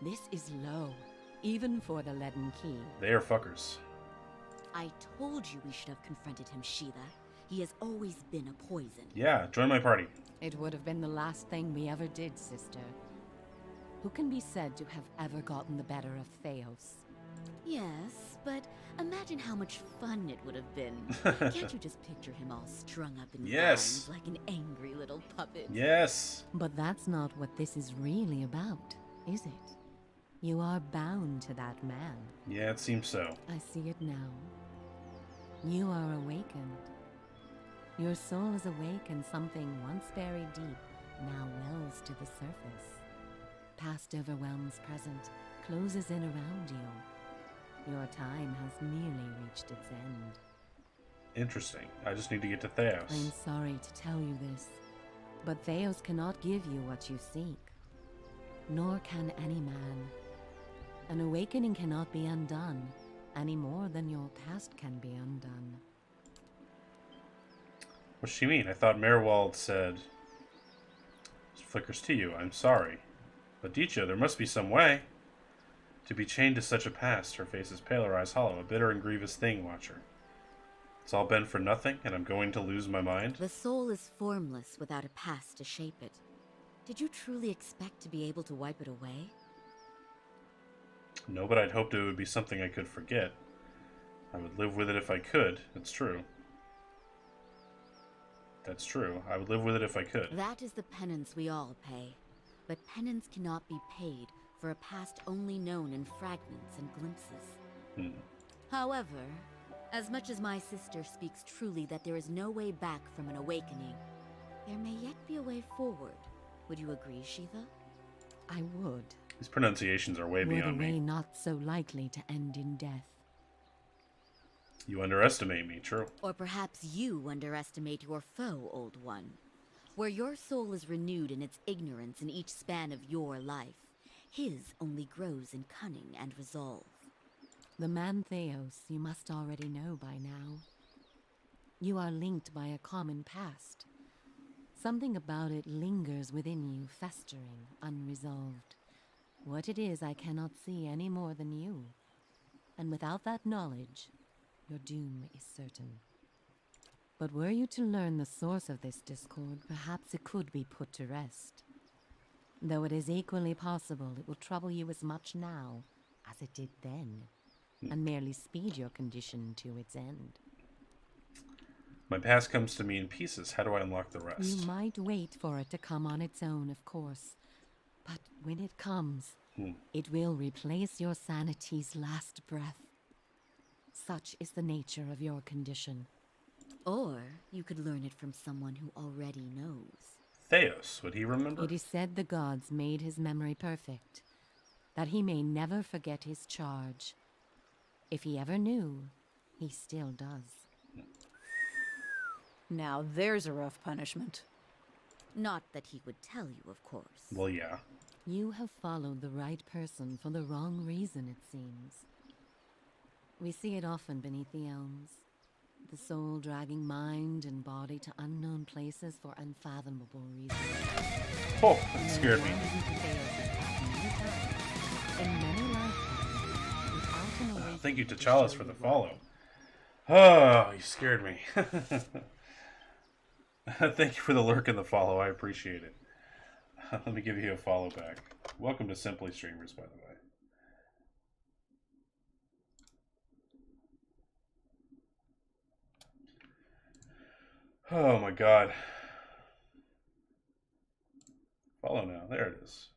This is low, even for the Leaden Key. They are fuckers. I told you we should have confronted him, Sheila. He has always been a poison. Yeah, join my party. It would have been the last thing we ever did, sister. Who can be said to have ever gotten the better of Theos? Yes, but imagine how much fun it would have been. Can't you just picture him all strung up in Yes. vines like an angry little puppet? Yes. But that's not what this is really about, is it? You are bound to that man. Yeah, it seems so. I see it now. You are awakened. Your soul is awake and something once buried deep now wells to the surface. Past overwhelms present, closes in around you. Your time has nearly reached its end. Interesting. I just need to get to Theos. I'm sorry to tell you this, but Theos cannot give you what you seek. Nor can any man. An awakening cannot be undone, any more than your past can be undone. What's she mean? I thought Merwald said... Flickers to you, I'm sorry. But Dicha, there must be some way. To be chained to such a past, her face is pale, her eyes hollow, a bitter and grievous thing, Watcher. It's all been for nothing, and I'm going to lose my mind? The soul is formless without a past to shape it. Did you truly expect to be able to wipe it away? No, but I'd hoped it would be something I could forget. I would live with it if I could. It's true. That's true. I would live with it if I could. That is the penance we all pay. But penance cannot be paid for a past only known in fragments and glimpses. However, as much as my sister speaks truly that there is no way back from an awakening, there may yet be a way forward. Would you agree, Shiva? I would. These pronunciations are way Were the beyond way me. not so likely to end in death. You underestimate me, true. Or perhaps you underestimate your foe, Old One. Where your soul is renewed in its ignorance in each span of your life, his only grows in cunning and resolve. The man Theos you must already know by now. You are linked by a common past. Something about it lingers within you, festering, unresolved. What it is I cannot see any more than you. And without that knowledge, your doom is certain. But were you to learn the source of this discord, perhaps it could be put to rest. Though it is equally possible it will trouble you as much now as it did then, and merely speed your condition to its end. My past comes to me in pieces. How do I unlock the rest? You might wait for it to come on its own, of course. But when it comes, it will replace your sanity's last breath. Such is the nature of your condition. Or you could learn it from someone who already knows. Theos, would he remember? It is said the gods made his memory perfect, that he may never forget his charge. If he ever knew, he still does. Now there's a rough punishment. Not that he would tell you, of course. Well, yeah. You have followed the right person for the wrong reason, it seems. We see it often beneath the elms. The soul dragging mind and body to unknown places for unfathomable reasons. Oh, that scared me. Thank you to Chalice for the follow. Oh, you scared me. Thank you for the lurk and the follow. I appreciate it. Let me give you a follow back. Welcome to Simply Streamers, by the way. Oh my god. Follow now. There it is.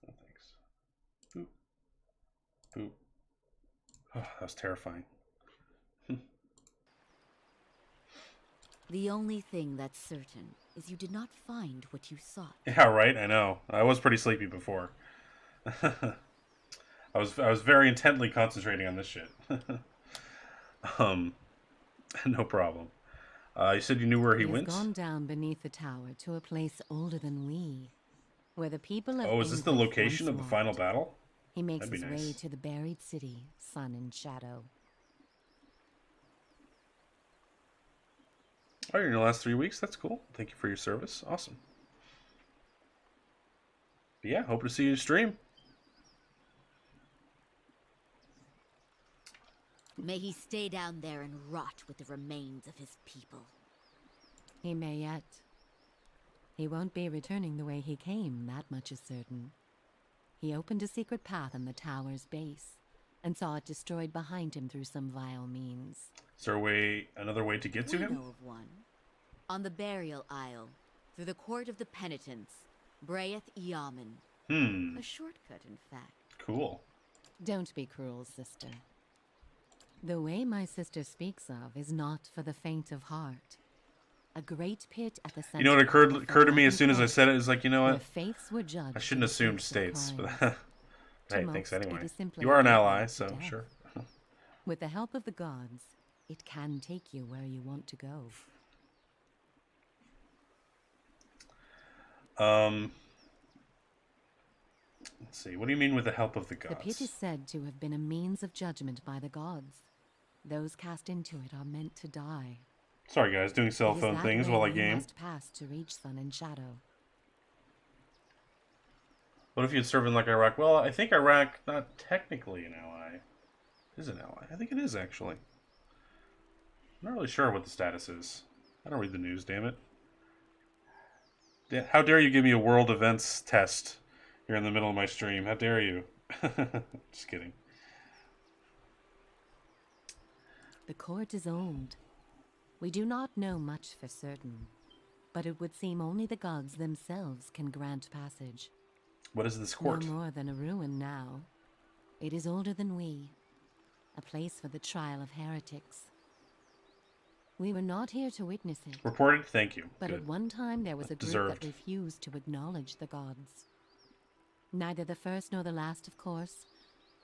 Oh, thanks. Boop. Boop. Oh, that was terrifying. The only thing that's certain is you did not find what you sought. Yeah, right. I know. I was pretty sleepy before. I was very intently concentrating on this shit. No problem. You said you knew where he went? He's gone down beneath the tower to a place older than we, where the people of Oh, is this the English location of once the final walked. battle? He makes That'd his be way nice. to the buried city, sun and shadow. Oh, you're in the last 3 weeks? That's cool. Thank you for your service. Awesome. But yeah, hope to see you stream. May he stay down there and rot with the remains of his people. He may yet. He won't be returning the way he came, that much is certain. He opened a secret path in the tower's base, and saw it destroyed behind him through some vile means. Is there another way to get to We him? know of one. On the burial isle, through the court of the penitents, Braeth Yaman. A shortcut, in fact. Cool. Don't be cruel, sister. The way my sister speaks of is not for the faint of heart. A great pit at the center. You know what occurred to me as soon as I said it? Is like, you know what? Faiths were judged. I shouldn't assume states, but hey, thanks anyway. It is simply You are an a ally, path to so death. sure. With the help of the gods, it can take you where you want to go. Let's see. What do you mean with the help of the gods? The pit is said to have been a means of judgment by the gods. Those cast into it are meant to die. Sorry, guys, doing cell It is phone that things way while I you game. must pass to reach sun and shadow. What if you'd served in like Iraq? Well, I think Iraq, not technically an ally, is an ally. I think it is actually. I'm not really sure what the status is. I don't read the news, damn it. How dare you give me a world events test here in the middle of my stream? How dare you? Just kidding. The court is old. We do not know much for certain, but it would seem only the gods themselves can grant passage. What is this court? No more than a ruin now. It is older than we. A place for the trial of heretics. We were not here to witness it. Reported? Thank you. But Good. at one time there was a group Deserved. that refused to acknowledge the gods. Neither the first nor the last, of course,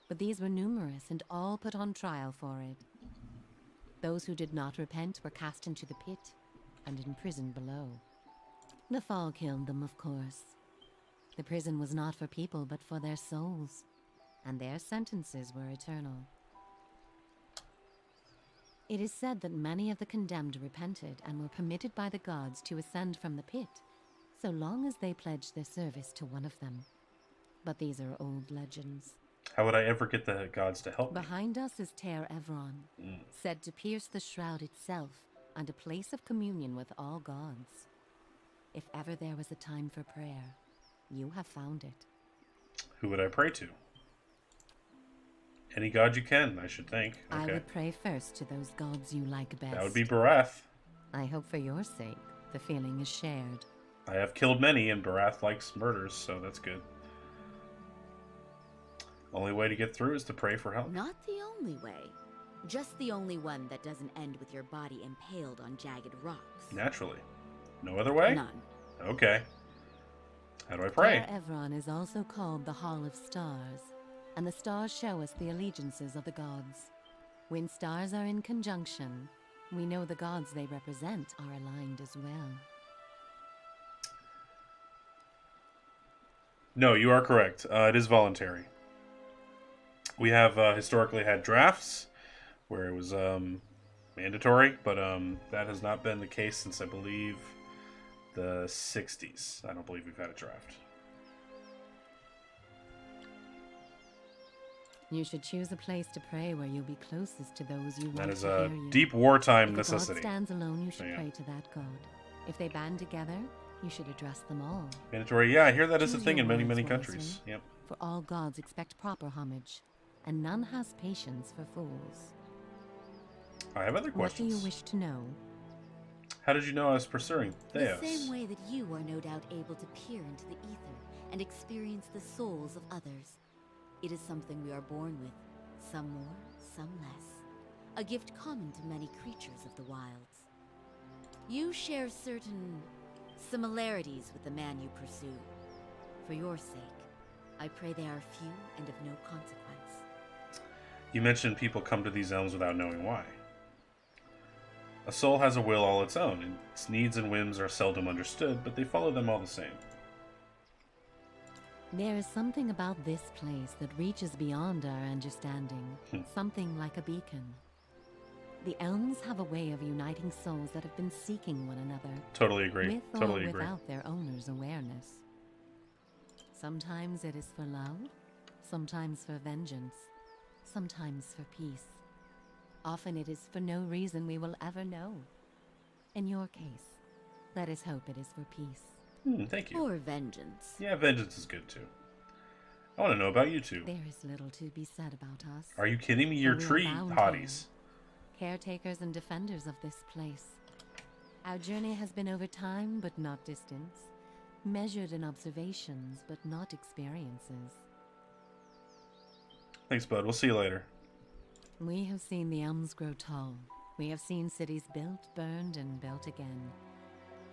but these were numerous and all put on trial for it. Those who did not repent were cast into the pit and imprisoned below. The fall killed them, of course. The prison was not for people but for their souls, and their sentences were eternal. It is said that many of the condemned repented and were permitted by the gods to ascend from the pit, so long as they pledged their service to one of them. But these are old legends. How would I ever get the gods to help me? Behind us is Ter Evron, said to pierce the shroud itself and a place of communion with all gods. If ever there was a time for prayer, you have found it. Who would I pray to? Any god you can, I should think. Okay. I would pray first to those gods you like best. That would be Barath. I hope for your sake the feeling is shared. I have killed many, and Barath likes murders, so that's good. Only way to get through is to pray for help. Not the only way. Just the only one that doesn't end with your body impaled on jagged rocks. Naturally. No other way? None. Okay. How do I pray? Ter Evron is also called the Hall of Stars, and the stars show us the allegiances of the gods. When stars are in conjunction, we know the gods they represent are aligned as well. No, you are correct. It is voluntary. We have historically had drafts where it was mandatory, but that has not been the case since, I believe, the 60s. I don't believe we've had a draft. You should choose a place to pray where you'll be closest to those you want That is to a hear you. deep wartime If necessity. a god stands alone, you should yeah. pray to that god. If they band together, you should address them all. Mandatory, yeah, I hear that is a Choose thing your in many, words many wisely, countries. Yep. For all gods expect proper homage, and none has patience for fools. I have other What do questions. you wish to know? How did you know I was pursuing Theos? The same way that you are no doubt able to peer into the ether and experience the souls of others. It is something we are born with, some more, some less. A gift common to many creatures of the wilds. You share certain similarities with the man you pursue. For your sake, I pray they are few and of no consequence. You mentioned people come to these elms without knowing why. A soul has a will all its own, and its needs and whims are seldom understood, but they follow them all the same. There is something about this place that reaches beyond our understanding. Something like a beacon. The elms have a way of uniting souls that have been seeking one another. Totally agree. With Totally or agree. without their owner's awareness. Sometimes it is for love, sometimes for vengeance, sometimes for peace. Often it is for no reason we will ever know. In your case, let us hope it is for peace. Thank you. Or vengeance. Yeah, vengeance is good too. I want to know about you two. There is little to be said about us. Are you kidding me? You're We are tree bound hotties. here, caretakers and defenders of this place. Our journey has been over time, but not distance. Measured in observations, but not experiences. Thanks, bud. We'll see you later. We have seen the elms grow tall. We have seen cities built, burned, and built again.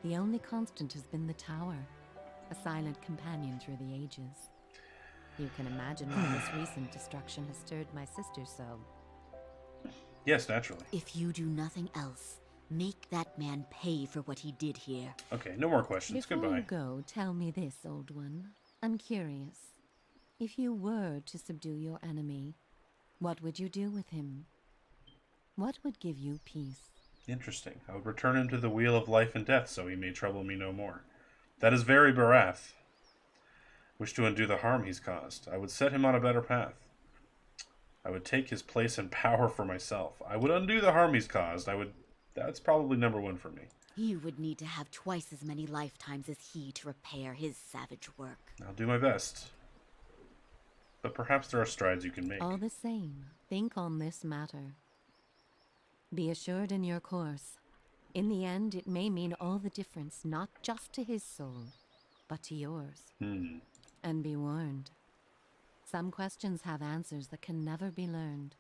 The only constant has been the tower, a silent companion through the ages. You can imagine why this recent destruction has stirred my sister so. Yes, naturally. If you do nothing else, make that man pay for what he did here. Okay, no more questions. Before Goodbye. you go, tell me this, old one. I'm curious. If you were to subdue your enemy, what would you do with him? What would give you peace? Interesting. I would return him to the wheel of life and death, so he may trouble me no more. That is very Barath. Wish to undo the harm he's caused. I would set him on a better path. I would take his place and power for myself. I would undo the harm he's caused. That's probably number one for me. You would need to have twice as many lifetimes as he to repair his savage work. I'll do my best. But perhaps there are strides you can make. All the same, think on this matter. Be assured in your course. In the end, it may mean all the difference, not just to his soul, but to yours. And be warned. Some questions have answers that can never be learned,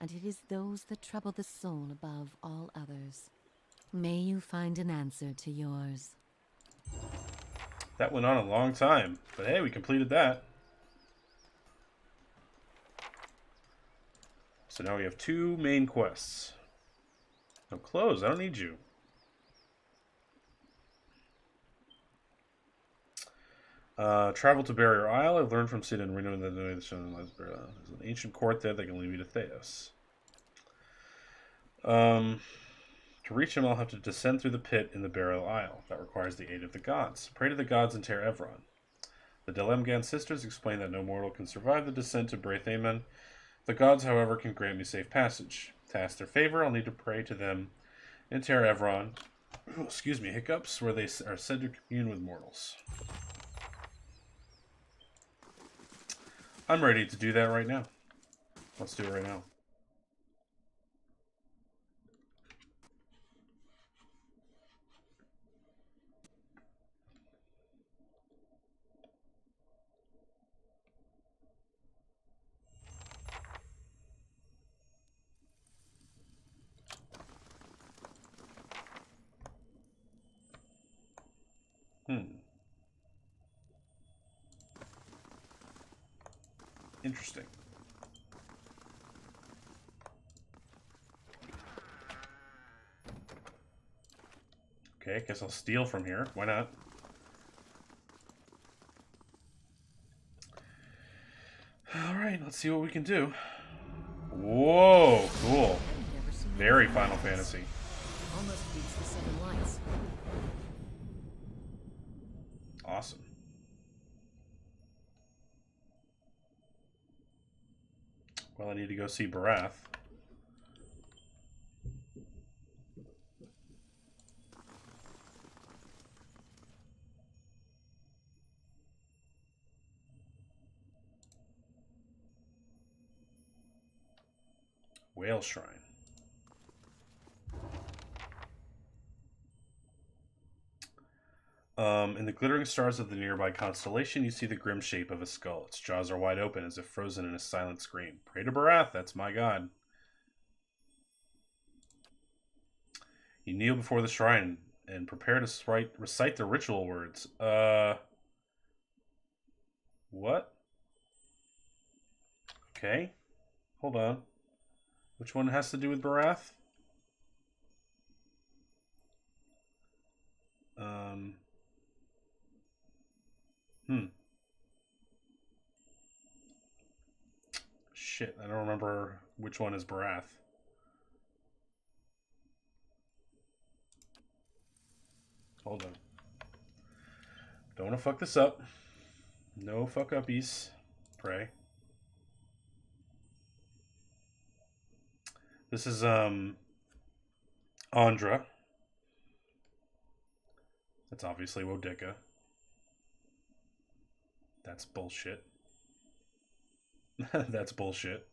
and it is those that trouble the soul above all others. May you find an answer to yours. That went on a long time, but hey, we completed that. So now we have 2 main quests. No, close. I don't need you. Travel to Barrier Isle. I've learned from Cid and Reno that there's an ancient court there that can lead me to Theos. To reach him, I'll have to descend through the pit in the Burial Isle. That requires the aid of the gods. Pray to the gods in Ter Evron. The Delemgan sisters explain that no mortal can survive the descent to Braithamen. The gods, however, can grant me safe passage. To ask their favor, I'll need to pray to them in Ter Evron. Excuse me, hiccups, where they are said to commune with mortals. I'm ready to do that right now. Let's do it right now. Interesting. Okay, guess I'll steal from here. Why not? Alright, let's see what we can do. Whoa, cool. Very Final Fantasy. Almost beats the Seven Lights. Awesome. Well, I need to go see Barath. Whale Shrine. In the glittering stars of the nearby constellation, you see the grim shape of a skull. Its jaws are wide open, as if frozen in a silent scream. Pray to Barath, that's my god. You kneel before the shrine and prepare to recite the ritual words. What? Okay. Hold on. Which one has to do with Barath? Shit, I don't remember which one is Barath. Hold on. Don't want to fuck this up. No fuck uppies. Pray. This is Andra. That's obviously Wodeka. That's bullshit. That's bullshit.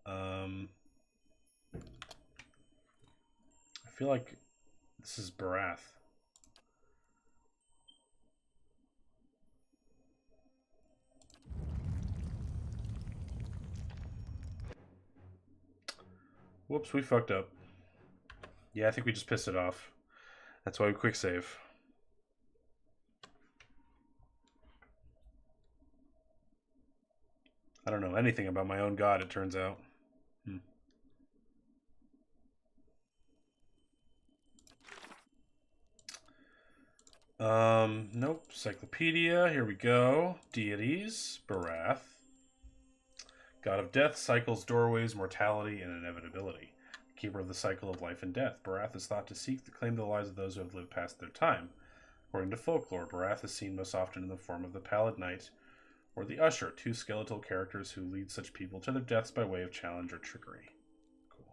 I feel like this is Barath. Whoops, we fucked up. Yeah, I think we just pissed it off. That's why we quick save. I don't know anything about my own god, it turns out. Nope. Cyclopedia, here we go. Deities, Barath. God of death, cycles, doorways, mortality, and inevitability. Keeper of the cycle of life and death, Barath is thought to seek to claim the lives of those who have lived past their time. According to folklore, Barath is seen most often in the form of the Pallid Knight or the Usher, two skeletal characters who lead such people to their deaths by way of challenge or trickery. Cool.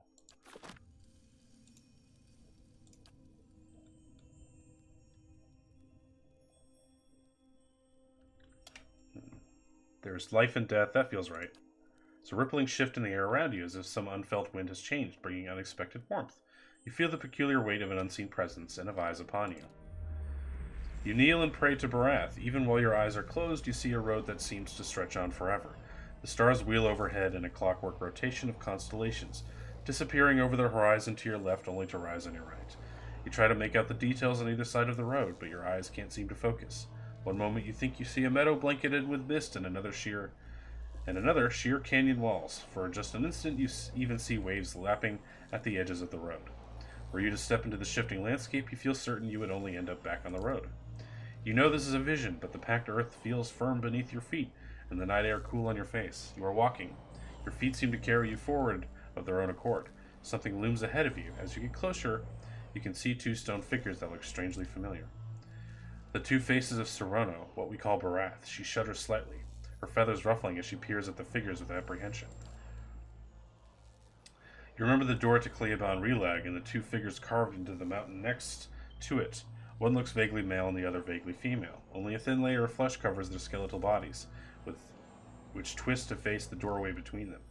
There's life and death. That feels right. There's a rippling shift in the air around you, as if some unfelt wind has changed, bringing unexpected warmth. You feel the peculiar weight of an unseen presence and of eyes upon you. You kneel and pray to Barath. Even while your eyes are closed, you see a road that seems to stretch on forever. The stars wheel overhead in a clockwork rotation of constellations, disappearing over the horizon to your left only to rise on your right. You try to make out the details on either side of the road, but your eyes can't seem to focus. One moment you think you see a meadow blanketed with mist, and another sheer canyon walls. For just an instant you even see waves lapping at the edges of the road. Were you to step into the shifting landscape, you feel certain you would only end up back on the road. You know this is a vision, but the packed earth feels firm beneath your feet, and the night air cool on your face. You are walking. Your feet seem to carry you forward of their own accord. Something looms ahead of you. As you get closer, you can see two stone figures that look strangely familiar. The two faces of Sereno, what we call Barath. She shudders slightly, her feathers ruffling as she peers at the figures with apprehension. You remember the door to Cleoban Relag and the two figures carved into the mountain next to it. One looks vaguely male and the other vaguely female. Only a thin layer of flesh covers their skeletal bodies, which twist to face the doorway between them.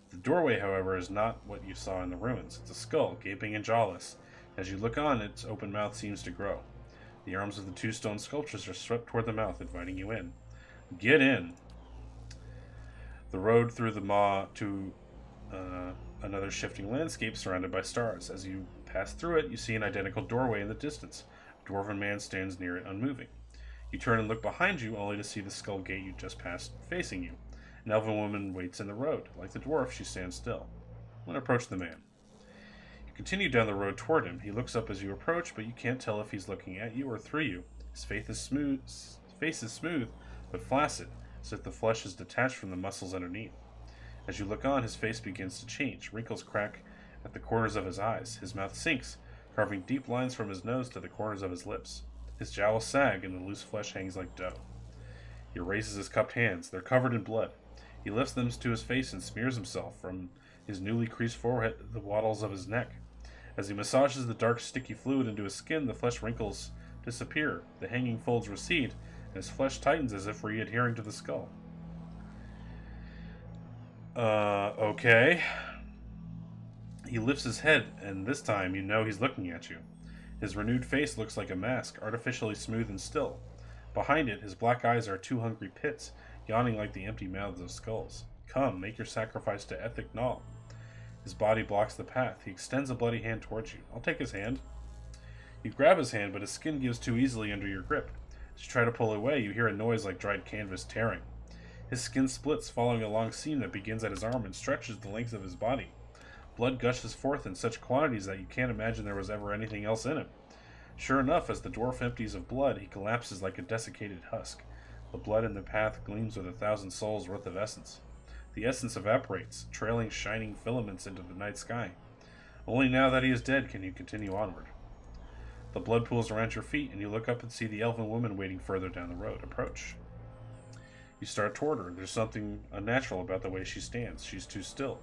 The doorway, however, is not what you saw in the ruins. It's a skull, gaping and jawless. As you look on, its open mouth seems to grow. The arms of the two stone sculptures are swept toward the mouth, inviting you in. Get in! The road through the maw to another shifting landscape surrounded by stars. As you pass through it, you see an identical doorway in the distance. A dwarven man stands near it, unmoving. You turn and look behind you, only to see the skull gate you just passed facing you. An elven woman waits in the road. Like the dwarf, she stands still. When approach the man. You continue down the road toward him. He looks up as you approach, but you can't tell if he's looking at you or through you. His face is smooth, but flaccid, as if the flesh is detached from the muscles underneath. As you look on, his face begins to change. Wrinkles crack at the corners of his eyes. His mouth sinks, carving deep lines from his nose to the corners of his lips. His jowls sag, and the loose flesh hangs like dough. He raises his cupped hands. They're covered in blood. He lifts them to his face and smears himself from his newly creased forehead to the wattles of his neck. As he massages the dark, sticky fluid into his skin, the flesh wrinkles disappear. The hanging folds recede, and his flesh tightens as if re-adhering to the skull. Okay. He lifts his head, and this time you know he's looking at you. His renewed face looks like a mask, artificially smooth and still. Behind it, his black eyes are two hungry pits, yawning like the empty mouths of skulls. Come, make your sacrifice to Ethik Nall. His body blocks the path. He extends a bloody hand towards you. I'll take his hand. You grab his hand, but his skin gives too easily under your grip. As you try to pull away, you hear a noise like dried canvas tearing. His skin splits, following a long seam that begins at his arm and stretches the length of his body. Blood gushes forth in such quantities that you can't imagine there was ever anything else in him. Sure enough, as the dwarf empties of blood, he collapses like a desiccated husk. The blood in the path gleams with 1,000 souls worth of essence. The essence evaporates, trailing shining filaments into the night sky. Only now that he is dead can you continue onward. The blood pools around your feet, and you look up and see the elven woman waiting further down the road. Approach. You start toward her. There's something unnatural about the way she stands. She's too still.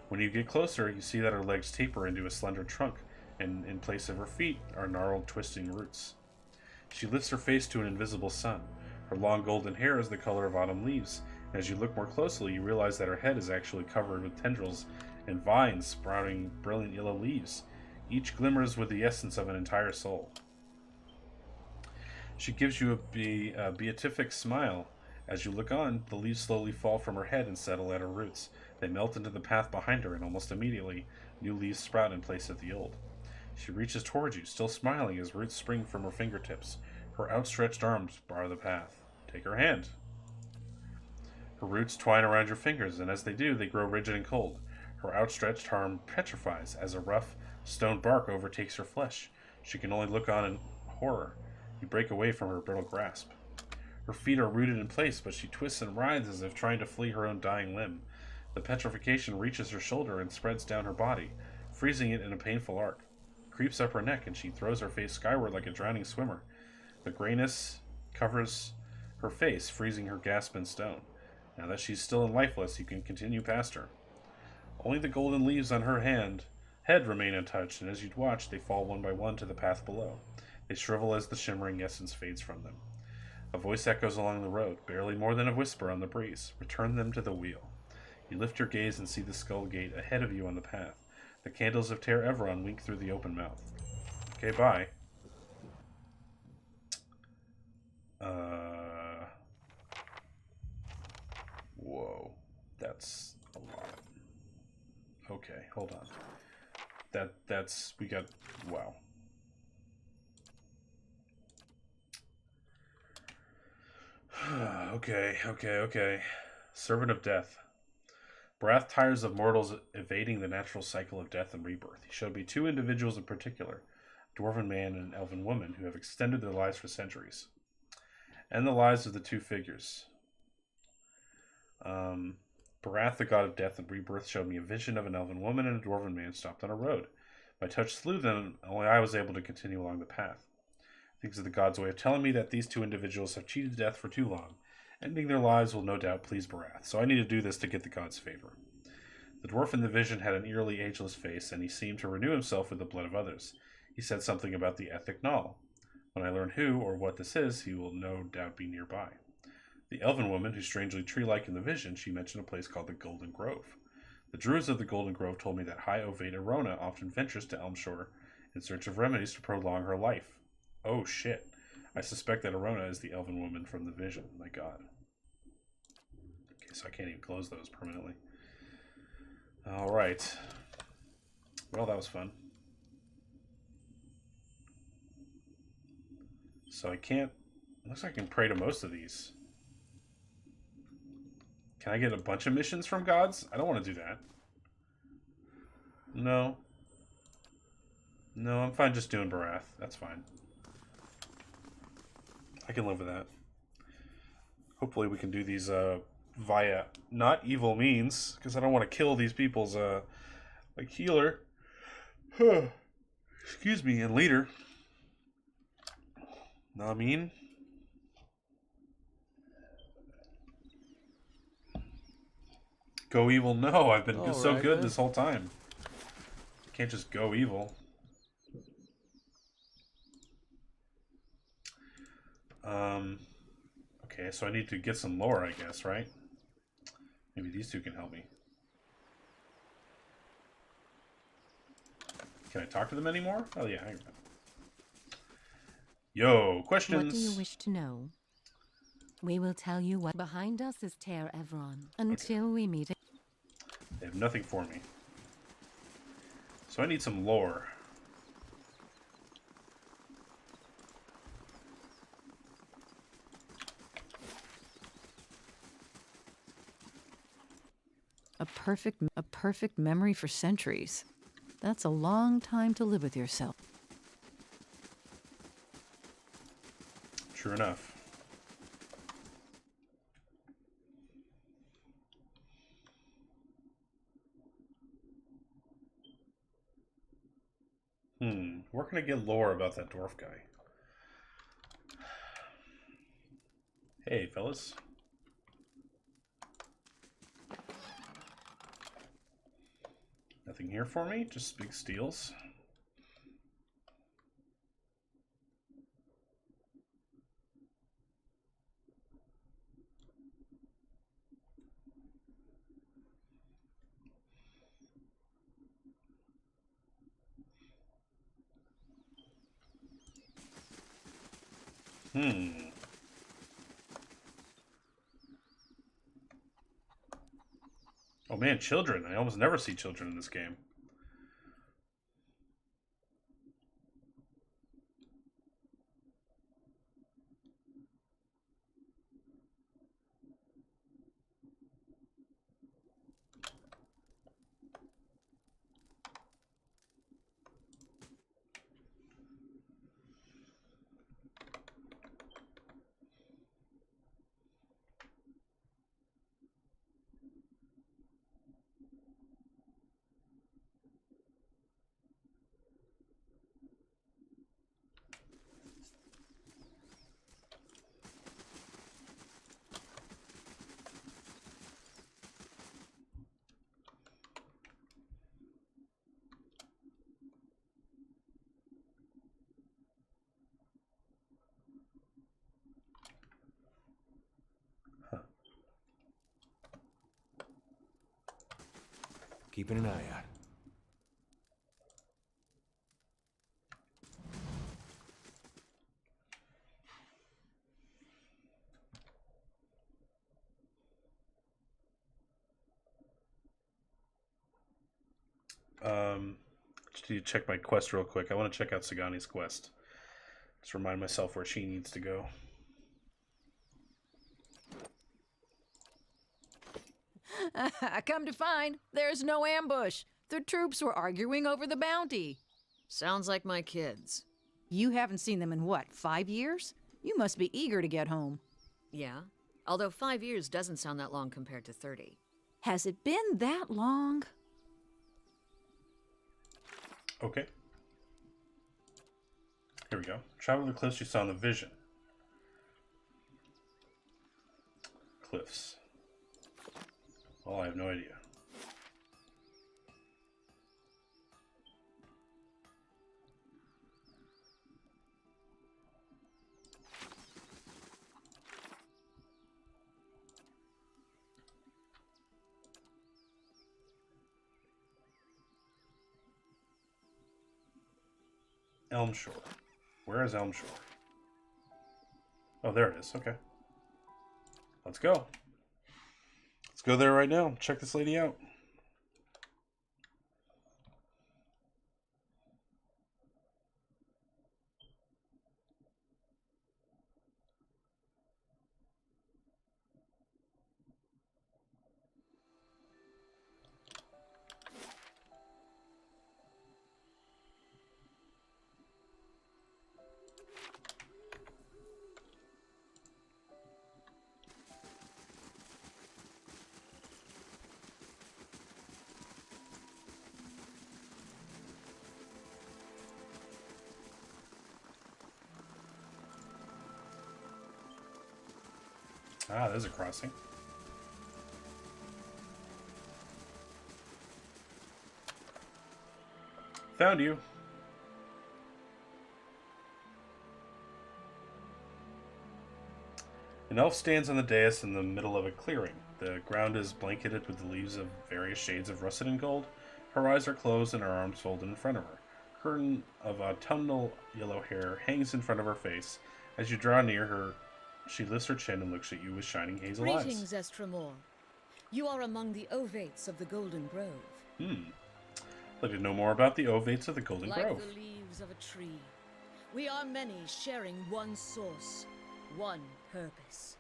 When you get closer, you see that her legs taper into a slender trunk, and in place of her feet are gnarled, twisting roots. She lifts her face to an invisible sun. Her long golden hair is the color of autumn leaves, and as you look more closely, you realize that her head is actually covered with tendrils and vines sprouting brilliant yellow leaves. Each glimmers with the essence of an entire soul. She gives you a beatific smile. As you look on, the leaves slowly fall from her head and settle at her roots. They melt into the path behind her, and almost immediately, new leaves sprout in place of the old. She reaches towards you, still smiling as roots spring from her fingertips. Her outstretched arms bar the path. Take her hand. Her roots twine around your fingers, and as they do, they grow rigid and cold. Her outstretched arm petrifies as a rough stone bark overtakes her flesh. She can only look on in horror. You break away from her brittle grasp. Her feet are rooted in place, but she twists and writhes as if trying to flee her own dying limb. The petrification reaches her shoulder and spreads down her body, freezing it in a painful arc. It creeps up her neck, and she throws her face skyward like a drowning swimmer. The grayness covers her face, freezing her gasp in stone. Now that she's still and lifeless, you can continue past her. Only the golden leaves on her head remain untouched, and as you watch, they fall one by one to the path below. They shrivel as the shimmering essence fades from them. A voice echoes along the road, barely more than a whisper on the breeze. Return them to the wheel. You lift your gaze and see the skull gate ahead of you on the path. The candles of Ter Evron wink through the open mouth. Okay, bye. Whoa. That's a lot. Okay, hold on. We got, wow. Okay. Servant of Death. Barath tires of mortals evading the natural cycle of death and rebirth. He showed me two individuals in particular, a dwarven man and an elven woman, who have extended their lives for centuries. And the lives of the two figures. Barath, the god of death and rebirth, showed me a vision of an elven woman and a dwarven man stopped on a road. My touch slew them, and only I was able to continue along the path. Things are the god's way of telling me that these two individuals have cheated death for too long. Ending their lives will no doubt please Barath, so I need to do this to get the god's favor. The dwarf in the vision had an eerily ageless face, and he seemed to renew himself with the blood of others. He said something about the Ethic Null. When I learn who or what this is, he will no doubt be nearby. The elven woman, who's strangely tree-like in the vision, she mentioned a place called the Golden Grove. The druids of the Golden Grove told me that High Oveda Rona often ventures to Elmshore in search of remedies to prolong her life. Oh shit. I suspect that Arona is the elven woman from the vision. My god. Okay, so I can't even close those permanently. Alright. Well, that was fun. So I can't... Looks like I can pray to most of these. Can I get a bunch of missions from gods? I don't want to do that. No. No, I'm fine just doing Barath. That's fine. I can live with that. Hopefully we can do these via not evil means, because I don't want to kill these people's like healer. Excuse me, and leader. Know what I mean? Go evil? No, I've been so good this whole time. Can't just go evil. Okay, so I need to get some lore, I guess, right? Maybe these two can help me. Can I talk to them anymore? Oh yeah, hang on. Yo, questions? What do you wish to know? We will tell you what behind us is Ter Evron until we meet again. They have nothing for me. So I need some lore. A perfect memory for centuries. That's a long time to live with yourself. True enough. Where can I get lore about that dwarf guy? Hey, fellas. Nothing here for me, just big steals. Oh man, children. I almost never see children in this game. Keeping an eye out. Just need to check my quest real quick. I want to check out Sagani's quest. Just remind myself where she needs to go. Come to find, there's no ambush. The troops were arguing over the bounty. Sounds like my kids. You haven't seen them in what, 5 years? You must be eager to get home. Yeah, although 5 years doesn't sound that long compared to 30. Has it been that long? Okay. Here we go. Travel to the cliffs you saw in the vision. Cliffs. Well, I have no idea. Elmshore. Where is Elmshore? Oh, there it is. Okay. Let's go. Let's go there right now. Check this lady out. Ah, there's a crossing. Found you. An elf stands on the dais in the middle of a clearing. The ground is blanketed with the leaves of various shades of russet and gold. Her eyes are closed and her arms folded in front of her. A curtain of autumnal yellow hair hangs in front of her face. As you draw near her, she lifts her chin and looks at you with shining hazel eyes. Greetings, Estremor. You are among the Ovates of the Golden Grove. I'd like to know more about the Ovates of the Golden Grove. Like the leaves of a tree, we are many sharing one source, one purpose.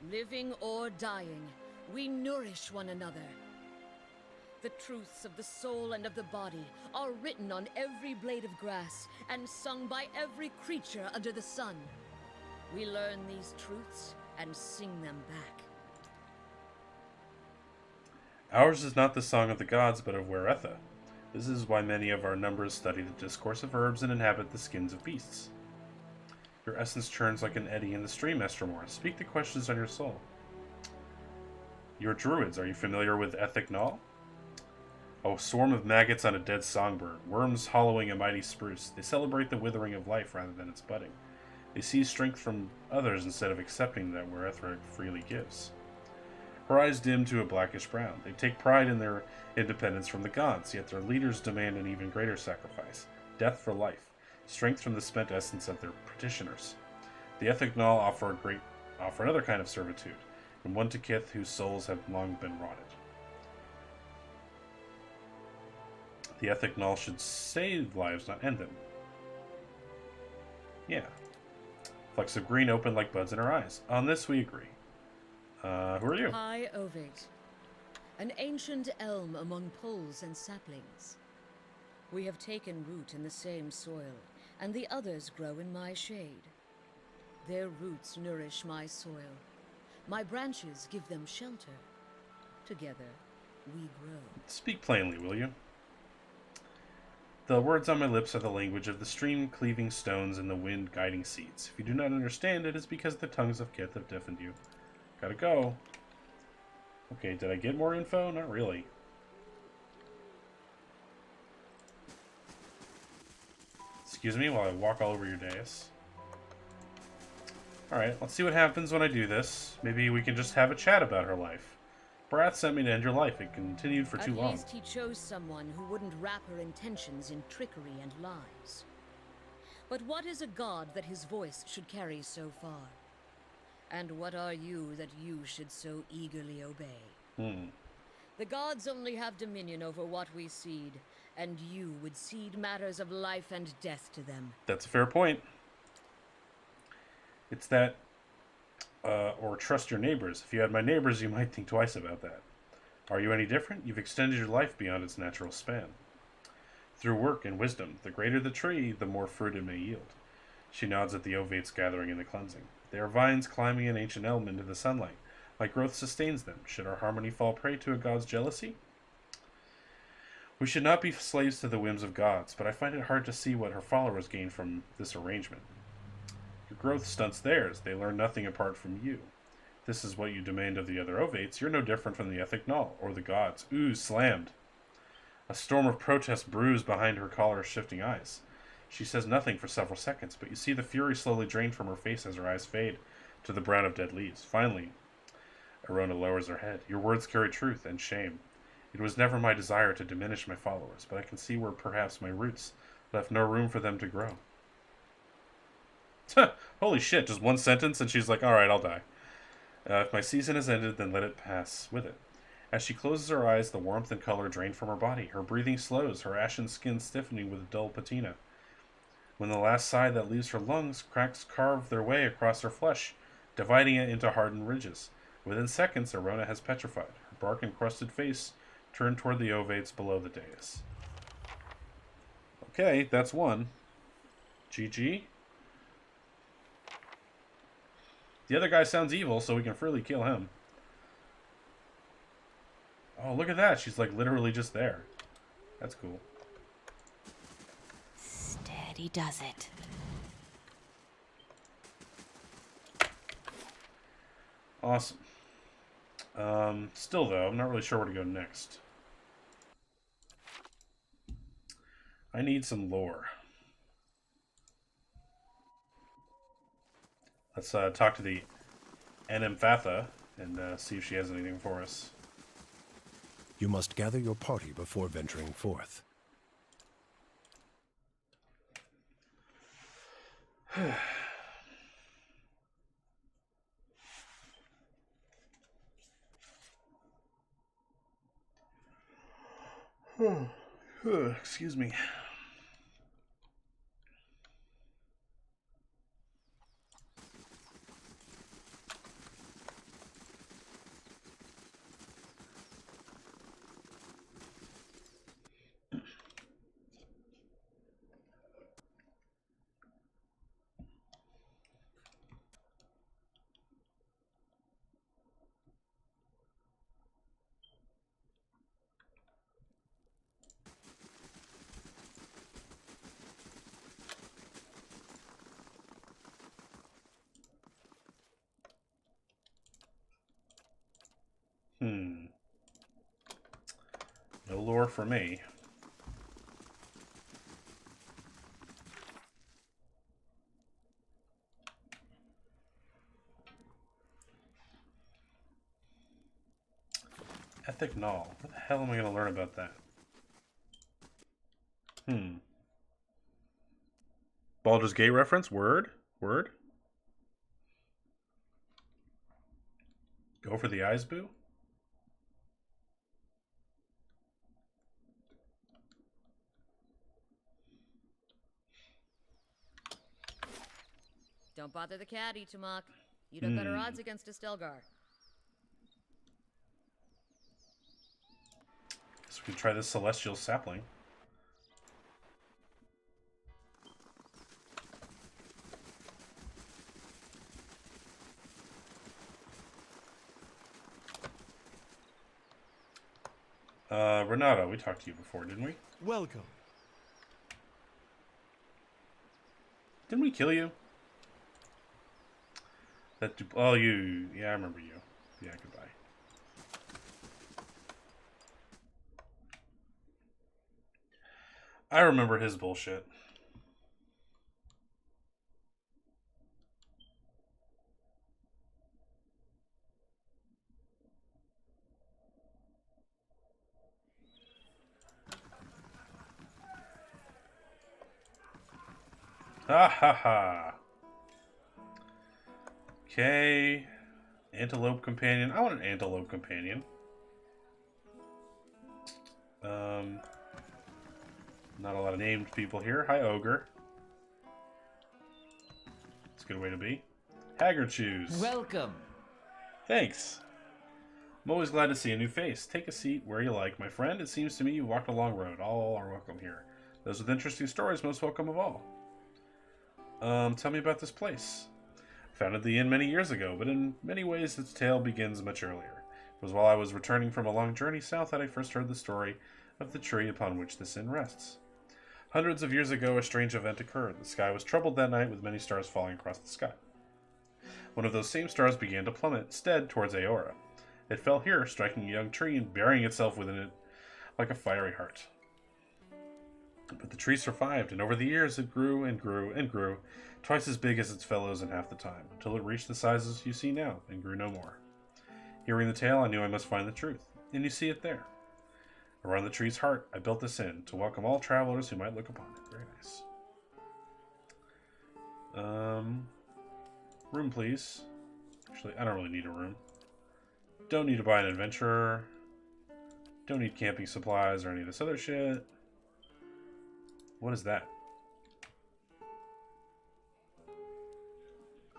Living or dying, we nourish one another. The truths of the soul and of the body are written on every blade of grass and sung by every creature under the sun. We learn these truths and sing them back. Ours is not the song of the gods, but of Weretha. This is why many of our numbers study the discourse of herbs and inhabit the skins of beasts. Your essence churns like an eddy in the stream, Estremor. Speak the questions on your soul. You're druids. Are you familiar with Ethik Nall? A swarm of maggots on a dead songbird, worms hollowing a mighty spruce. They celebrate the withering of life rather than its budding. They seize strength from others instead of accepting that where Etheric freely gives. Her eyes dim to a blackish brown. They take pride in their independence from the gods, yet their leaders demand an even greater sacrifice. Death for life. Strength from the spent essence of their petitioners. The Etheric Null offer another kind of servitude, and one to kith whose souls have long been rotted. The Etheric Null should save lives, not end them. Yeah. Flecks of green open like buds in her eyes. On this we agree. Who are you? High Ovate, an ancient elm among poles and saplings. We have taken root in the same soil, and the others grow in my shade. Their roots nourish my soil. My branches give them shelter. Together, we grow. Speak plainly, will you? The words on my lips are the language of the stream cleaving stones and the wind guiding seeds. If you do not understand, it is because the tongues of Kith have deafened you. Gotta go. Okay, did I get more info? Not really. Excuse me while I walk all over your dais. Alright, let's see what happens when I do this. Maybe we can just have a chat about her life. Brath sent me to end your life. It continued for too long. At least he chose someone who wouldn't wrap her intentions in trickery and lies. But what is a god that his voice should carry so far? And what are you that you should so eagerly obey? The gods only have dominion over what we seed, and you would cede matters of life and death to them. That's a fair point. It's that, or trust your neighbors. If you had my neighbors, you might think twice about that. Are you any different? You've extended your life beyond its natural span. Through work and wisdom, the greater the tree, the more fruit it may yield. She nods at the ovates gathering in the cleansing. They are vines climbing an ancient elm into the sunlight. My growth sustains them. Should our harmony fall prey to a god's jealousy? We should not be slaves to the whims of gods, but I find it hard to see what her followers gain from this arrangement. Your growth stunts theirs. They learn nothing apart from you. This is what you demand of the other ovates. You're no different from the Etheric Null, or the gods. Ooh, slammed. A storm of protest brews behind her collar's shifting eyes. She says nothing for several seconds, but you see the fury slowly drain from her face as her eyes fade to the brown of dead leaves. Finally, Arona lowers her head. Your words carry truth and shame. It was never my desire to diminish my followers, but I can see where perhaps my roots left no room for them to grow. Holy shit, just one sentence and she's like, alright, I'll die. If my season has ended, then let it pass with it. As she closes her eyes, the warmth and color drain from her body. Her breathing slows, her ashen skin stiffening with dull patina. When the last sigh that leaves her lungs, cracks carve their way across her flesh, dividing it into hardened ridges. Within seconds, Arona has petrified, her bark-encrusted face turned toward the ovates below the dais. Okay, that's one. GG. The other guy sounds evil, so we can freely kill him. Oh, look at that. She's like literally just there. That's cool. Steady does it. Awesome. Still though, I'm not really sure where to go next. I need some lore. Let's talk to the Anemphatha and see if she has anything for us. You must gather your party before venturing forth. Excuse me. No lore for me. Ethic Null. What the hell am I going to learn about that? Baldur's Gate reference? Word? Word? Go for the eyes, boo? Don't bother the caddy, Tamak. You'd have better odds against a Stelgar. So we can try this Celestial Sapling. Renato, we talked to you before, didn't we? Welcome. Didn't we kill you? Oh, you. Yeah, I remember you. Yeah, goodbye. I remember his bullshit. Ha ha ha. Okay. Antelope companion. I want an antelope companion. Not a lot of named people here. Hi, Ogre. It's a good way to be. Haggard Shoes. Welcome. Thanks. I'm always glad to see a new face. Take a seat where you like, my friend. It seems to me you walked a long road. All are welcome here. Those with interesting stories most welcome of all. Tell me about this place. Founded the inn many years ago, but in many ways its tale begins much earlier. It was while I was returning from a long journey south that I first heard the story of the tree upon which this inn rests. Hundreds of years ago, a strange event occurred. The sky was troubled that night with many stars falling across the sky. One of those same stars began to plummet instead towards Aora. It fell here, striking a young tree and burying itself within it like a fiery heart. But the tree survived, and over the years it grew and grew and grew, twice as big as its fellows in half the time, until it reached the sizes you see now, and grew no more. Hearing the tale, I knew I must find the truth, and you see it there. Around the tree's heart, I built this inn to welcome all travelers who might look upon it. Very nice. Room, please. Actually, I don't really need a room. Don't need to buy an adventurer. Don't need camping supplies or any of this other shit. What is that?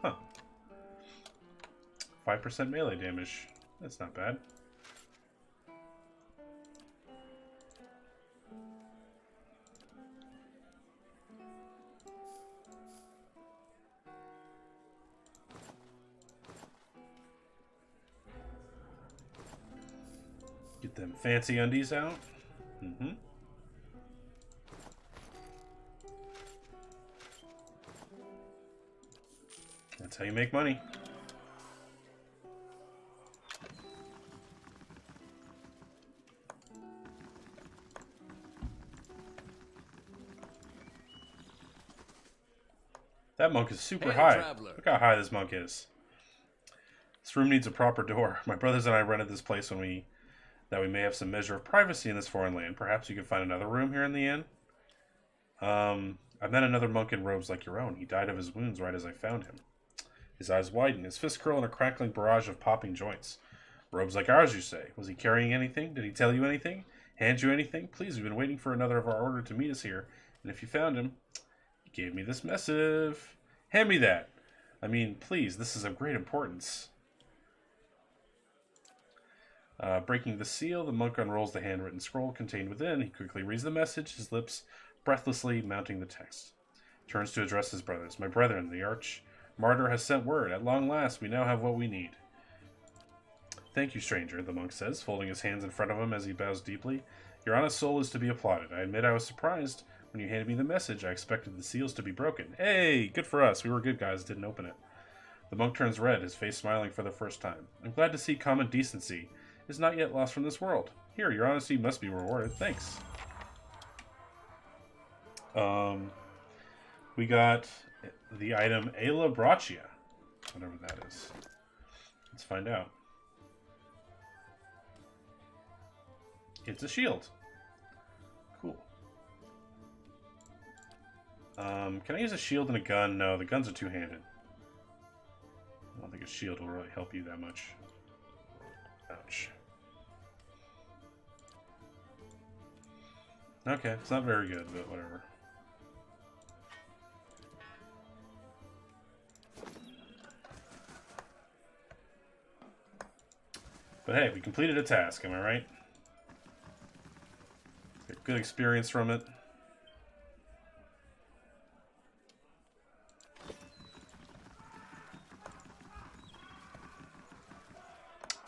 Huh. 5% melee damage. That's not bad. Get them fancy undies out. That's how you make money. That monk is super high. Traveler. Look how high this monk is. This room needs a proper door. My brothers and I rented this place that we may have some measure of privacy in this foreign land. Perhaps you could find another room here in the inn. I've met another monk in robes like your own. He died of his wounds right as I found him. His eyes widen, his fists curl in a crackling barrage of popping joints. Robes like ours, you say. Was he carrying anything? Did he tell you anything? Hand you anything? Please, we've been waiting for another of our order to meet us here. And if you found him, he gave me this missive. Hand me that. I mean, please, this is of great importance. Breaking the seal, the monk unrolls the handwritten scroll contained within. He quickly reads the message, his lips breathlessly mounting the text. Turns to address his brothers. My brethren, the arch-martyr has sent word. At long last, we now have what we need. Thank you, stranger, the monk says, folding his hands in front of him as he bows deeply. Your honest soul is to be applauded. I admit I was surprised when you handed me the message. I expected the seals to be broken. Hey, good for us. We were good guys, didn't open it. The monk turns red, his face smiling for the first time. I'm glad to see common decency is not yet lost from this world. Here, your honesty must be rewarded. Thanks. We got the item Ayla Brachia. Whatever that is. Let's find out. It's a shield. Cool. Can I use a shield and a gun? No, the guns are two-handed. I don't think a shield will really help you that much. Ouch. Okay, it's not very good, but whatever. But hey, we completed a task, am I right? Get good experience from it.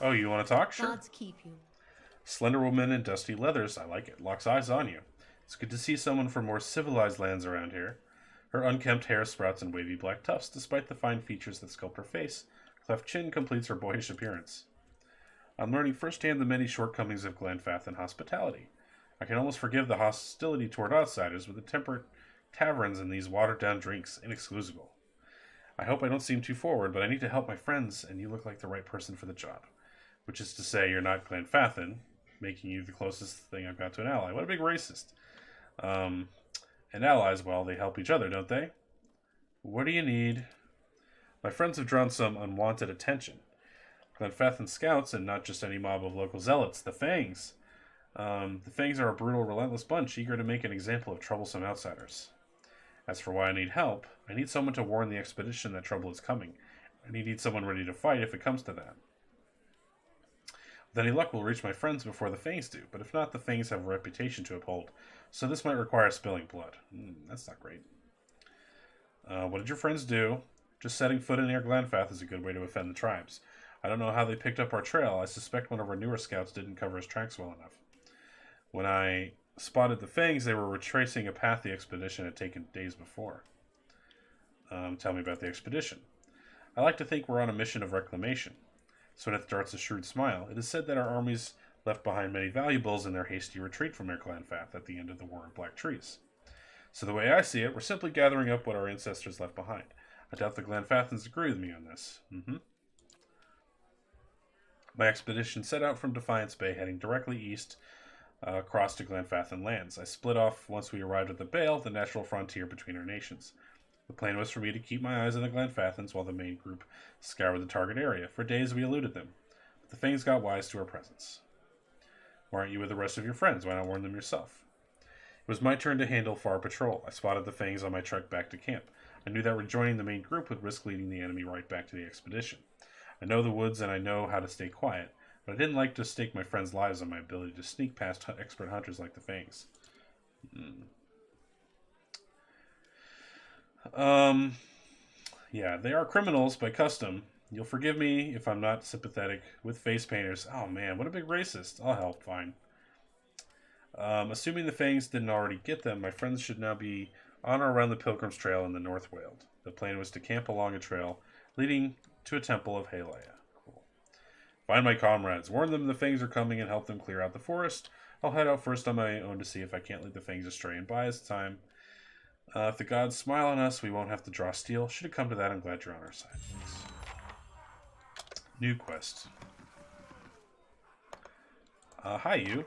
Oh, you want to talk? Sure. Gods keep you. Slender woman in dusty leathers. I like it. Locks eyes on you. It's good to see someone from more civilized lands around here. Her unkempt hair sprouts in wavy black tufts, despite the fine features that sculpt her face. Cleft chin completes her boyish appearance. I'm learning firsthand the many shortcomings of Glenfathan hospitality. I can almost forgive the hostility toward outsiders with the temperate taverns and these watered-down drinks inexcusable. I hope I don't seem too forward, but I need to help my friends, and you look like the right person for the job. Which is to say, you're not Glenfathan, making you the closest thing I've got to an ally. What a big racist. And allies, well, they help each other, don't they? What do you need? My friends have drawn some unwanted attention. Glenfathan scouts, and not just any mob of local zealots, the Fangs. The Fangs are a brutal, relentless bunch, eager to make an example of troublesome outsiders. As for why I need help, I need someone to warn the expedition that trouble is coming. And I need someone ready to fight if it comes to that. With any luck, we'll reach my friends before the Fangs do, but if not, the Fangs have a reputation to uphold, so this might require spilling blood. That's not great. What did your friends do? Just setting foot in near Glenfath is a good way to offend the tribes. I don't know how they picked up our trail. I suspect one of our newer scouts didn't cover his tracks well enough. When I spotted the Fangs, they were retracing a path the expedition had taken days before. Tell me about the expedition. I like to think we're on a mission of reclamation. Swyneth darts a shrewd smile. It is said that our armies left behind many valuables in their hasty retreat from Glenfath at the end of the War of Black Trees. So the way I see it, we're simply gathering up what our ancestors left behind. I doubt the Glenfathans agree with me on this. My expedition set out from Defiance Bay, heading directly east across to Glenfathan lands. I split off once we arrived at the Bale, the natural frontier between our nations. The plan was for me to keep my eyes on the Glenfathans while the main group scoured the target area. For days we eluded them, but the Fangs got wise to our presence. Why aren't you with the rest of your friends? Why not warn them yourself? It was my turn to handle far patrol. I spotted the Fangs on my trek back to camp. I knew that rejoining the main group would risk leading the enemy right back to the expedition. I know the woods and I know how to stay quiet, but I didn't like to stake my friends' lives on my ability to sneak past expert hunters like the Fangs. Yeah, they are criminals by custom. You'll forgive me if I'm not sympathetic with face painters. Oh man, what a big racist. I'll help, fine. Assuming the Fangs didn't already get them, my friends should now be on or around the Pilgrim's Trail in the North Weald. The plan was to camp along a trail leading to a temple of Halea. Cool. Find my comrades. Warn them the Fangs are coming and help them clear out the forest. I'll head out first on my own to see if I can't lead the Fangs astray and buy us time. If the gods smile on us, we won't have to draw steel. Should it come to that, I'm glad you're on our side. Thanks. New quest. Hi, you.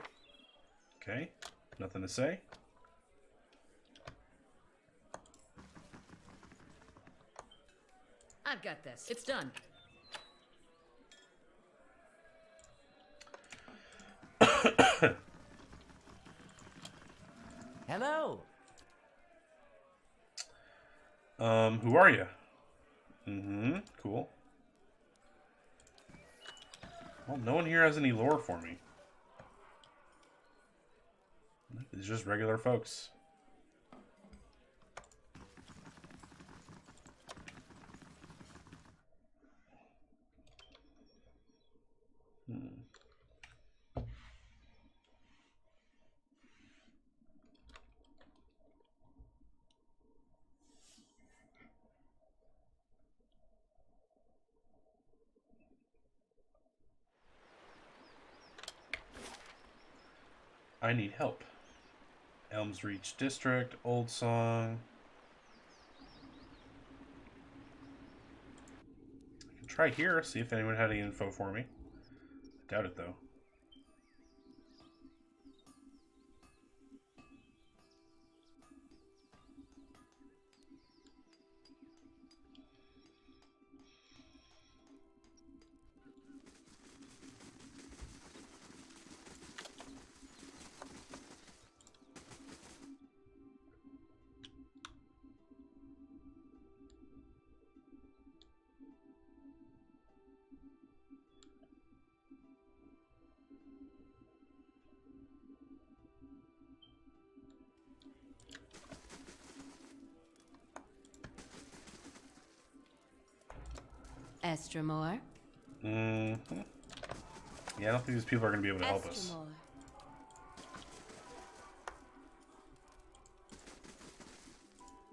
Okay. Nothing to say. I've got this. It's done. Hello. Who are you? Cool. Well, no one here has any lore for me. It's just regular folks. I need help. Elms Reach District, Old Song. I can try here, see if anyone had any info for me. I doubt it, though. Estremor? Mm-hmm. Yeah, I don't think these people are going to be able to help us.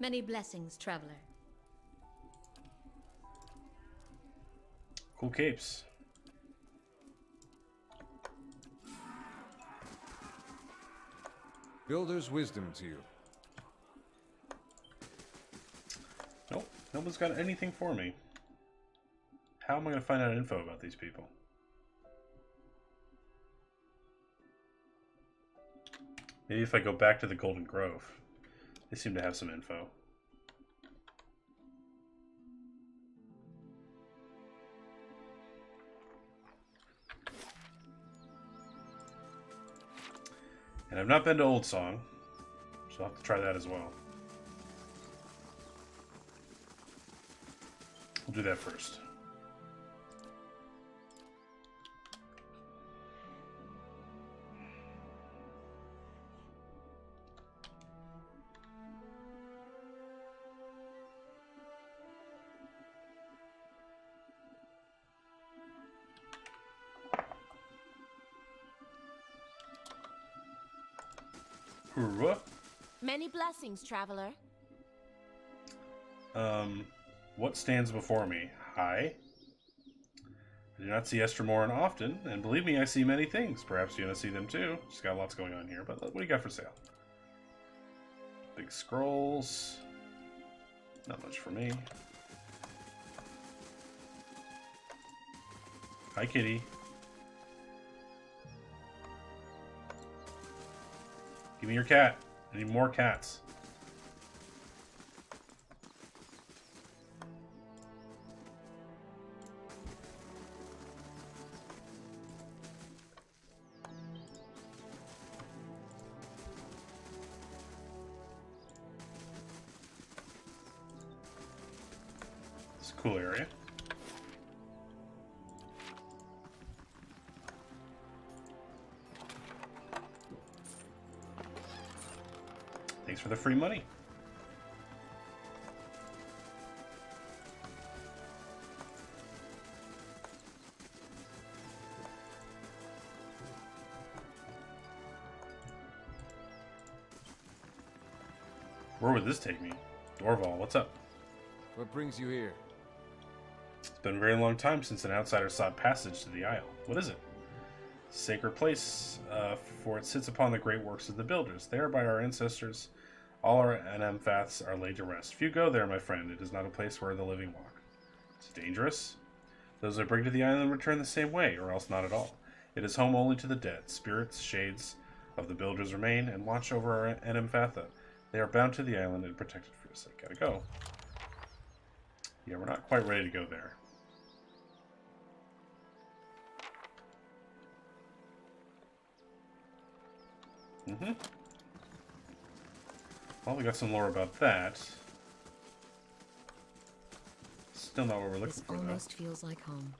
Many blessings, traveler. Cool capes. Builder's wisdom to you. Nope, nobody's got anything for me. How am I going to find out info about these people? Maybe if I go back to the Golden Grove. They seem to have some info. And I've not been to Old Song, so I'll have to try that as well. We'll do that first. Many blessings, traveler. What stands before me? Hi. I do not see Estremor often, and believe me, I see many things. Perhaps you want to see them too. She's got lots going on here, but what do you got for sale? Big scrolls. Not much for me. Hi, kitty. Give me your cat. I need more cats. It's a cool area. Thanks for the free money. Where would this take me? Dorval, what's up? What brings you here? It's been a very long time since an outsider sought passage to the Isle. What is it? Sacred place, for it sits upon the great works of the builders. There by our ancestors, all our Anamfaths are laid to rest. If you go there, my friend, it is not a place where the living walk. It's dangerous. Those that bring to the island return the same way, or else not at all. It is home only to the dead. Spirits, shades of the builders remain and watch over our Anamfatha. They are bound to the island and protected for your sake. Gotta go. Yeah, we're not quite ready to go there. Well, we got some lore about that. Still not what we're looking for, though. This almost feels like home.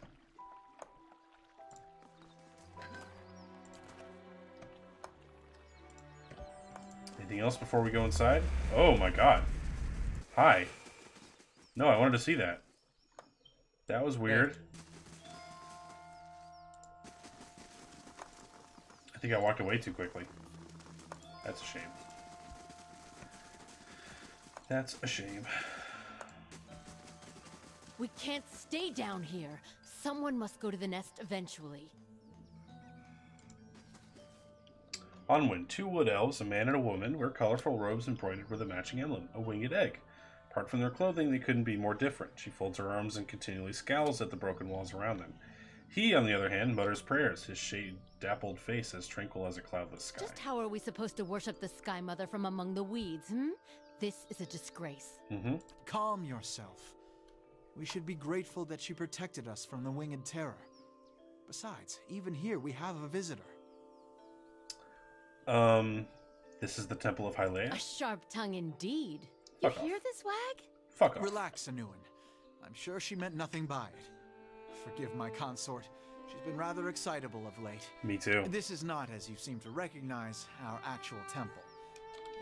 Anything else before we go inside? Oh my god. Hi. No, I wanted to see that. That was weird. I think I walked away too quickly. That's a shame. That's a shame. We can't stay down here. Someone must go to the nest eventually. Onwin, 2 wood elves, a man and a woman, wear colorful robes embroidered with a matching emblem, a winged egg. Apart from their clothing, they couldn't be more different. She folds her arms and continually scowls at the broken walls around them. He, on the other hand, mutters prayers, his shade-dappled face as tranquil as a cloudless sky. Just how are we supposed to worship the Sky Mother from among the weeds, This is a disgrace. Calm yourself. We should be grateful that she protected us from the winged terror. Besides, even here we have a visitor. This is the Temple of Hyleia? A sharp tongue indeed. You Fuck hear off. this, Wag? Fuck off. Relax, Anouin. I'm sure she meant nothing by it. Forgive my consort. She's been rather excitable of late. Me too. This is not, as you seem to recognize, our actual temple.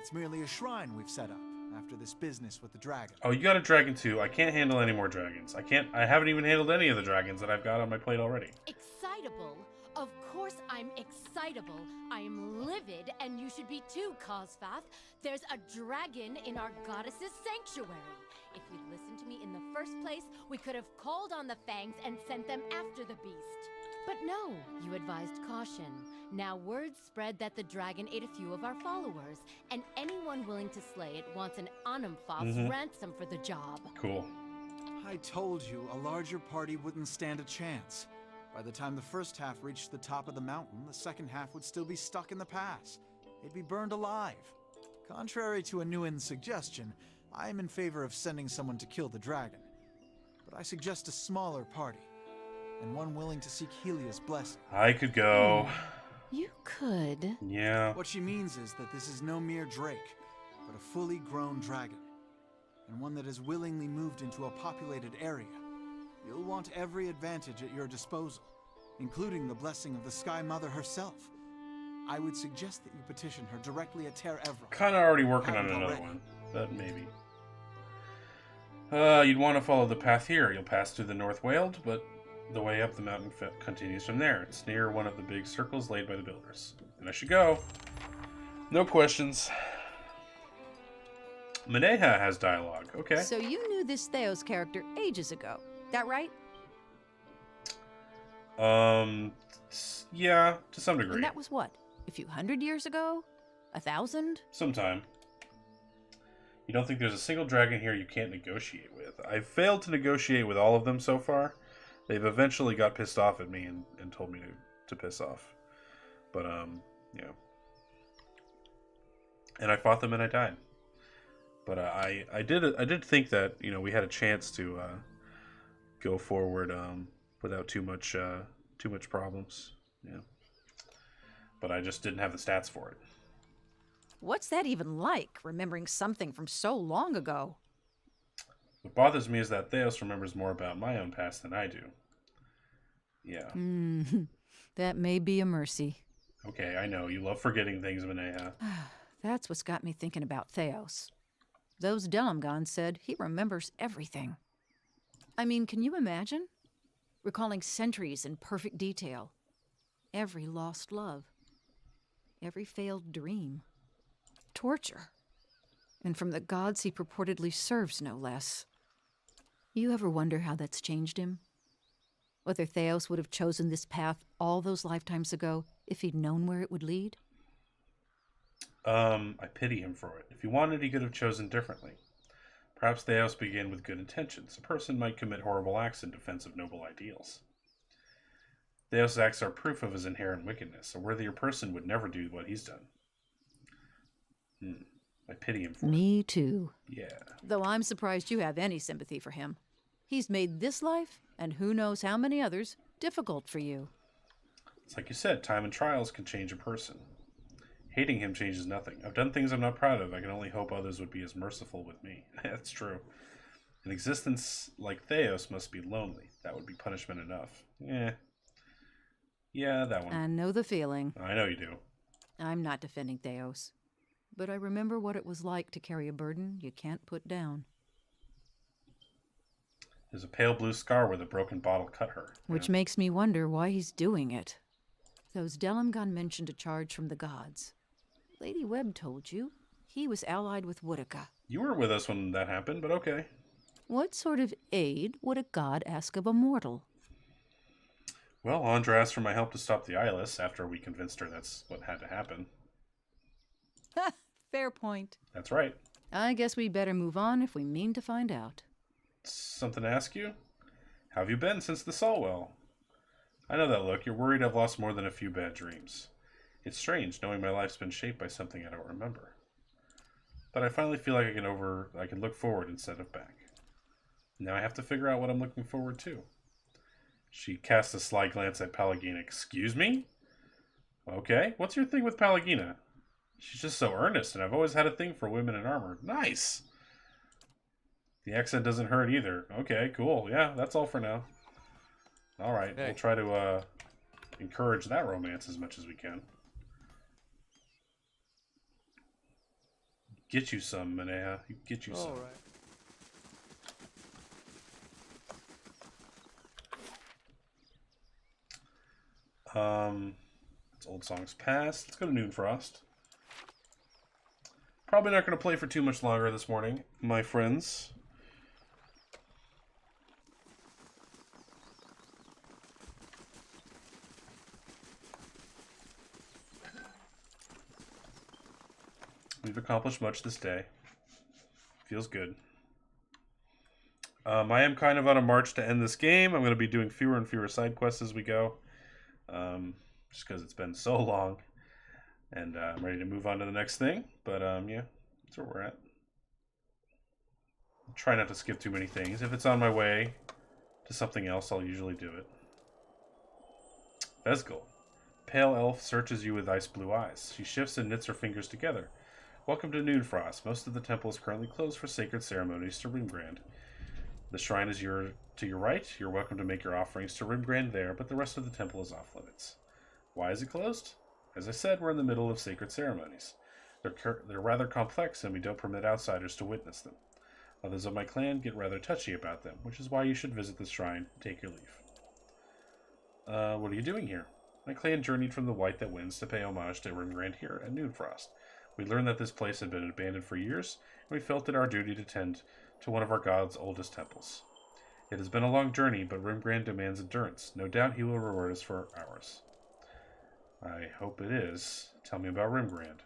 It's merely a shrine we've set up after this business with the dragon. Oh, you got a dragon too. I can't handle any more dragons. I haven't even handled any of the dragons that I've got on my plate already. Excitable? Of course I'm excitable. I am livid, and you should be too, Cosfath. There's a dragon in our goddess's sanctuary. If you'd listened to me in the first place, we could have called on the Fangs and sent them after the beast. But no, you advised caution. Now word spread that the dragon ate a few of our followers, and anyone willing to slay it wants an Anumphos ransom for the job. Cool. I told you a larger party wouldn't stand a chance. By the time the first half reached the top of the mountain, the second half would still be stuck in the pass. They'd be burned alive. Contrary to Anouin's suggestion, I am in favor of sending someone to kill the dragon. But I suggest a smaller party, and one willing to seek Helia's blessing. I could go. You could. Yeah. What she means is that this is no mere drake, but a fully grown dragon, and one that has willingly moved into a populated area. You'll want every advantage at your disposal, including the blessing of the Sky Mother herself. I would suggest that you petition her directly at Ter Evra. Kind of already working on another one, but maybe. You'd want to follow the path here. You'll pass through the North Weald, but the way up the mountain continues from there. It's near one of the big circles laid by the builders. And I should go. No questions. Maneha has dialogue. Okay. So you knew this Theos character ages ago. That right? Yeah, to some degree. And that was what? A few 100 years ago? 1,000? Sometime. You don't think there's a single dragon here you can't negotiate with? I've failed to negotiate with all of them so far. They've eventually got pissed off at me and told me to piss off. But, yeah. And I fought them and I died. But I did think that, we had a chance to go forward without too much problems. Yeah. But I just didn't have the stats for it. What's that even like, remembering something from so long ago? What bothers me is that Theos remembers more about my own past than I do. Yeah. That may be a mercy. Okay, I know. You love forgetting things, Maneha. That's what's got me thinking about Theos. Those Delamgon said he remembers everything. I mean, can you imagine? Recalling centuries in perfect detail. Every lost love. Every failed dream. Torture. And from the gods he purportedly serves, no less. You ever wonder how that's changed him? Whether Theos would have chosen this path all those lifetimes ago if he'd known where it would lead? I pity him for it. If he wanted, he could have chosen differently. Perhaps Theos began with good intentions. A person might commit horrible acts in defense of noble ideals. Theos' acts are proof of his inherent wickedness. A worthier person would never do what he's done. I pity him for it. Me too. Yeah. Though I'm surprised you have any sympathy for him. He's made this life, and who knows how many others, difficult for you. It's like you said, time and trials can change a person. Hating him changes nothing. I've done things I'm not proud of. I can only hope others would be as merciful with me. That's true. An existence like Theos must be lonely. That would be punishment enough. Yeah, that one. I know the feeling. I know you do. I'm not defending Theos. But I remember what it was like to carry a burden you can't put down. There's a pale blue scar where the broken bottle cut her. Which makes me wonder why he's doing it. Those Delamgon mentioned a charge from the gods. Lady Webb told you he was allied with Woodica. You weren't with us when that happened, but okay. What sort of aid would a god ask of a mortal? Well, Andra asked for my help to stop the Eyeless after we convinced her that's what had to happen. Fair point. That's right. I guess we better move on if we mean to find out. Something to ask you? How have you been since the Solwell? I know that look. You're worried I've lost more than a few bad dreams. It's strange knowing my life's been shaped by something I don't remember. But I finally feel like I can look forward instead of back. Now I have to figure out what I'm looking forward to. She casts a sly glance at Pallegina. Excuse me? Okay, what's your thing with Pallegina? She's just so earnest, and I've always had a thing for women in armor. Nice! The accent doesn't hurt either. Okay, cool. Yeah, that's all for now. Alright, We'll try to encourage that romance as much as we can. Get you some, Manea. Get you some. Alright. It's Old Songs Past. Let's go to Noonfrost. Probably not going to play for too much longer this morning, my friends. We've accomplished much this day. Feels good. I am kind of on a march to end this game. I'm going to be doing fewer and fewer side quests as we go. Just because it's been so long. And I'm ready to move on to the next thing. But yeah, that's where we're at. I'll try not to skip too many things. If it's on my way to something else, I'll usually do it. Vezgul. Pale elf searches you with ice blue eyes. She shifts and knits her fingers together. Welcome to Noonfrost. Most of the temple is currently closed for sacred ceremonies to Rimgrand. The shrine is to your right. You're welcome to make your offerings to Rimgrand there, but the rest of the temple is off limits. Why is it closed? As I said, we're in the middle of sacred ceremonies. They're rather complex, and we don't permit outsiders to witness them. Others of my clan get rather touchy about them, which is why you should visit the shrine and take your leave. What are you doing here? My clan journeyed from the White That Wins to pay homage to Rimgrand here at Noonfrost. We learned that this place had been abandoned for years, and we felt it our duty to tend to one of our god's oldest temples. It has been a long journey, but Rimgrand demands endurance. No doubt he will reward us for ours. I hope it is. Tell me about Rimgrand.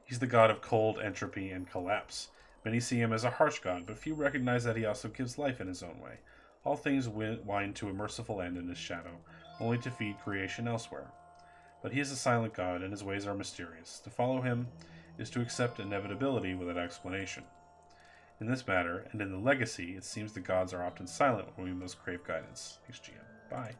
He's the god of cold, entropy, and collapse. Many see him as a harsh god, but few recognize that he also gives life in his own way. All things wind to a merciful end in his shadow, only to feed creation elsewhere. But he is a silent god, and his ways are mysterious. To follow him is to accept inevitability without explanation. In this matter, and in the legacy, it seems the gods are often silent when we most crave guidance. Thanks, GM. Bye.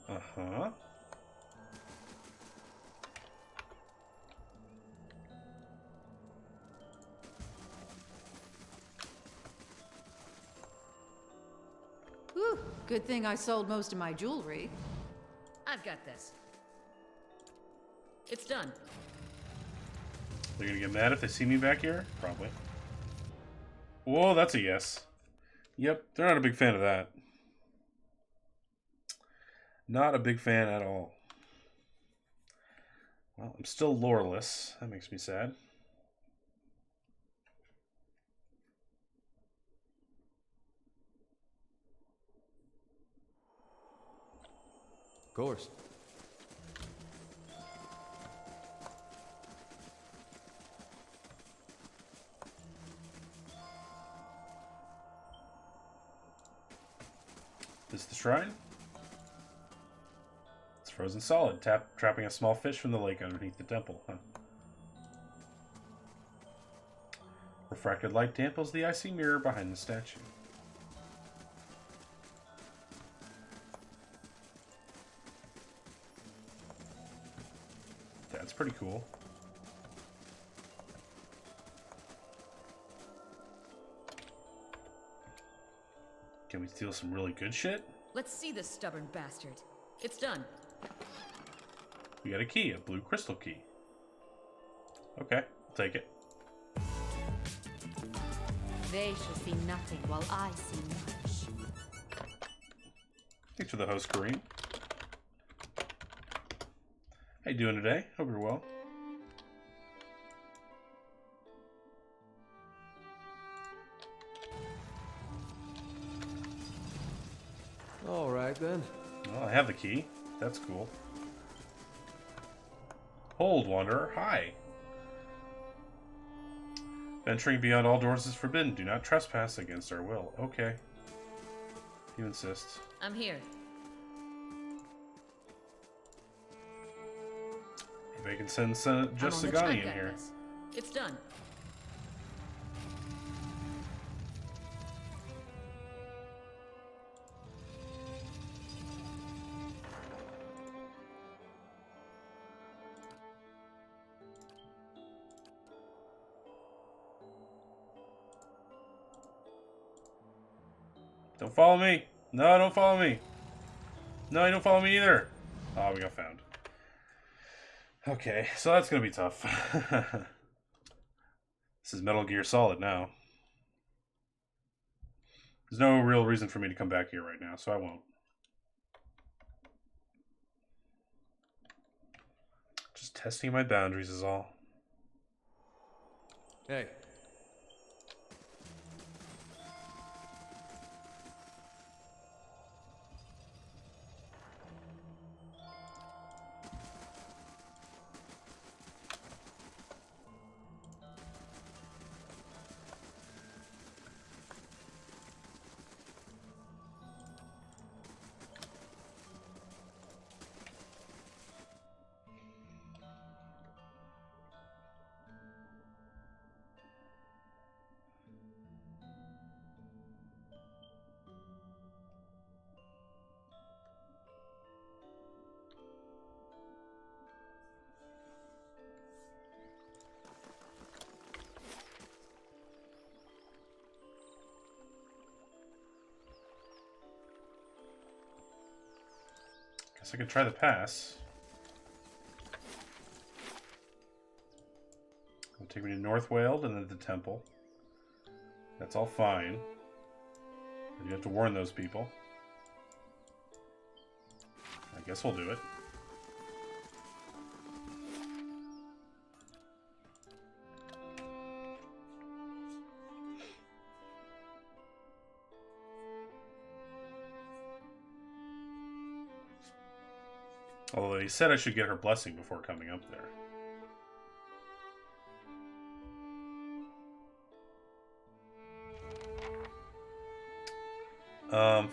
Uh-huh. Whew, good thing I sold most of my jewelry. I've got this. It's done. They're gonna get mad if they see me back here? Probably. Whoa, that's a yes. Yep, they're not a big fan of that. Not a big fan at all. Well, I'm still loreless. That makes me sad. Of course. This is the shrine? It's frozen solid, trapping a small fish from the lake underneath the temple. Huh. Refracted light damples the icy mirror behind the statue. That's pretty cool. Can we steal some really good shit? Let's see this stubborn bastard. It's done. We got a key, a blue crystal key. Okay, I'll take it. They shall see nothing while I see much. Thanks for the host, Kareem. How you doing today? Hope you're well. right then. Well, I have the key. That's cool. Hold, Wanderer. Hi. Venturing beyond all doors is forbidden. Do not trespass against our will. Okay. You insist. I'm here. Maybe I can send just I'm on the Sagani in tight here. guys. It's done. Don't follow me. No, don't follow me. No, you don't follow me either. Oh, we got found. Okay, so that's going to be tough. This is Metal Gear Solid now. There's no real reason for me to come back here right now, so I won't. Just testing my boundaries is all. Hey. Guess I could try the pass. It'll take me to North Wales and then the temple. That's all fine. But you have to warn those people. I guess we'll do it. Although he said I should get her blessing before coming up there.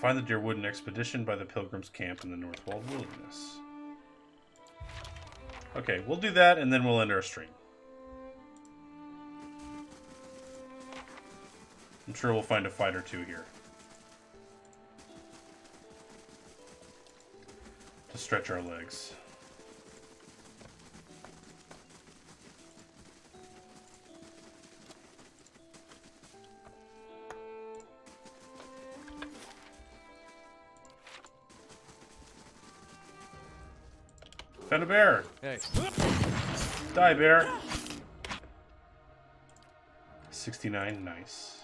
Find the Deer Wooden Expedition by the Pilgrims' Camp in the Northwold Wilderness. Okay, we'll do that and then we'll end our stream. I'm sure we'll find a fight or two here. To stretch our legs. Found a bear. Hey. Die, bear. 69, nice.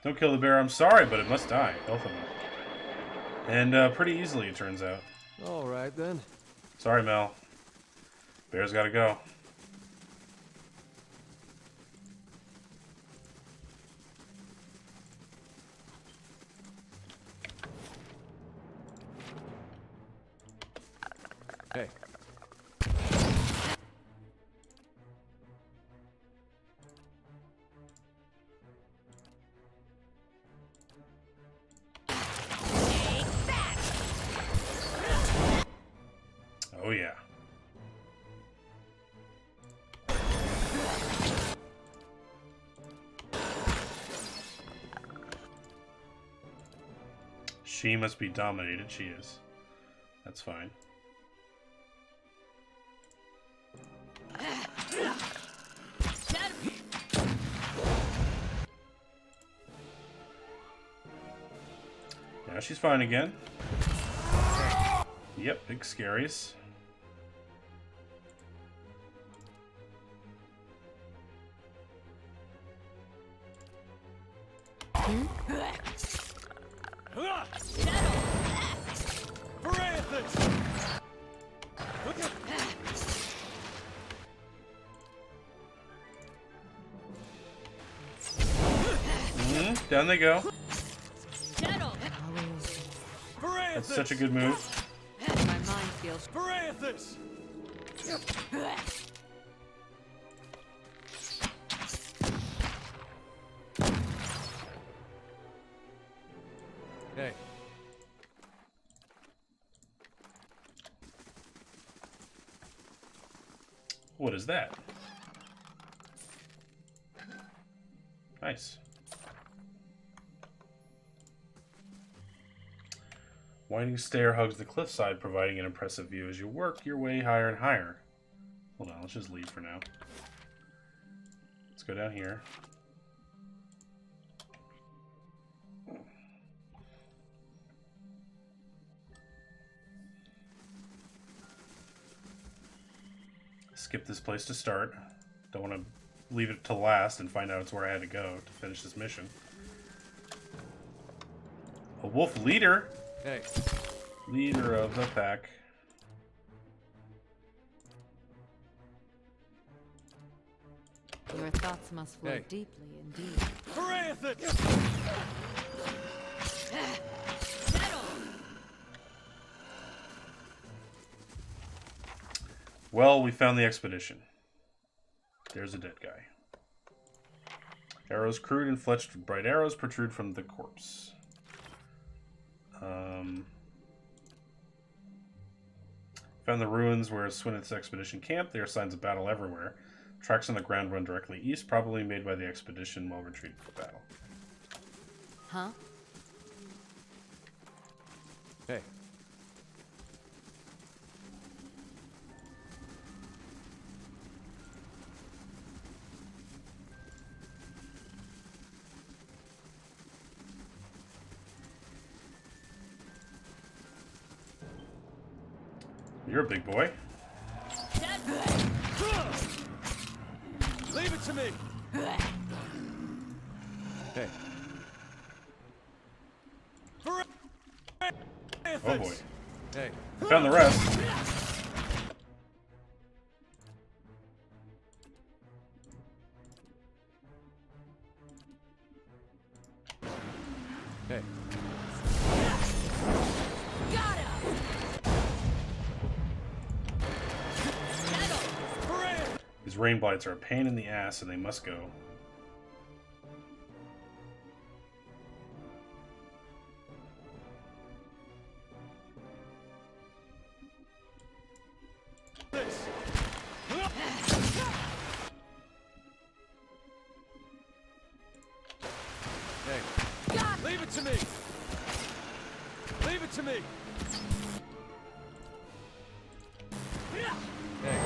Don't kill the bear, I'm sorry, but it must die. Both of them. And pretty easily, it turns out. All right, then. Sorry, Mel. Bear's gotta go. Hey. Oh, yeah. She must be dominated. She is. That's fine. Now she's fine again. Yep, big scaries. Down they go. That's such a good move. My mind feels... Varanthus! Hey. What is that? Nice. Winding stair hugs the cliffside, providing an impressive view as you work your way higher and higher. Hold on, let's just leave for now. Let's go down here. Skip this place to start. Don't want to leave it to last and find out it's where I had to go to finish this mission. A wolf leader? Hey. Leader of the pack. Your thoughts must flow deeply indeed. Well, we found the expedition. There's a dead guy. Arrows crude and fletched with bright arrows protrude from the corpse. Found the ruins where Swineth's expedition camped. There are signs of battle everywhere. Tracks on the ground run directly east, probably made by the expedition while retreating for battle. Huh? Hey. You're a big boy. Leave it to me. Hey. Oh boy. Hey. I found the rest. Hey. These rain blights are a pain in the ass and they must go. Hey. Leave it to me. Leave it to me. Hey.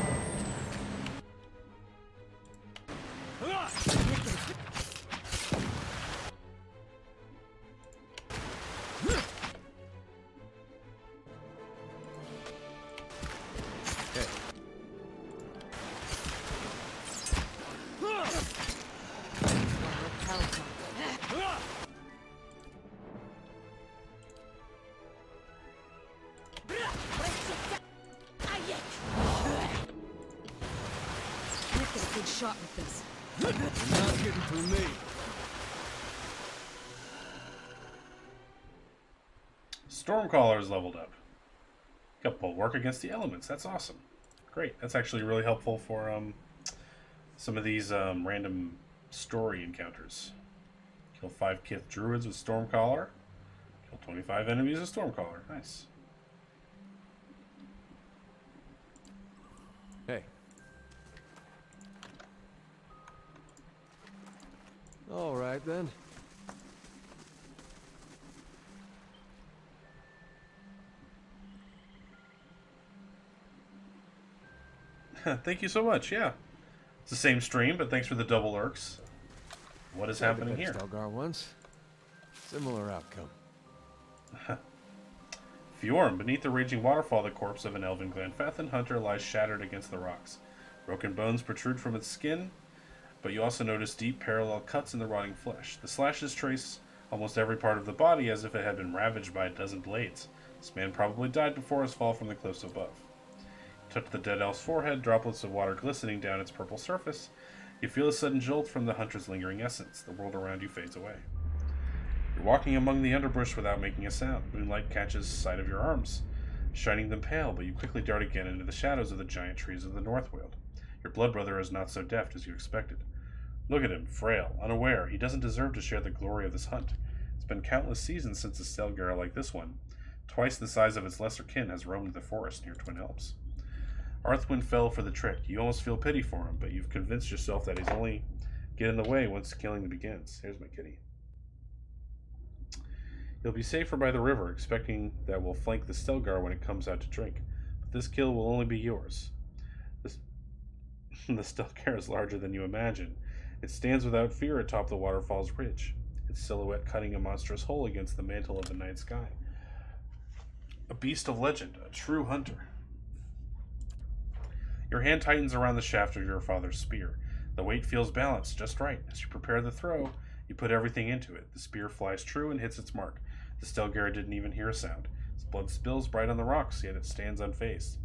Shot with this. You're not getting through me. Stormcaller is leveled up. Got work against the elements. That's awesome. Great. That's actually really helpful for some of these random story encounters. Kill 5 Kith druids with Stormcaller. Kill 25 enemies with Stormcaller. Nice. Hey. All right, then. Thank you so much, yeah. It's the same stream, but thanks for the double lurks. What is happening here? Stelgar once. Similar outcome. Fjorm, beneath the raging waterfall, the corpse of an elven Glenfathan hunter lies shattered against the rocks. Broken bones protrude from its skin, but you also notice deep parallel cuts in the rotting flesh. The slashes trace almost every part of the body as if it had been ravaged by a dozen blades. This man probably died before his fall from the cliffs above. You touch the dead elf's forehead, droplets of water glistening down its purple surface. You feel a sudden jolt from the hunter's lingering essence. The world around you fades away. You're walking among the underbrush without making a sound. Moonlight catches sight of your arms, shining them pale, but you quickly dart again into the shadows of the giant trees of the Northweald. Your blood brother is not so deft as you expected. Look at him, frail, unaware. He doesn't deserve to share the glory of this hunt. It's been countless seasons since a Stelgar like this one, twice the size of its lesser kin, has roamed the forest near Twin Helms. Arthwin fell for the trick. You almost feel pity for him, but you've convinced yourself that he's only get in the way once killing begins. Here's my kitty. You'll be safer by the river, expecting that we'll flank the Stelgar when it comes out to drink. But this kill will only be yours. The Stelgar is larger than you imagine. It stands without fear atop the waterfall's ridge, its silhouette cutting a monstrous hole against the mantle of the night sky. A beast of legend, a true hunter. Your hand tightens around the shaft of your father's spear. The weight feels balanced just right. As you prepare the throw, you put everything into it. The spear flies true and hits its mark. The Stelgar didn't even hear a sound. Its blood spills bright on the rocks, yet it stands unfazed.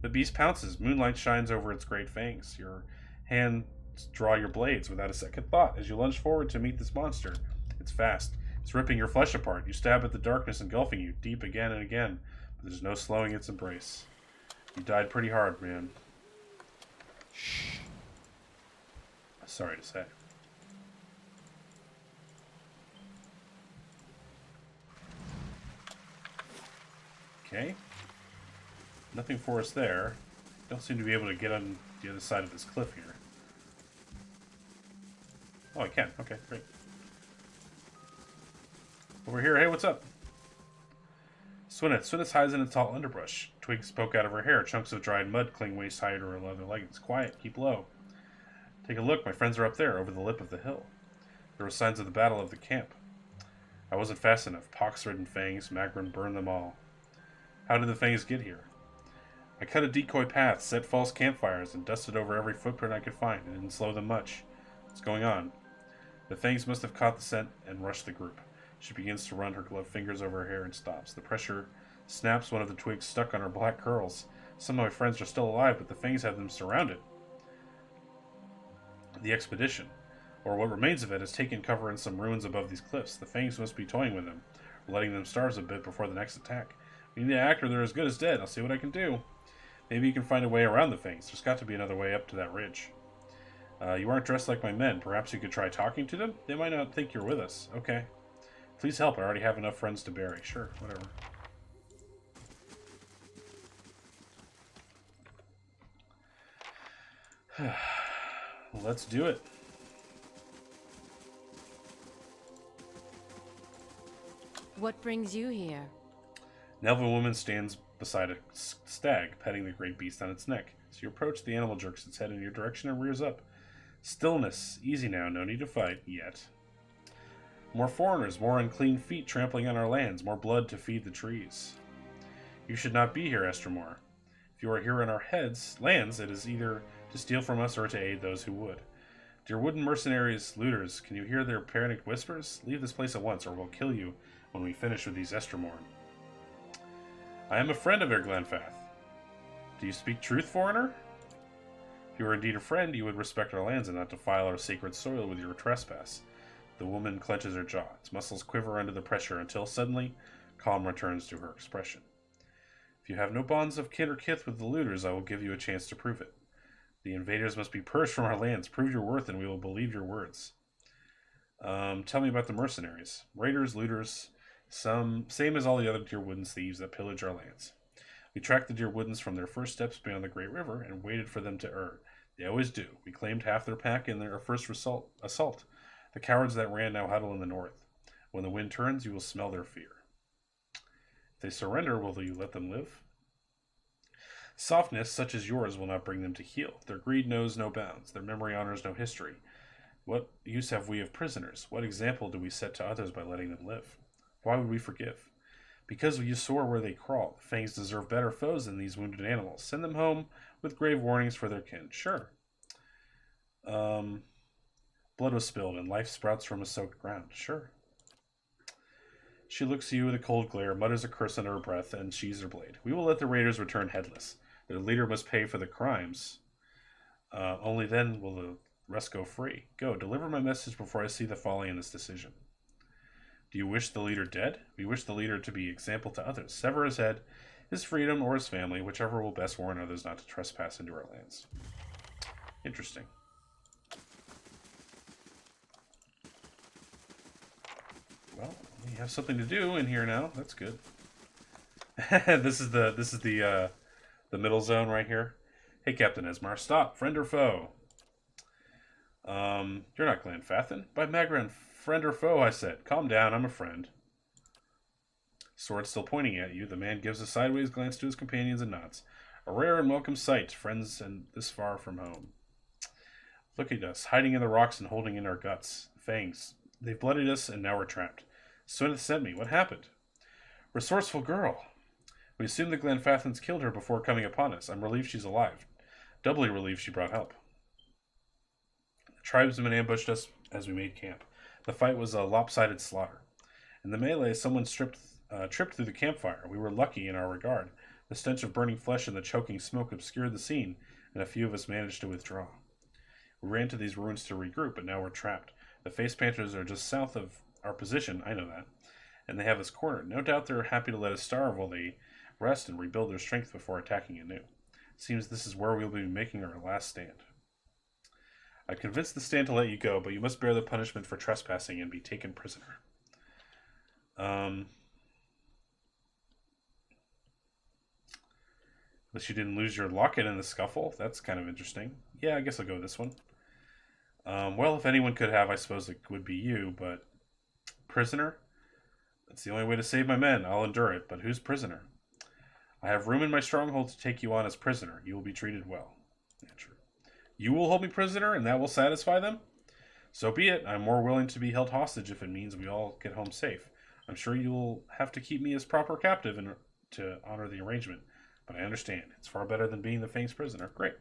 The beast pounces. Moonlight shines over its great fangs. Your hands draw your blades without a second thought. As you lunge forward to meet this monster, it's fast. It's ripping your flesh apart. You stab at the darkness engulfing you, deep again and again, but there's no slowing its embrace. You died pretty hard, man. Shh. Sorry to say. Okay. Nothing for us there. Don't seem to be able to get on the other side of this cliff here. Oh, I can. Okay, great. Over here. Hey, what's up? Swineth hides in a tall underbrush. Twigs poke out of her hair. Chunks of dried mud cling waist high to her leather leggings. Quiet. Keep low. Take a look. My friends are up there, over the lip of the hill. There were signs of the battle of the camp. I wasn't fast enough. Pox-ridden fangs. Magrin burned them all. How did the fangs get here? I cut a decoy path, set false campfires, and dusted over every footprint I could find. It didn't slow them much. What's going on? The fangs must have caught the scent and rushed the group. She begins to run her gloved fingers over her hair and stops. The pressure snaps one of the twigs stuck on her black curls. Some of my friends are still alive, but the fangs have them surrounded. The expedition, or what remains of it, has taken cover in some ruins above these cliffs. The fangs must be toying with them, or letting them starve a bit before the next attack. We need to act or they're as good as dead. I'll see what I can do. Maybe you can find a way around the fangs. There's got to be another way up to that ridge. You aren't dressed like my men. Perhaps you could try talking to them? They might not think you're with us. Okay. Please help. I already have enough friends to bury. Sure, whatever. Let's do it. What brings you here? An elven woman stands beside a stag, petting the great beast on its neck. As you approach, the animal jerks its head in your direction and rears up. Stillness. Easy now. No need to fight. Yet. More foreigners, more unclean feet trampling on our lands, more blood to feed the trees. You should not be here, Estermore. If you are here in our lands, it is either to steal from us or to aid those who would. Dear wooden mercenaries, looters, can you hear their panicked whispers? Leave this place at once, or we'll kill you when we finish with these Estermorn. I am a friend of Erglanfath. Do you speak truth, foreigner? If you were indeed a friend, you would respect our lands and not defile our sacred soil with your trespass. The woman clenches her jaw. Its muscles quiver under the pressure until suddenly calm returns to her expression. If you have no bonds of kin or kith with the looters, I will give you a chance to prove it. The invaders must be purged from our lands. Prove your worth and we will believe your words. Tell me about the mercenaries. Raiders, looters, same as all the other Dyrwoodens thieves that pillage our lands. We tracked the Dyrwoodens from their first steps beyond the Great River and waited for them to err. They always do. We claimed half their pack in their first assault. The cowards that ran now huddle in the north. When the wind turns, you will smell their fear. If they surrender, will you let them live? Softness such as yours will not bring them to heel. Their greed knows no bounds. Their memory honors no history. What use have we of prisoners? What example do we set to others by letting them live? Why would we forgive? Because you soar where they crawl. The fangs deserve better foes than these wounded animals. Send them home with grave warnings for their kin. Sure. Blood was spilled and life sprouts from a soaked ground. Sure. She looks at you with a cold glare, mutters a curse under her breath, and sheathes her blade. We will let the raiders return headless. Their leader must pay for the crimes. Only then will the rest go free. Go, deliver my message before I see the folly in this decision. Do you wish the leader dead? We wish the leader to be example to others. Sever his head, his freedom, or his family, whichever will best warn others not to trespass into our lands. Interesting. Well, we have something to do in here now. That's good. This is the middle zone right here. Hey, Captain Esmar, stop. Friend or foe? You're not Glenfathan. By Magran, friend or foe, I said. Calm down, I'm a friend. Sword still pointing at you, the man gives a sideways glance to his companions and nods. A rare and welcome sight, friends and this far from home. Look at us, hiding in the rocks and holding in our guts. Fangs. They've bloodied us, and now we're trapped. Swyneth sent me. What happened? Resourceful girl. We assume the Glenfathans killed her before coming upon us. I'm relieved she's alive. Doubly relieved she brought help. The tribesmen ambushed us as we made camp. The fight was a lopsided slaughter. In the melee, someone tripped through the campfire. We were lucky in our regard. The stench of burning flesh and the choking smoke obscured the scene, and a few of us managed to withdraw. We ran to these ruins to regroup, but now we're trapped. The Face Panthers are just south of our position, I know that, and they have us cornered. No doubt they're happy to let us starve while they rest and rebuild their strength before attacking anew. Seems this is where we'll be making our last stand. I convinced the stand to let you go, but you must bear the punishment for trespassing and be taken prisoner. Unless you didn't lose your locket in the scuffle. That's kind of interesting. Yeah, I guess I'll go with this one. Well, if anyone could have, I suppose it would be you, but... Prisoner? That's the only way to save my men. I'll endure it, but who's prisoner? I have room in my stronghold to take you on as prisoner. You will be treated well. Yeah, true. You will hold me prisoner, and that will satisfy them? So be it. I'm more willing to be held hostage if it means we all get home safe. I'm sure you will have to keep me as proper captive to honor the arrangement, but I understand. It's far better than being the Fang's prisoner. Great.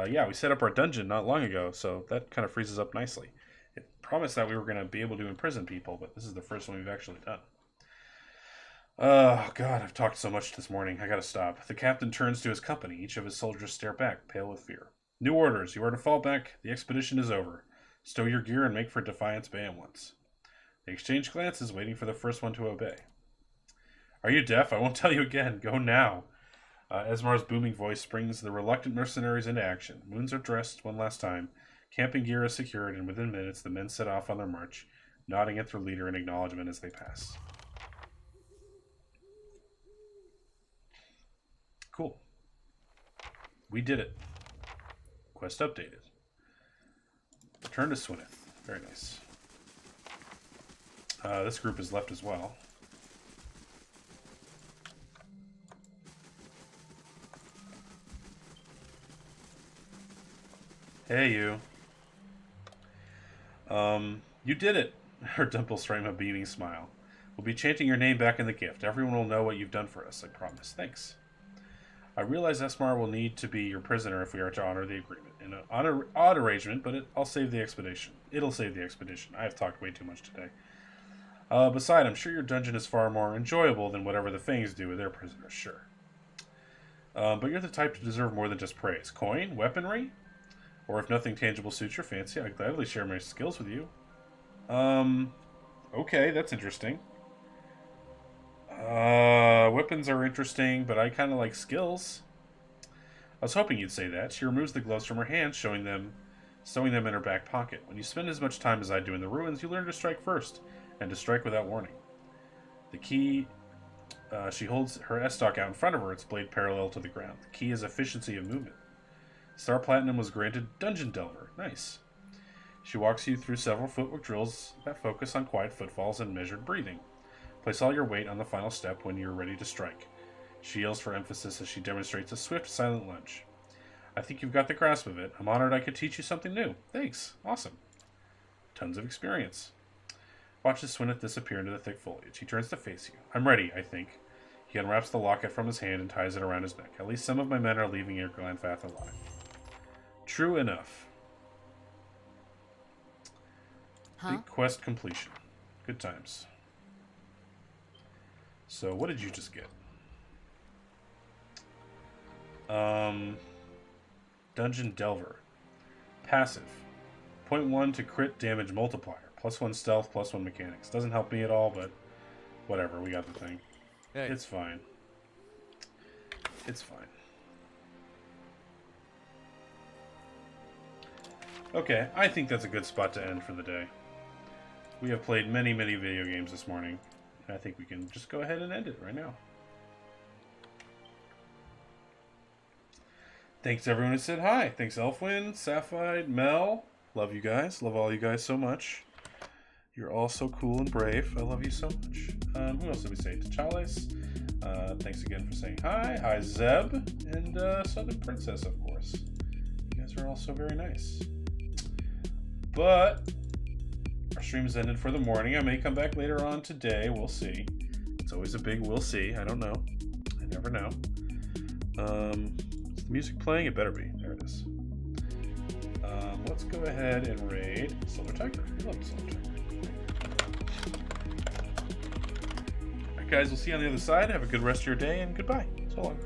Yeah, we set up our dungeon not long ago, so that kind of frees us up nicely. It promised that we were going to be able to imprison people, but this is the first one we've actually done. Oh, God, I've talked so much this morning. I gotta stop. The captain turns to his company. Each of his soldiers stare back, pale with fear. New orders. You are to fall back. The expedition is over. Stow your gear and make for Defiance Bay at once. They exchange glances, waiting for the first one to obey. Are you deaf? I won't tell you again. Go now. Esmar's booming voice brings the reluctant mercenaries into action. Wounds are dressed one last time. Camping gear is secured, and within minutes the men set off on their march, nodding at their leader in acknowledgement as they pass. Cool. We did it. Quest updated. Return to Swyneth. Very nice. This group is left as well. Hey, you. You did it. Her dimples frame a beaming smile. We'll be chanting your name back in the gift. Everyone will know what you've done for us, I promise. Thanks. I realize Esmar will need to be your prisoner if we are to honor the agreement. An odd arrangement, but I'll save the expedition. It'll save the expedition. I have talked way too much today. Besides, I'm sure your dungeon is far more enjoyable than whatever the Fangs do with their prisoners, sure. But you're the type to deserve more than just praise. Coin? Weaponry? Or if nothing tangible suits your fancy, I'd gladly share my skills with you. Okay, that's interesting. Weapons are interesting, but I kind of like skills. I was hoping you'd say that. She removes the gloves from her hands, sewing them in her back pocket. When you spend as much time as I do in the ruins, you learn to strike first, and to strike without warning. The key, she holds her S-stock out in front of her, its blade parallel to the ground. The key is efficiency of movement. Star Platinum was granted Dungeon Delver. Nice. She walks you through several footwork drills that focus on quiet footfalls and measured breathing. Place all your weight on the final step when you're ready to strike. She yells for emphasis as she demonstrates a swift, silent lunge. I think you've got the grasp of it. I'm honored I could teach you something new. Thanks. Awesome. Tons of experience. Watch as Swyneth disappear into the thick foliage. He turns to face you. I'm ready, I think. He unwraps the locket from his hand and ties it around his neck. At least some of my men are leaving your Glenfath alive. True enough. Big quest completion. Good times. So, what did you just get? Dungeon Delver. Passive. 0.1 to crit damage multiplier. +1 stealth, +1 mechanics. Doesn't help me at all, but whatever. We got the thing. Hey. It's fine. It's fine. Okay, I think that's a good spot to end for the day. We have played many, many video games this morning. I think we can just go ahead and end it right now. Thanks to everyone who said hi. Thanks Elfwin, Sapphire, Mel. Love you guys. Love all you guys so much. You're all so cool and brave. I love you so much. Who else did we say? T'Challais. Thanks again for saying hi. Hi Zeb. And Southern Princess, of course. You guys are all so very nice. But our stream is ended for the morning. I may come back later on today. We'll see. It's always a big we'll see. I don't know. I never know. Is the music playing? It better be. There it is. Let's go ahead and raid Silver Tiger. We love Silver Tiger. Alright guys, we'll see you on the other side. Have a good rest of your day and goodbye. So long.